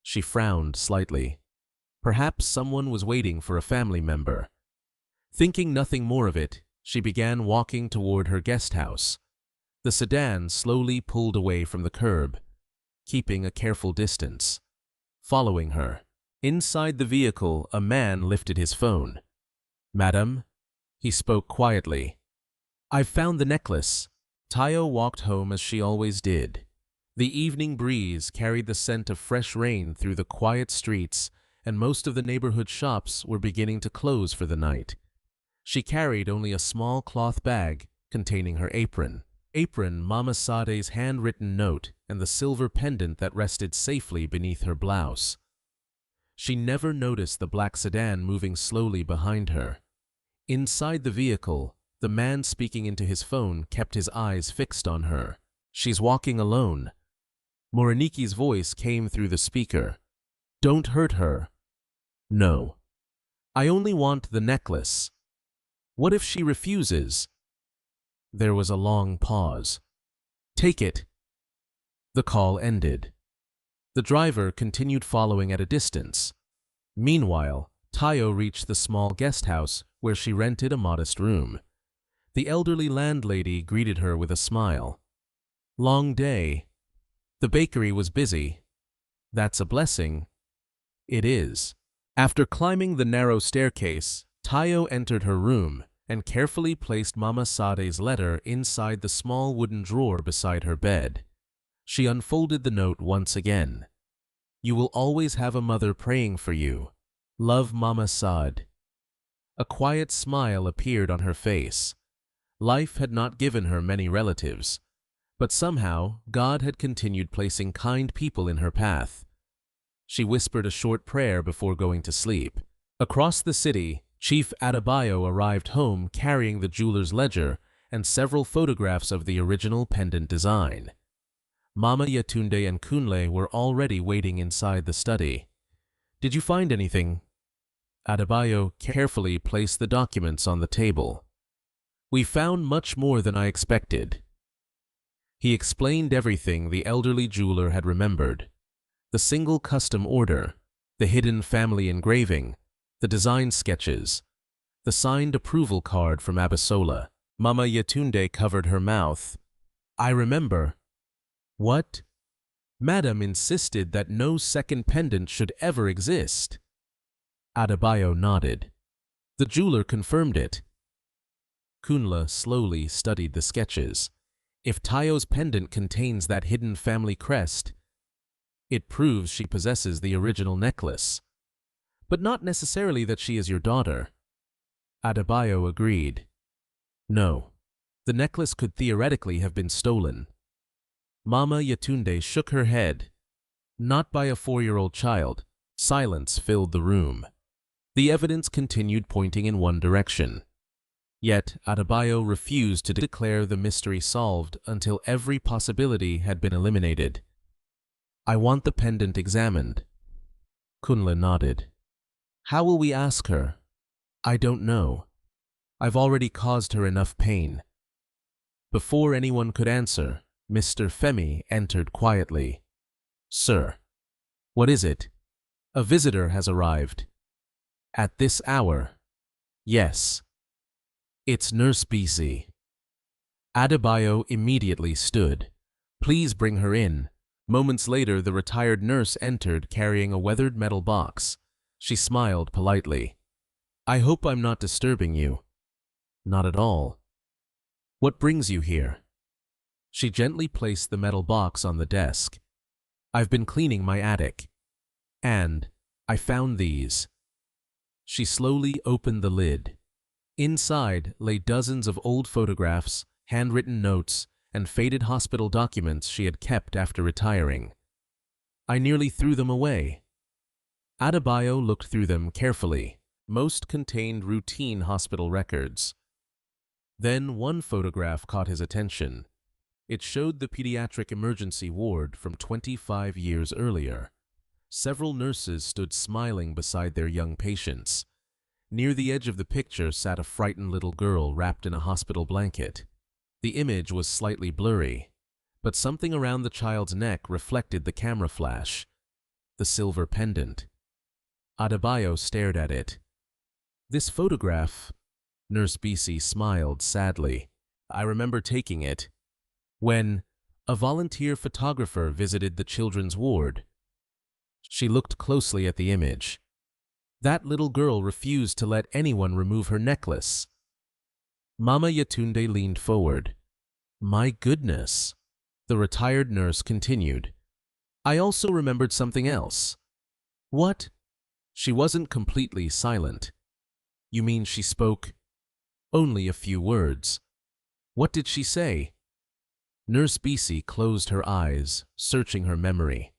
She frowned slightly. Perhaps someone was waiting for a family member. Thinking nothing more of it, she began walking toward her guest house. The sedan slowly pulled away from the curb, keeping a careful distance. Following her. Inside the vehicle, a man lifted his phone. Madam, he spoke quietly. I've found the necklace. Tayo walked home as she always did. The evening breeze carried the scent of fresh rain through the quiet streets, and most of the neighborhood shops were beginning to close for the night. She carried only a small cloth bag containing her apron. Mama Sade's handwritten note, and the silver pendant that rested safely beneath her blouse. She never noticed the black sedan moving slowly behind her. Inside the vehicle, the man speaking into his phone kept his eyes fixed on her. She's walking alone. Moreniki's voice came through the speaker. Don't hurt her. No. I only want the necklace. What if she refuses? There was a long pause. Take it. The call ended. The driver continued following at a distance. Meanwhile, Tayo reached the small guest house where she rented a modest room. The elderly landlady greeted her with a smile. Long day. The bakery was busy. That's a blessing. It is. After climbing the narrow staircase, Tayo entered her room and carefully placed Mama Sade's letter inside the small wooden drawer beside her bed. She unfolded the note once again. You will always have a mother praying for you. Love, Mama Saad. A quiet smile appeared on her face. Life had not given her many relatives, but somehow God had continued placing kind people in her path. She whispered a short prayer before going to sleep. Across the city, Chief Adebayo arrived home carrying the jeweler's ledger and several photographs of the original pendant design. Mama Yetunde and Kunle were already waiting inside the study. Did you find anything? Adebayo carefully placed the documents on the table. We found much more than I expected. He explained everything the elderly jeweler had remembered. The single custom order, the hidden family engraving, the design sketches, the signed approval card from Abisola. Mama Yetunde covered her mouth. I remember. What? Madam insisted that no second pendant should ever exist. Adebayo nodded. The jeweler confirmed it. Kunle slowly studied the sketches. If Tayo's pendant contains that hidden family crest, it proves she possesses the original necklace. But not necessarily that she is your daughter. Adebayo agreed. No, the necklace could theoretically have been stolen. Mama Yetunde shook her head. Not by a 4-year-old child. Silence filled the room. The evidence continued pointing in one direction. Yet Adebayo refused to declare the mystery solved until every possibility had been eliminated. I want the pendant examined. Kunle nodded. How will we ask her? I don't know. I've already caused her enough pain. Before anyone could answer, Mr. Femi entered quietly. Sir, what is it? A visitor has arrived. At this hour? Yes. It's Nurse BC. Adebayo immediately stood. Please bring her in. Moments later, the retired nurse entered carrying a weathered metal box. She smiled politely. I hope I'm not disturbing you. Not at all. What brings you here? She gently placed the metal box on the desk. I've been cleaning my attic. And I found these. She slowly opened the lid. Inside lay dozens of old photographs, handwritten notes, and faded hospital documents she had kept after retiring. I nearly threw them away. Adebayo looked through them carefully. Most contained routine hospital records. Then one photograph caught his attention. It showed the pediatric emergency ward from 25 years earlier. Several nurses stood smiling beside their young patients. Near the edge of the picture sat a frightened little girl wrapped in a hospital blanket. The image was slightly blurry, but something around the child's neck reflected the camera flash. The silver pendant. Adebayo stared at it. This photograph, Nurse BC smiled sadly. I remember taking it when a volunteer photographer visited the children's ward. She looked closely at the image. That little girl refused to let anyone remove her necklace. Mama Yetunde leaned forward. My goodness. The retired nurse continued. I also remembered something else. What? She wasn't completely silent. You mean she spoke only a few words? What did she say? Nurse BC closed her eyes, searching her memory.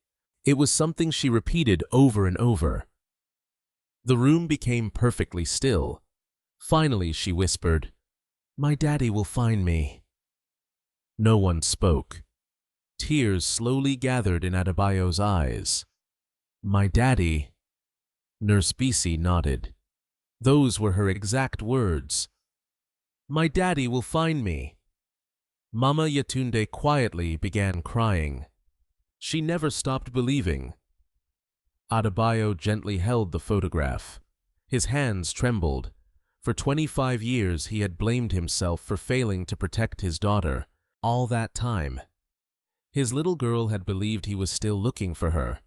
It was something she repeated over and over. The room became perfectly still. Finally, she whispered, My daddy will find me. No one spoke. Tears slowly gathered in Adebayo's eyes. My daddy. Nurse BC nodded. Those were her exact words. My daddy will find me. Mama Yetunde quietly began crying. She never stopped believing. Adebayo gently held the photograph. His hands trembled. For 25 years he had blamed himself for failing to protect his daughter. All that time, his little girl had believed he was still looking for her.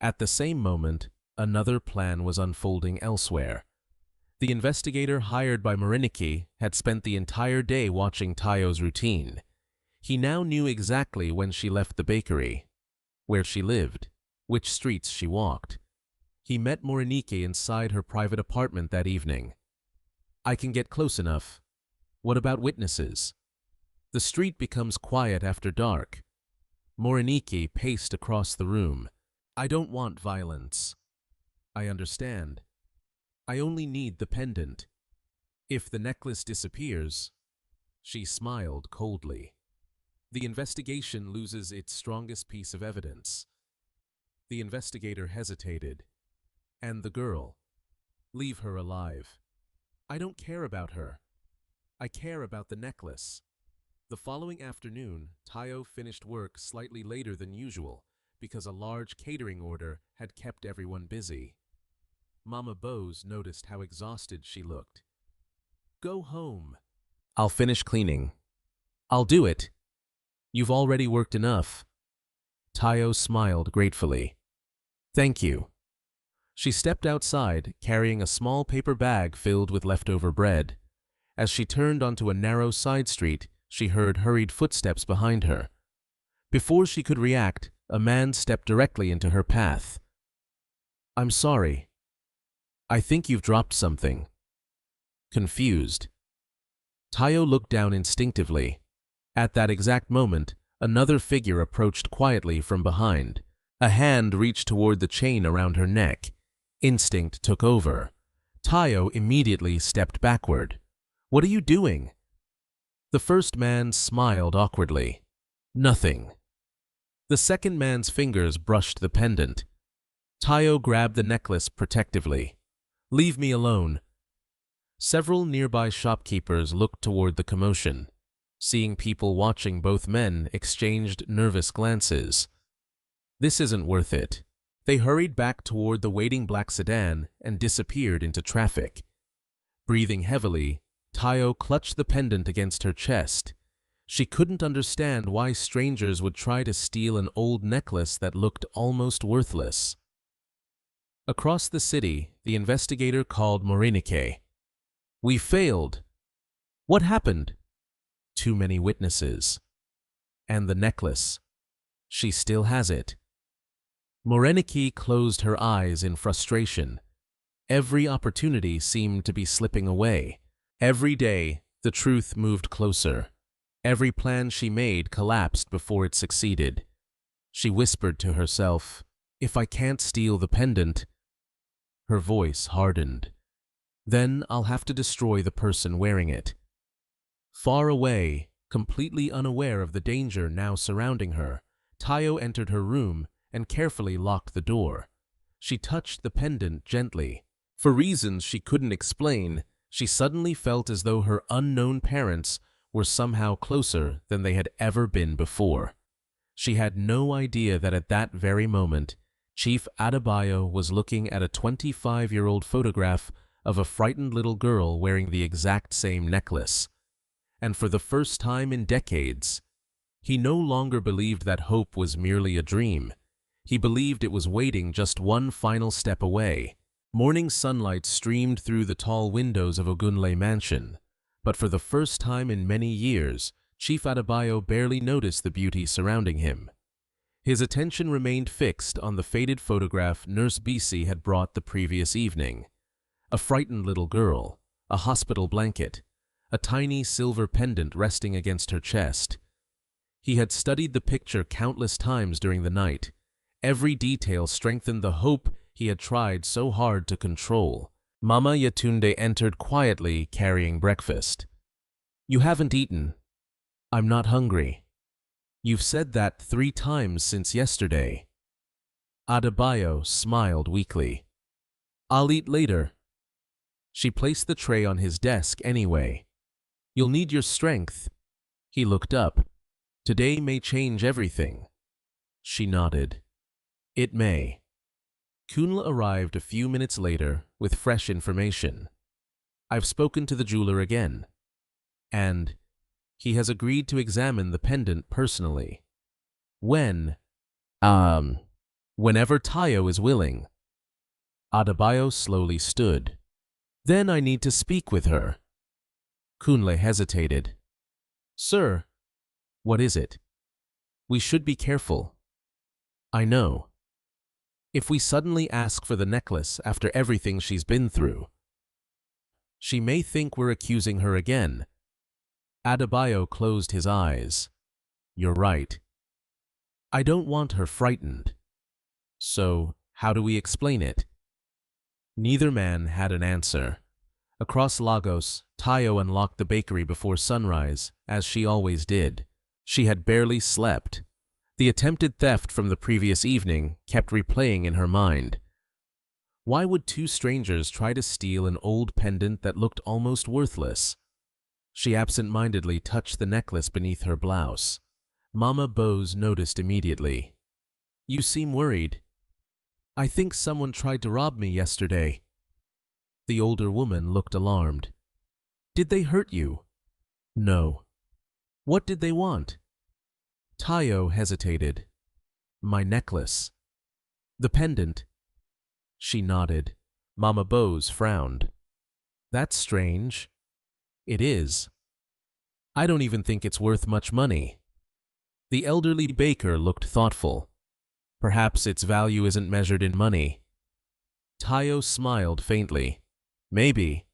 At the same moment, another plan was unfolding elsewhere. The investigator hired by Mariniki had spent the entire day watching Tayo's routine. He now knew exactly when she left the bakery, where she lived, which streets she walked. He met Morinike inside her private apartment that evening. I can get close enough. What about witnesses? The street becomes quiet after dark. Morinike paced across the room. I don't want violence. I understand. I only need the pendant. If the necklace disappears, she smiled coldly. The investigation loses its strongest piece of evidence. The investigator hesitated. And the girl? Leave her alive. I don't care about her. I care about the necklace. The following afternoon, Tayo finished work slightly later than usual because a large catering order had kept everyone busy. Mama Bose noticed how exhausted she looked. Go home. I'll finish cleaning. I'll do it. You've already worked enough. Tayo smiled gratefully. Thank you. She stepped outside, carrying a small paper bag filled with leftover bread. As she turned onto a narrow side street, she heard hurried footsteps behind her. Before she could react, a man stepped directly into her path. I'm sorry. I think you've dropped something. Confused, Tayo looked down instinctively. At that exact moment, another figure approached quietly from behind. A hand reached toward the chain around her neck. Instinct took over. Tayo immediately stepped backward. What are you doing? The first man smiled awkwardly. Nothing. The second man's fingers brushed the pendant. Tayo grabbed the necklace protectively. Leave me alone. Several nearby shopkeepers looked toward the commotion. Seeing people watching both men exchanged nervous glances. This isn't worth it. They hurried back toward the waiting black sedan and disappeared into traffic. Breathing heavily, Tayo clutched the pendant against her chest. She couldn't understand why strangers would try to steal an old necklace that looked almost worthless. Across the city, the investigator called Morinike. We failed. What happened? Too many witnesses. And the necklace. She still has it. Morinike closed her eyes in frustration. Every opportunity seemed to be slipping away. Every day, the truth moved closer. Every plan she made collapsed before it succeeded. She whispered to herself, if I can't steal the pendant. Her voice hardened. Then I'll have to destroy the person wearing it. Far away, completely unaware of the danger now surrounding her, Tayo entered her room and carefully locked the door. She touched the pendant gently. For reasons she couldn't explain, she suddenly felt as though her unknown parents were somehow closer than they had ever been before. She had no idea that at that very moment, Chief Adebayo was looking at a 25-year-old photograph of a frightened little girl wearing the exact same necklace. And for the first time in decades, he no longer believed that hope was merely a dream. He believed it was waiting just one final step away. Morning sunlight streamed through the tall windows of Unknowingly mansion, but for the first time in many years, Chief Adebayo barely noticed the beauty surrounding him. His attention remained fixed on the faded photograph Nurse Bisi had brought the previous evening. A frightened little girl, a hospital blanket, a tiny silver pendant resting against her chest. He had studied the picture countless times during the night. Every detail strengthened the hope he had tried so hard to control. Mama Yatunde entered quietly, carrying breakfast. You haven't eaten. I'm not hungry. You've said that 3 times since yesterday. Adebayo smiled weakly. I'll eat later. She placed the tray on his desk anyway. You'll need your strength. He looked up. Today may change everything. She nodded. It may. Kunla arrived a few minutes later with fresh information. I've spoken to the jeweler again. And he has agreed to examine the pendant personally. Whenever Tayo is willing. Adebayo slowly stood. Then I need to speak with her. Kunle hesitated. Sir, what is it? We should be careful. I know. If we suddenly ask for the necklace after everything she's been through, she may think we're accusing her again. Adebayo closed his eyes. You're right. I don't want her frightened. So, how do we explain it? Neither man had an answer. Across Lagos, Tayo unlocked the bakery before sunrise, as she always did. She had barely slept. The attempted theft from the previous evening kept replaying in her mind. Why would two strangers try to steal an old pendant that looked almost worthless? She absent-mindedly touched the necklace beneath her blouse. Mama Bose noticed immediately. You seem worried. I think someone tried to rob me yesterday. The older woman looked alarmed. Did they hurt you? No. What did they want? Tayo hesitated. My necklace. The pendant. She nodded. Mama Bose frowned. That's strange. It is. I don't even think it's worth much money. The elderly baker looked thoughtful. Perhaps its value isn't measured in money. Tayo smiled faintly. Maybe.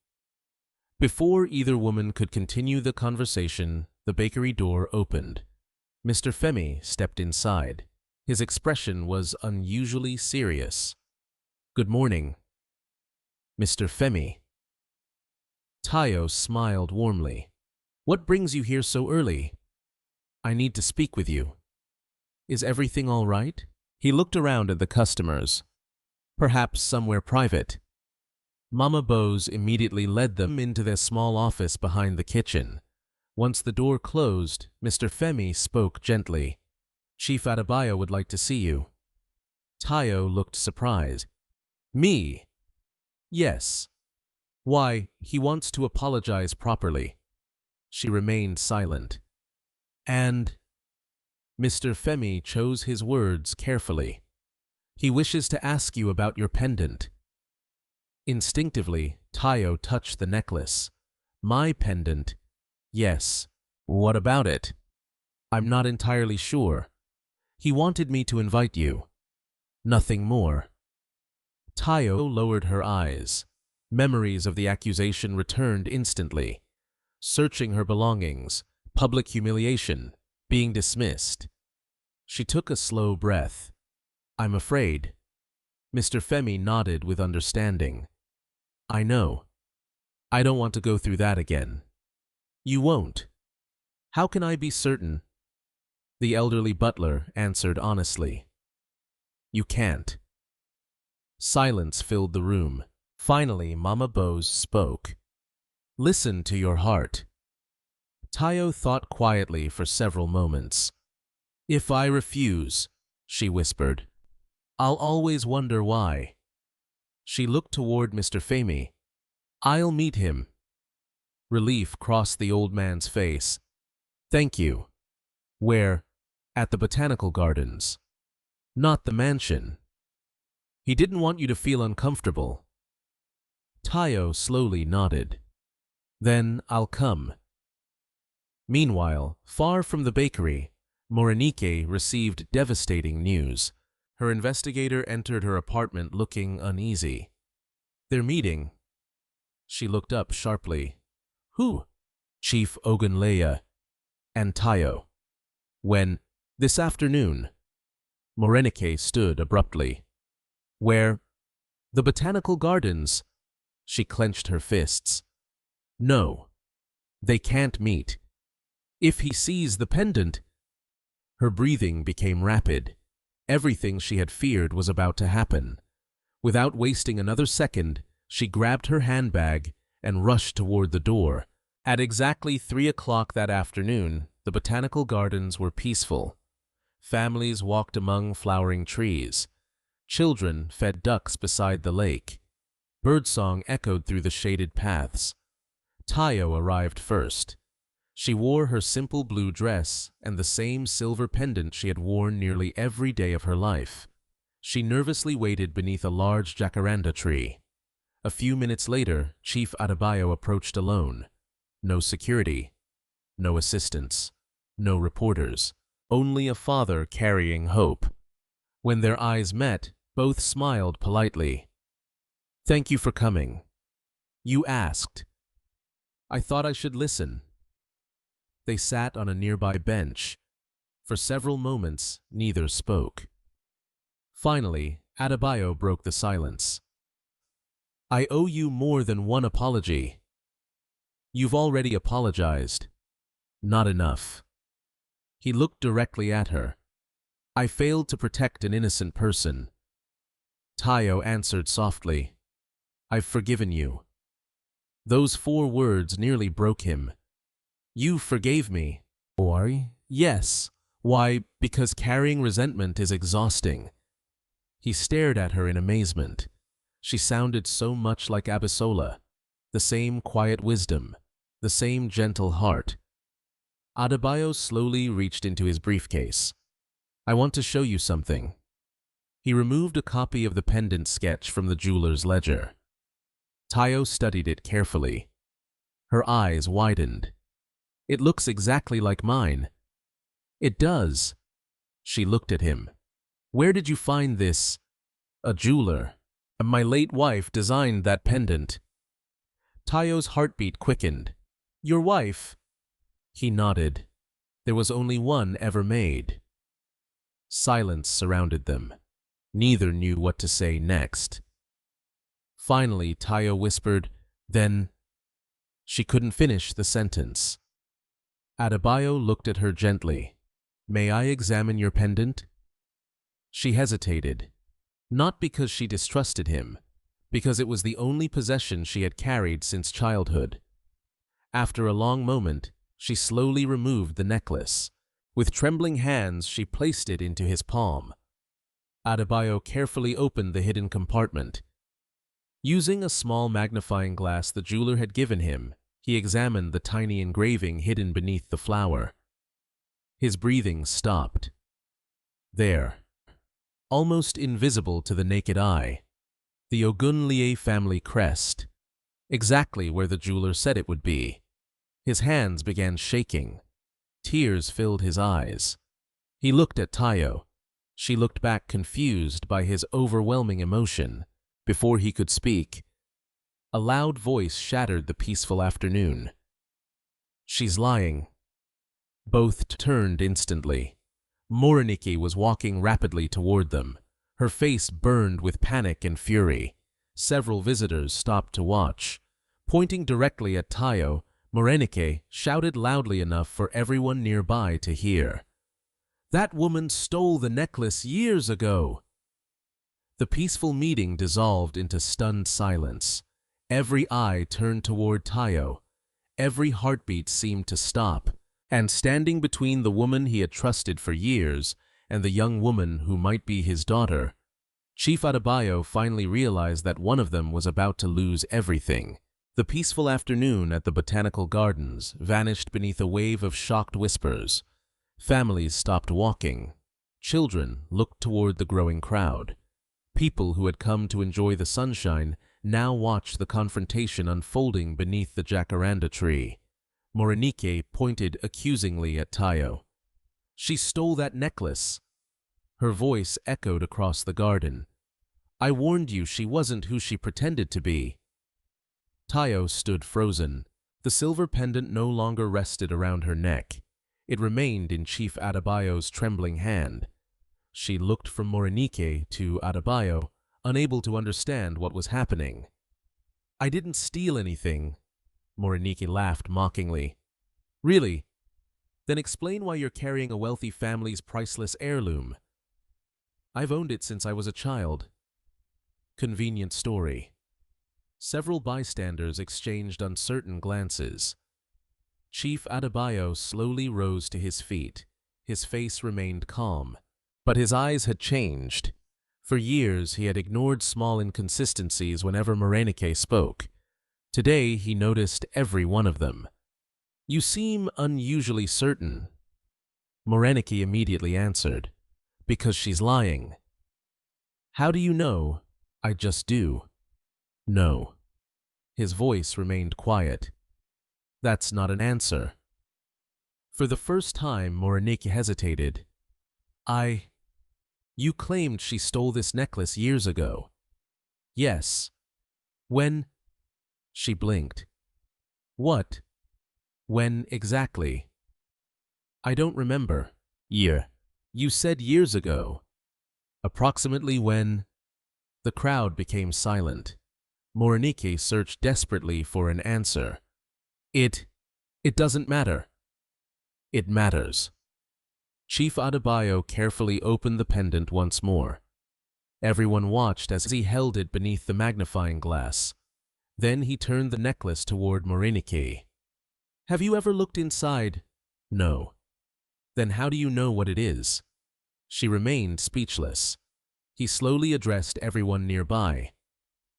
Before either woman could continue the conversation, the bakery door opened. Mr. Femi stepped inside. His expression was unusually serious. Good morning, Mr. Femi. Tayo smiled warmly. What brings you here so early? I need to speak with you. Is everything all right? He looked around at the customers. Perhaps somewhere private. Mama Bose immediately led them into their small office behind the kitchen. Once the door closed, Mr. Femi spoke gently. Chief Adebayo would like to see you. Tayo looked surprised. Me? Yes. Why, he wants to apologize properly. She remained silent. And Mr. Femi chose his words carefully. He wishes to ask you about your pendant. Instinctively, Tayo touched the necklace. My pendant? Yes. What about it? I'm not entirely sure. He wanted me to invite you. Nothing more. Tayo lowered her eyes. Memories of the accusation returned instantly. Searching her belongings, public humiliation, being dismissed. She took a slow breath. I'm afraid. Mr. Femi nodded with understanding. I know. I don't want to go through that again. You won't. How can I be certain? The elderly butler answered honestly. You can't. Silence filled the room. Finally, Mama Bose spoke. Listen to your heart. Tayo thought quietly for several moments. If I refuse, she whispered, I'll always wonder why. She looked toward Mr. Femi. I'll meet him. Relief crossed the old man's face. Thank you. Where? At the botanical gardens. Not the mansion. He didn't want you to feel uncomfortable. Tayo slowly nodded. Then I'll come. Meanwhile, far from the bakery, Morenike received devastating news. Her investigator entered her apartment looking uneasy. Their meeting. She looked up sharply. Who? Chief Ogunleya and Tayo. When? This afternoon. Morenike stood abruptly. Where? The botanical gardens. She clenched her fists. No. They can't meet. If he sees the pendant. Her breathing became rapid. Everything she had feared was about to happen. Without wasting another second, she grabbed her handbag and rushed toward the door. At exactly 3 o'clock that afternoon, the botanical gardens were peaceful. Families walked among flowering trees. Children fed ducks beside the lake. Birdsong echoed through the shaded paths. Tayo arrived first. She wore her simple blue dress and the same silver pendant she had worn nearly every day of her life. She nervously waited beneath a large jacaranda tree. A few minutes later, Chief Adebayo approached alone. No security, no assistants, no reporters, only a father carrying hope. When their eyes met, Both smiled politely. "Thank you for coming. You asked. I thought I should listen." They sat on a nearby bench. For several moments, neither spoke. Finally, Adebayo broke the silence. "I owe you more than one apology." "You've already apologized." "Not enough." He looked directly at her. "I failed to protect an innocent person." Tayo answered softly, "I've forgiven you." Those 4 words nearly broke him. "You forgave me." "Why?" "Yes. Why, because carrying resentment is exhausting." He stared at her in amazement. She sounded so much like Abisola, the same quiet wisdom, the same gentle heart. Adebayo slowly reached into his briefcase. "I want to show you something." He removed a copy of the pendant sketch from the jeweler's ledger. Tayo studied it carefully. Her eyes widened. "It looks exactly like mine." "It does." She looked at him. "Where did you find this?" "A jeweler. My late wife designed that pendant." Tayo's heartbeat quickened. "Your wife?" He nodded. "There was only one ever made." Silence surrounded them. Neither knew what to say next. Finally, Tayo whispered, "Then—" She couldn't finish the sentence. Adebayo looked at her gently. "May I examine your pendant?" She hesitated. Not because she distrusted him, because it was the only possession she had carried since childhood. After a long moment, she slowly removed the necklace. With trembling hands, she placed it into his palm. Adebayo carefully opened the hidden compartment. Using a small magnifying glass the jeweler had given him, he examined the tiny engraving hidden beneath the flower. His breathing stopped. There, almost invisible to the naked eye, the Ogunlie family crest, exactly where the jeweler said it would be. His hands began shaking. Tears filled his eyes. He looked at Tayo. She looked back, confused by his overwhelming emotion. Before he could speak, a loud voice shattered the peaceful afternoon. "She's lying." Both turned instantly. Moriniki was walking rapidly toward them. Her face burned with panic and fury. Several visitors stopped to watch. Pointing directly at Tayo, Moriniki shouted loudly enough for everyone nearby to hear. "That woman stole the necklace years ago!" The peaceful meeting dissolved into stunned silence. Every eye turned toward Tayo. Every heartbeat seemed to stop. And standing between the woman he had trusted for years and the young woman who might be his daughter, Chief Adebayo finally realized that one of them was about to lose everything. The peaceful afternoon at the botanical gardens vanished beneath a wave of shocked whispers. Families stopped walking. Children looked toward the growing crowd. People who had come to enjoy the sunshine now watched the confrontation unfolding beneath the jacaranda tree. Moriniki pointed accusingly at Tayo. "She stole that necklace." Her voice echoed across the garden. "I warned you she wasn't who she pretended to be." Tayo stood frozen. The silver pendant no longer rested around her neck. It remained in Chief Adebayo's trembling hand. She looked from Moriniki to Adebayo, unable to understand what was happening. "I didn't steal anything." Moriniki laughed mockingly. "Really? Then explain why you're carrying a wealthy family's priceless heirloom." "I've owned it since I was a child." Convenient story. Several bystanders exchanged uncertain glances. Chief Adebayo slowly rose to his feet. His face remained calm, but his eyes had changed. For years he had ignored small inconsistencies whenever Moriniki spoke. Today he noticed every one of them. "You seem unusually certain." Moriniki immediately answered, "Because she's lying." "How do you know?" "I just do." "No." His voice remained quiet. "That's not an answer." For the first time, Moriniki hesitated. You claimed she stole this necklace years ago. Yes. When? She blinked. What? When exactly? I don't remember. Year. You said years ago. Approximately when? The crowd became silent. Morinike searched desperately for an answer. It doesn't matter. It matters. Chief Adebayo carefully opened the pendant once more. Everyone watched as he held it beneath the magnifying glass. Then he turned the necklace toward Morinike. Have you ever looked inside? No. Then how do you know what it is? She remained speechless. He slowly addressed everyone nearby.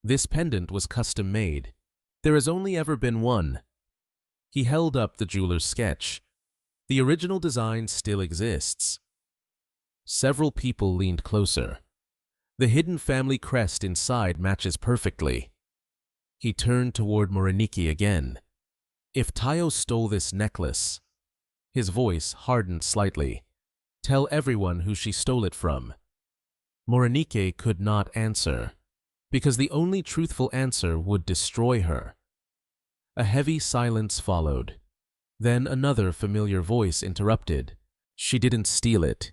This pendant was custom made. There has only ever been one. He held up the jeweler's sketch. The original design still exists. Several people leaned closer. The hidden family crest inside matches perfectly. He turned toward Morinike again. If Tayo stole this necklace, his voice hardened slightly, tell everyone who she stole it from. Morinike could not answer, because the only truthful answer would destroy her. A heavy silence followed. Then another familiar voice interrupted. She didn't steal it.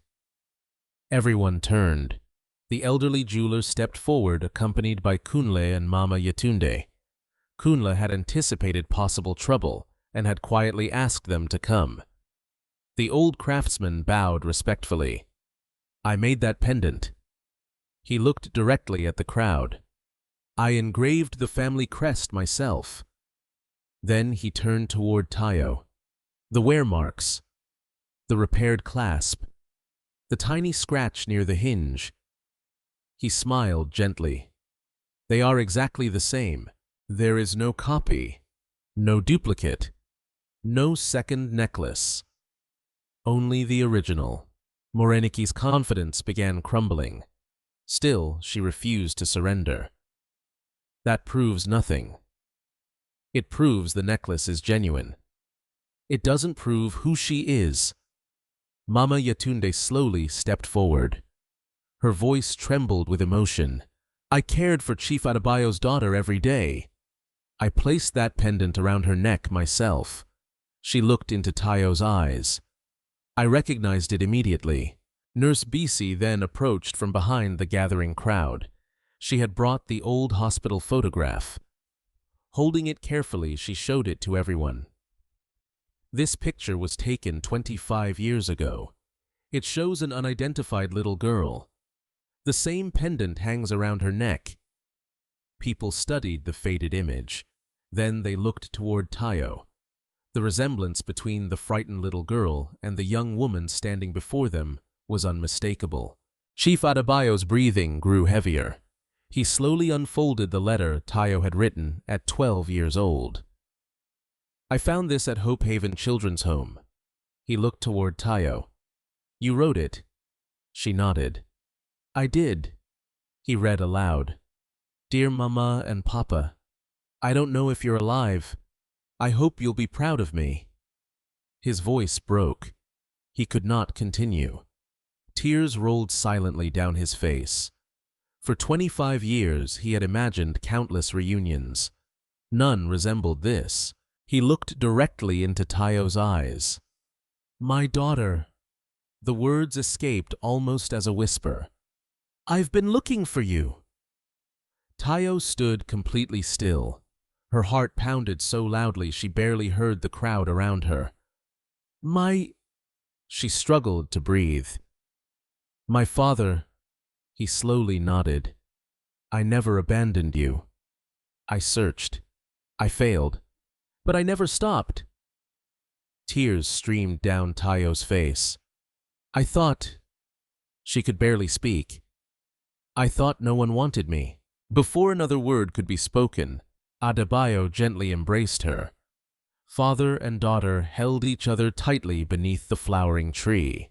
Everyone turned. The elderly jeweler stepped forward, accompanied by Kunle and Mama Yetunde. Kunle had anticipated possible trouble and had quietly asked them to come. The old craftsman bowed respectfully. I made that pendant. He looked directly at the crowd. I engraved the family crest myself. Then he turned toward Tayo. The wear marks, the repaired clasp, the tiny scratch near the hinge. He smiled gently. They are exactly the same. There is no copy, no duplicate, no second necklace. Only the original. Morinike's confidence began crumbling. Still, she refused to surrender. That proves nothing. It proves the necklace is genuine. It doesn't prove who she is. Mama Yetunde slowly stepped forward. Her voice trembled with emotion. I cared for Chief Adebayo's daughter every day. I placed that pendant around her neck myself. She looked into Tayo's eyes. I recognized it immediately. Nurse Bisi then approached from behind the gathering crowd. She had brought the old hospital photograph. Holding it carefully, she showed it to everyone. This picture was taken 25 years ago. It shows an unidentified little girl. The same pendant hangs around her neck. People studied the faded image. Then they looked toward Tayo. The resemblance between the frightened little girl and the young woman standing before them was unmistakable. Chief Adebayo's breathing grew heavier. He slowly unfolded the letter Tayo had written at 12 years old. I found this at Hope Haven Children's Home. He looked toward Tayo. You wrote it? She nodded. I did. He read aloud. Dear Mama and Papa, I don't know if you're alive. I hope you'll be proud of me. His voice broke. He could not continue. Tears rolled silently down his face. For 25 years he had imagined countless reunions. None resembled this. He looked directly into Tayo's eyes. My daughter. The words escaped almost as a whisper. I've been looking for you. Tayo stood completely still. Her heart pounded so loudly she barely heard the crowd around her. She struggled to breathe. My father, he slowly nodded. I never abandoned you. I searched. I failed. But I never stopped. Tears streamed down Tayo's face. I thought... She could barely speak. I thought no one wanted me. Before another word could be spoken, Adebayo gently embraced her. Father and daughter held each other tightly beneath the flowering tree.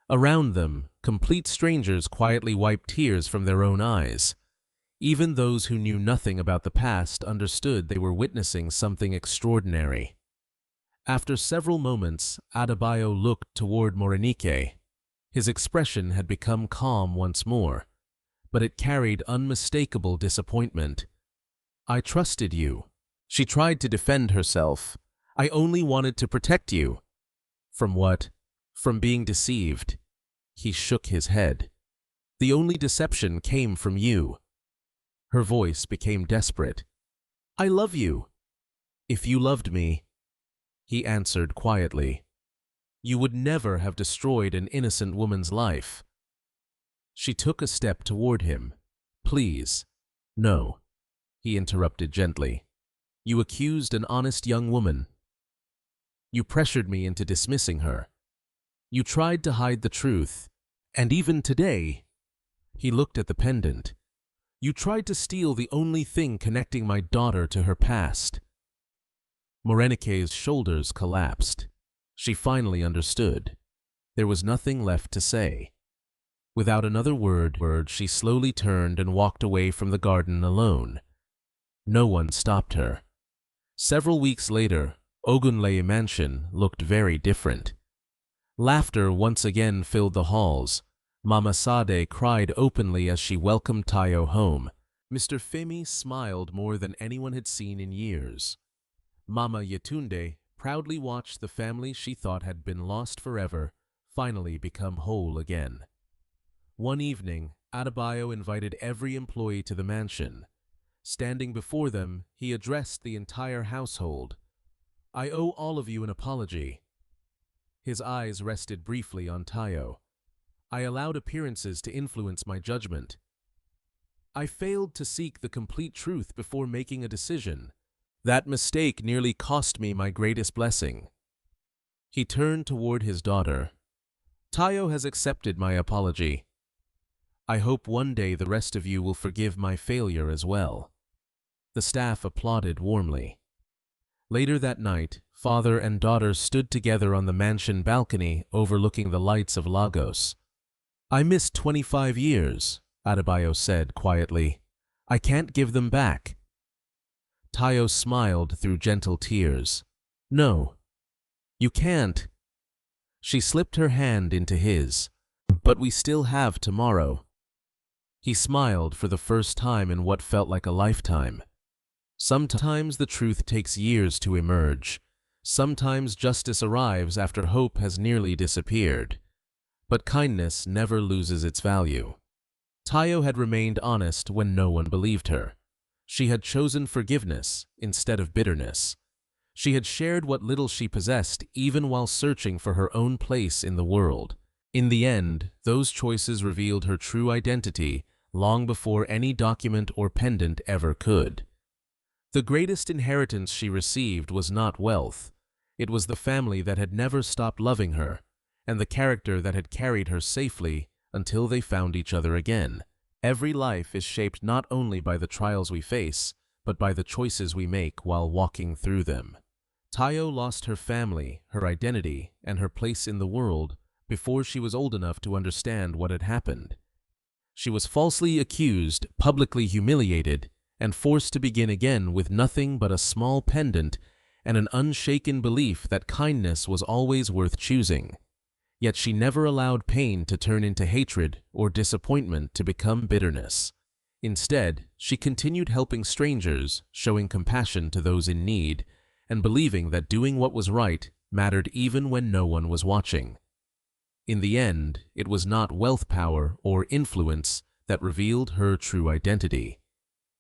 Around them, complete strangers quietly wiped tears from their own eyes. Even those who knew nothing about the past understood they were witnessing something extraordinary. After several moments, Adebayo looked toward Morinike. His expression had become calm once more, but it carried unmistakable disappointment. "I trusted you." She tried to defend herself. "I only wanted to protect you." "From what?" "From being deceived." He shook his head. "The only deception came from you." Her voice became desperate. "I love you." "If you loved me," he answered quietly, "you would never have destroyed an innocent woman's life." She took a step toward him. "Please." "No," he interrupted gently. "You accused an honest young woman. You pressured me into dismissing her. You tried to hide the truth, and even today," he looked at the pendant, "you tried to steal the only thing connecting my daughter to her past." Morenike's shoulders collapsed. She finally understood. There was nothing left to say. Without another word, she slowly turned and walked away from the garden alone. No one stopped her. Several weeks later, Unknowingly mansion looked very different. Laughter once again filled the halls. Mama Sade cried openly as she welcomed Tayo home. Mr. Femi smiled more than anyone had seen in years. Mama Yetunde proudly watched the family she thought had been lost forever finally become whole again. One evening, Adebayo invited every employee to the mansion. Standing before them, he addressed the entire household. "I owe all of you an apology." His eyes rested briefly on Tayo. "I allowed appearances to influence my judgment. I failed to seek the complete truth before making a decision. That mistake nearly cost me my greatest blessing." He turned toward his daughter. "Tayo has accepted my apology. I hope one day the rest of you will forgive my failure as well." The staff applauded warmly. Later that night, father and daughter stood together on the mansion balcony overlooking the lights of Lagos. "I missed 25 years, Adebayo said quietly. "I can't give them back." Tayo smiled through gentle tears. "No, you can't." She slipped her hand into his. "But we still have tomorrow." He smiled for the first time in what felt like a lifetime. Sometimes the truth takes years to emerge. Sometimes justice arrives after hope has nearly disappeared. But kindness never loses its value. Tayo had remained honest when no one believed her. She had chosen forgiveness instead of bitterness. She had shared what little she possessed even while searching for her own place in the world. In the end, those choices revealed her true identity long before any document or pendant ever could. The greatest inheritance she received was not wealth. It was the family that had never stopped loving her, and the character that had carried her safely until they found each other again. Every life is shaped not only by the trials we face, but by the choices we make while walking through them. Tayo lost her family, her identity, and her place in the world before she was old enough to understand what had happened. She was falsely accused, publicly humiliated, and forced to begin again with nothing but a small pendant and an unshaken belief that kindness was always worth choosing. Yet she never allowed pain to turn into hatred or disappointment to become bitterness. Instead, she continued helping strangers, showing compassion to those in need, and believing that doing what was right mattered even when no one was watching. In the end, it was not wealth, power, or influence that revealed her true identity.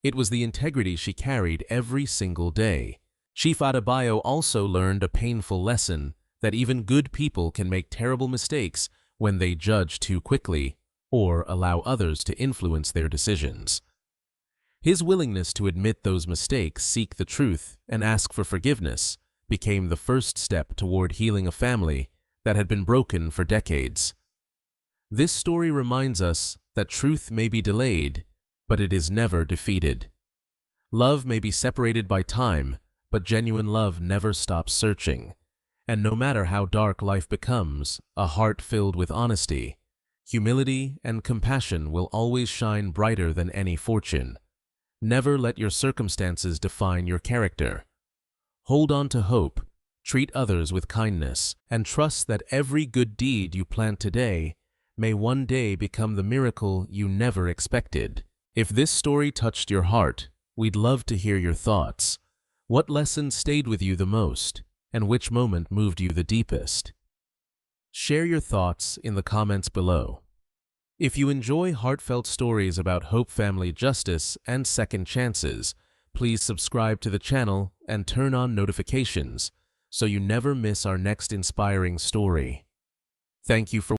It was the integrity she carried every single day. Chief Adebayo also learned a painful lesson that even good people can make terrible mistakes when they judge too quickly or allow others to influence their decisions. His willingness to admit those mistakes, seek the truth, and ask for forgiveness became the first step toward healing a family that had been broken for decades. This story reminds us that truth may be delayed, but it is never defeated. Love may be separated by time, but genuine love never stops searching. And no matter how dark life becomes, a heart filled with honesty, humility, and compassion will always shine brighter than any fortune. Never let your circumstances define your character. Hold on to hope, treat others with kindness, and trust that every good deed you plant today may one day become the miracle you never expected. If this story touched your heart, we'd love to hear your thoughts. What lesson stayed with you the most, and which moment moved you the deepest? Share your thoughts in the comments below. If you enjoy heartfelt stories about hope, family, justice, and second chances, please subscribe to the channel and turn on notifications so you never miss our next inspiring story. Thank you for